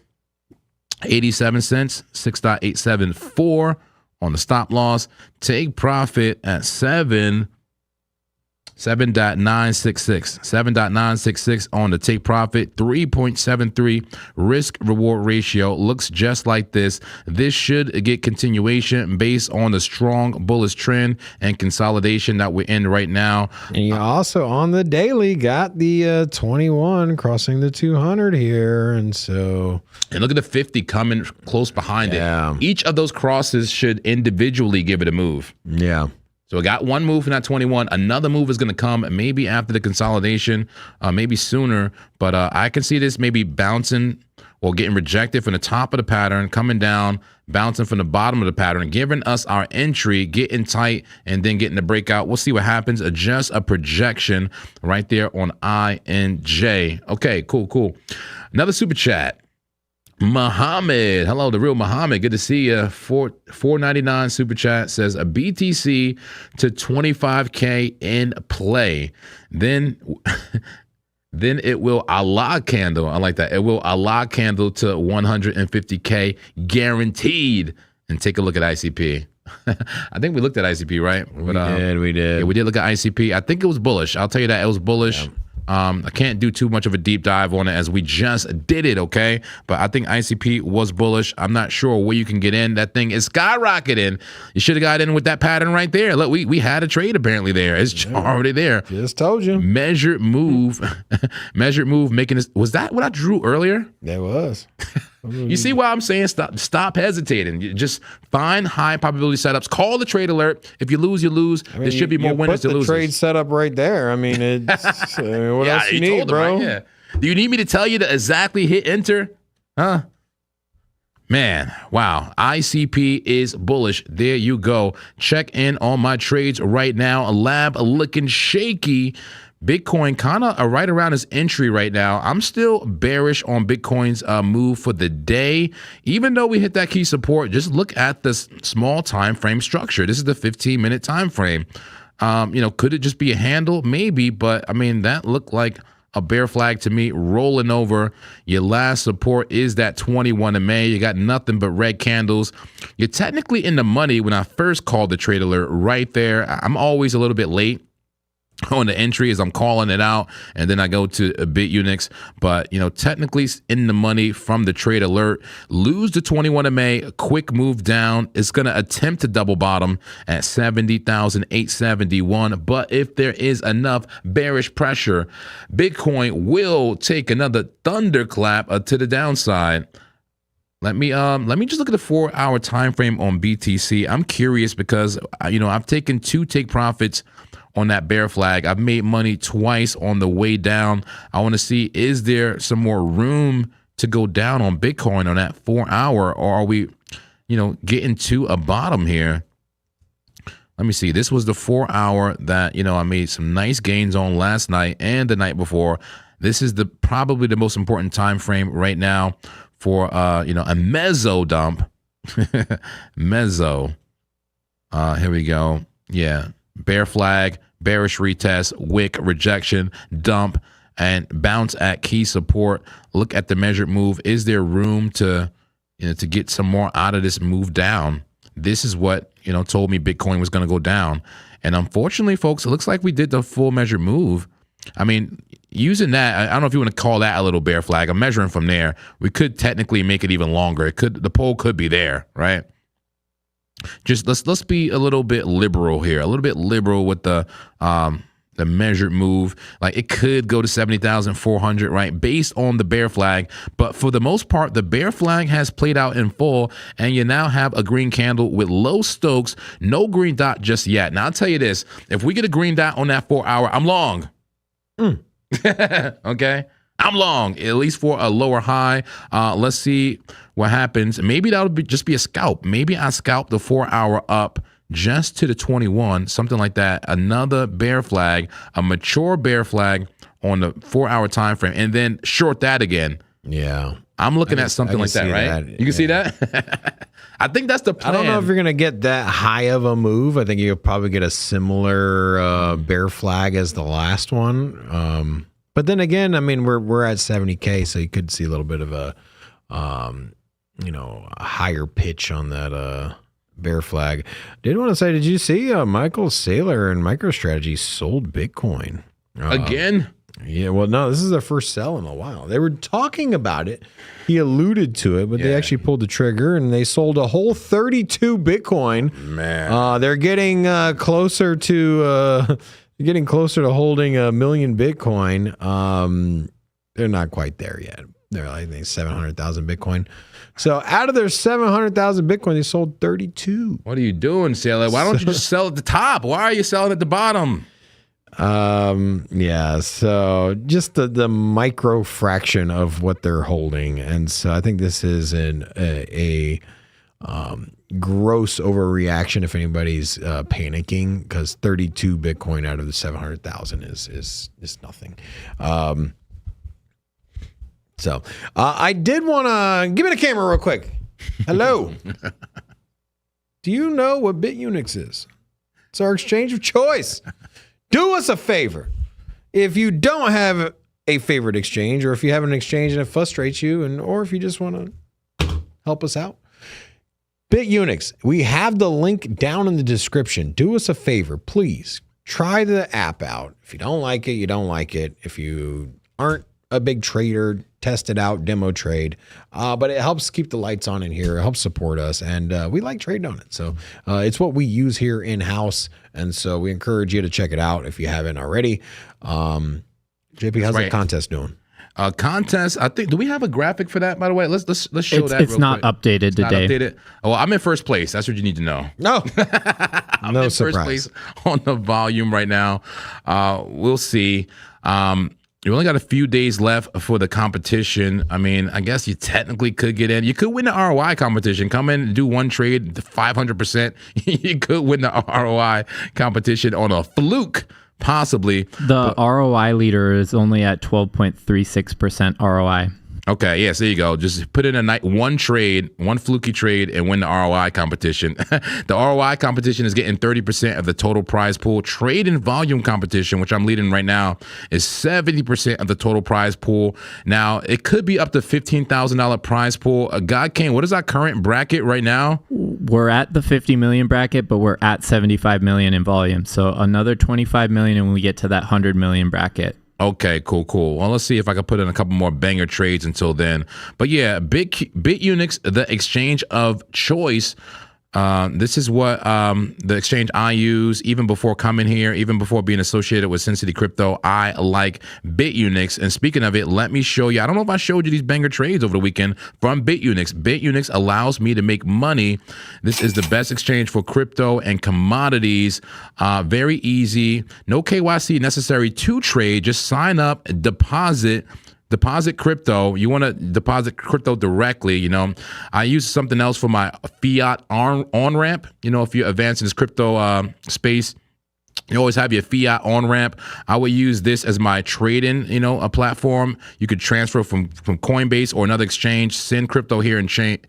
6.874 on the stop loss. Take profit at 7.966 on the take profit. 3.73 risk reward ratio. Looks just like this. This should get continuation based on the strong bullish trend and consolidation that we're in right now. And you also on the daily got the 21 crossing the 200 here, and so And look at the 50 coming close behind it. Each of those crosses should individually give it a move. Yeah. So we got one move in that 21. Another move is going to come maybe after the consolidation, maybe sooner. But I can see this maybe bouncing or getting rejected from the top of the pattern, coming down, bouncing from the bottom of the pattern, giving us our entry, getting tight, and then getting the breakout. We'll see what happens. Just a projection right there on INJ. Okay, cool. Another super chat. Muhammad, hello, the real Muhammad. Good to see you. $4.99 super chat says a BTC to 25K in play. Then it will Allah candle. I like that. It will Allah candle to 150K guaranteed. And take a look at ICP. I think we looked at ICP, right? We did. Yeah, we did look at ICP. I think it was bullish. I'll tell you that it was bullish. Yeah. I can't do too much of a deep dive on it as we just did it, okay? But I think ICP was bullish. I'm not sure where you can get in. That thing is skyrocketing. You should have got in with that pattern right there. Look, we had a trade apparently there. It's already there. Just told you. Measured move. Measured move making this. Was that what I drew earlier? That was. You see why I'm saying stop hesitating. You just find high probability setups. Call the trade alert. If you lose, you lose. I mean, there should be more winners than losers. Put the trade setup right there. I mean, it's what else you need, bro? Right? Yeah. Do you need me to tell you to exactly hit enter? Huh? Man, wow. ICP is bullish. There you go. Check in on my trades right now. Lab looking shaky. Bitcoin kind of right around its entry right now. I'm still bearish on Bitcoin's move for the day. Even though we hit that key support, just look at this small time frame structure. This is the 15-minute time frame. Could it just be a handle? Maybe, but I mean, that looked like a bear flag to me, rolling over. Your last support is that 21 of May. You got nothing but red candles. You're technically in the money when I first called the trade alert right there. I'm always a little bit late on the entry as I'm calling it out, and then I go to Bitunix, but technically in the money from the trade alert. Lose the 21 of May, a quick move down. It's going to attempt to double bottom at 70,871, but if there is enough bearish pressure, Bitcoin will take another thunderclap to the downside. Let me just look at the 4-hour time frame on BTC. I'm curious because I've taken 2 take profits on that bear flag. I've made money twice on the way down. I want to see, is there some more room to go down on Bitcoin on that 4-hour, or are we, getting to a bottom here? Let me see. This was the 4-hour that, I made some nice gains on last night and the night before. This is probably the most important time frame right now for, a mezzo dump. Mezzo. Here we go. Yeah. Bear flag, bearish retest, wick, rejection, dump, and bounce at key support. Look at the measured move. Is there room to get some more out of this move down? This is what, told me Bitcoin was going to go down. And unfortunately, folks, it looks like we did the full measured move. I mean, using that, I don't know if you want to call that a little bear flag. I'm measuring from there. We could technically make it even longer. The pole could be there, right? Just let's be a little bit liberal here, a little bit liberal with the the measured move. Like it could go to 70,400, right? Based on the bear flag. But for the most part, the bear flag has played out in full, and you now have a green candle with low Stokes, no green dot just yet. Now I'll tell you this, if we get a green dot on that 4 hour, I'm long. Okay. I'm long, at least for a lower high. Let's see what happens. Maybe that'll just be a scalp. Maybe I scalp the 4 hour up just to the 21, something like that. Another bear flag, a mature bear flag on the 4 hour time frame, and then short that again. Yeah. I'm looking at something like that, right? You can see that? I think that's the plan. I don't know if you're going to get that high of a move. I think you'll probably get a similar bear flag as the last one. But then again, I mean, we're at 70K, so you could see a little bit of a, a higher pitch on that bear flag. Did want to say, did you see Michael Saylor and MicroStrategy sold Bitcoin again? Yeah, well, no, this is their first sell in a while. They were talking about it. He alluded to it, but they actually pulled the trigger and they sold a whole 32 Bitcoin. Man, they're getting closer to holding 1 million Bitcoin. They're not quite there yet. They're like, I think 700,000 Bitcoin. So out of their 700,000 Bitcoin, they sold 32. what are you doing, Sailor? Why don't you just sell at the top? Why are you selling at the bottom? Yeah, so just the micro fraction of what they're holding. And so I think this is a gross overreaction if anybody's panicking, because 32 Bitcoin out of the 700,000 is nothing. So I did want to give me the camera real quick. Hello. Do you know what Bitunix is? It's our exchange of choice. Do us a favor. If you don't have a favorite exchange, or if you have an exchange and it frustrates you, or if you just want to help us out, Bitunix, we have the link down in the description. Do us a favor, please. Try the app out. If you don't like it, you don't like it. If you aren't a big trader, test it out, demo trade. But it helps keep the lights on in here. It helps support us, and we like trading on it. So it's what we use here in-house, and so we encourage you to check it out if you haven't already. JP, how's the contest doing? Contest, I think. Do we have a graphic for that, by the way? Let's show that. It's not updated today. Not updated. Oh, I'm in first place. That's what you need to know. No, I'm in first place on the volume right now. We'll see. You only got a few days left for the competition. I mean, I guess you technically could get in. You could win the ROI competition. Come in and do one trade, 500%. You could win the ROI competition on a fluke, possibly. The ROI leader is only at 12.36% ROI. Okay, yes, there you go. Just put in one trade, one fluky trade, and win the ROI competition. The ROI competition is getting 30% of the total prize pool. Trade and volume competition, which I'm leading right now, is 70% of the total prize pool. Now, it could be up to $15,000 prize pool. God King, what is our current bracket right now? We're at the 50 million bracket, but we're at 75 million in volume. So another 25 million and we get to that 100 million bracket. Okay, cool. Well, let's see if I can put in a couple more banger trades until then. But yeah, Bitunix, the exchange of choice. This is what the exchange I use even before coming here, even before being associated with Sin City Crypto. I like Bitunix. And speaking of it, let me show you. I don't know if I showed you these banger trades over the weekend from Bitunix. Bitunix allows me to make money. This is the best exchange for crypto and commodities. Very easy. No KYC necessary to trade. Just sign up, deposit crypto. You want to deposit crypto directly. You know, I use something else for my fiat on ramp. You know, if you advance in this crypto space, you always have your fiat on ramp. I would use this as my trading, a platform. You could transfer from Coinbase or another exchange, send crypto here and trade.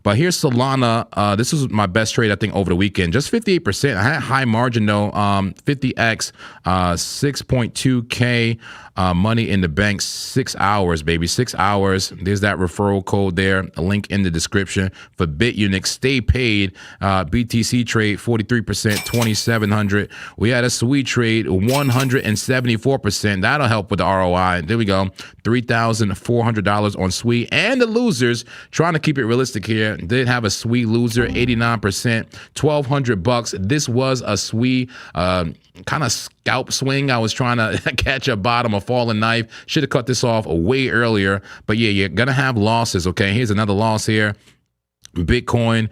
But here's Solana. This was my best trade, I think, over the weekend. Just 58%. I had high margin though. 50x, 6.2K. Money in the bank, 6 hours, baby, 6 hours. There's that referral code there, a link in the description for Bitunix. Stay paid. BTC trade 43%, 27 700. We had a sweet trade, 174%. That'll help with the ROI. There we go, $3,400 on sweet. And the losers, trying to keep it realistic here, did have a sweet loser, 89%, $1,200. This was a sweet kind of scalp swing. I was trying to catch a bottom, a falling knife. Should have cut this off way earlier. But yeah, you're gonna have losses. Okay, here's another loss here. Bitcoin,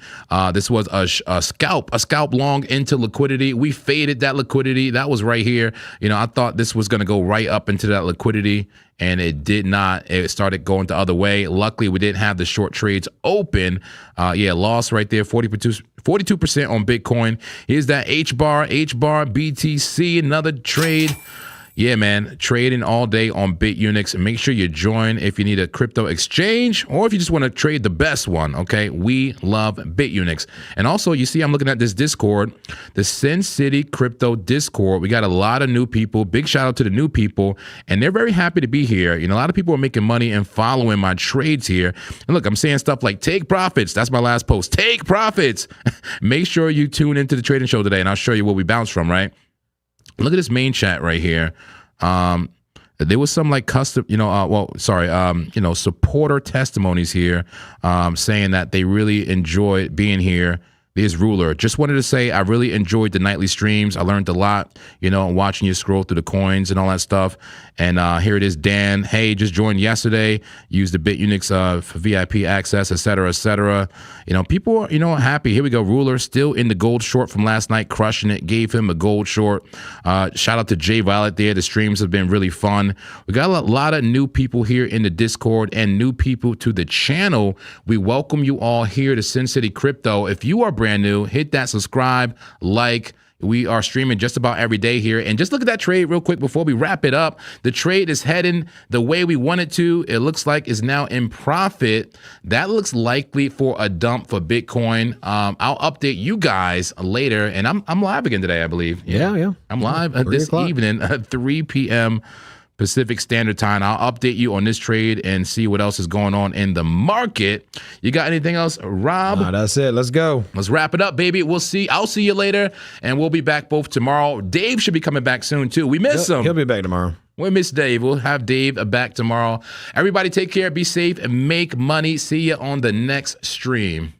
this was a scalp long into liquidity. We faded that liquidity. That was right here. You know, I thought this was going to go right up into that liquidity, and it did not. It started going the other way. Luckily, we didn't have the short trades open. Yeah, loss right there, 42% on Bitcoin. Here's that HBAR, BTC, another trade. Yeah, man, trading all day on Bitunix. Make sure you join if you need a crypto exchange or if you just want to trade the best one, okay? We love Bitunix. And also, you see, I'm looking at this Discord, the Sin City Crypto Discord. We got a lot of new people. Big shout out to the new people, and they're very happy to be here. You know, a lot of people are making money and following my trades here. And look, I'm saying stuff like take profits. That's my last post. Take profits. Make sure you tune into the trading show today, and I'll show you where we bounce from, right? Look at this main chat right here. There was some like custom, supporter testimonies here saying that they really enjoyed being here. There's Ruler. Just wanted to say I really enjoyed the nightly streams. I learned a lot, watching you scroll through the coins and all that stuff. And here it is, Dan. Hey, just joined yesterday. Used the Bitunix for VIP access, et cetera, et cetera. People are, happy. Here we go. Ruler still in the gold short from last night, crushing it. Gave him a gold short. Shout out to Jay Violet there. The streams have been really fun. We got a lot of new people here in the Discord and new people to the channel. We welcome you all here to Sin City Crypto. If you are brand new, hit that subscribe, like. We are streaming just about every day here. And just look at that trade real quick before we wrap it up. The trade is heading the way we want it to. It looks like it's now in profit. That looks likely for a dump for Bitcoin. I'll update you guys later. And I'm live again today, I believe. Yeah. I'm live this evening at 3 p.m. Pacific Standard Time. I'll update you on this trade and see what else is going on in the market. You got anything else, Rob? That's it. Let's go. Let's wrap it up, baby. I'll see you later, and we'll be back both tomorrow. Dave should be coming back soon, too. We miss him. He'll be back tomorrow. We miss Dave. We'll have Dave back tomorrow. Everybody take care, be safe, and make money. See you on the next stream.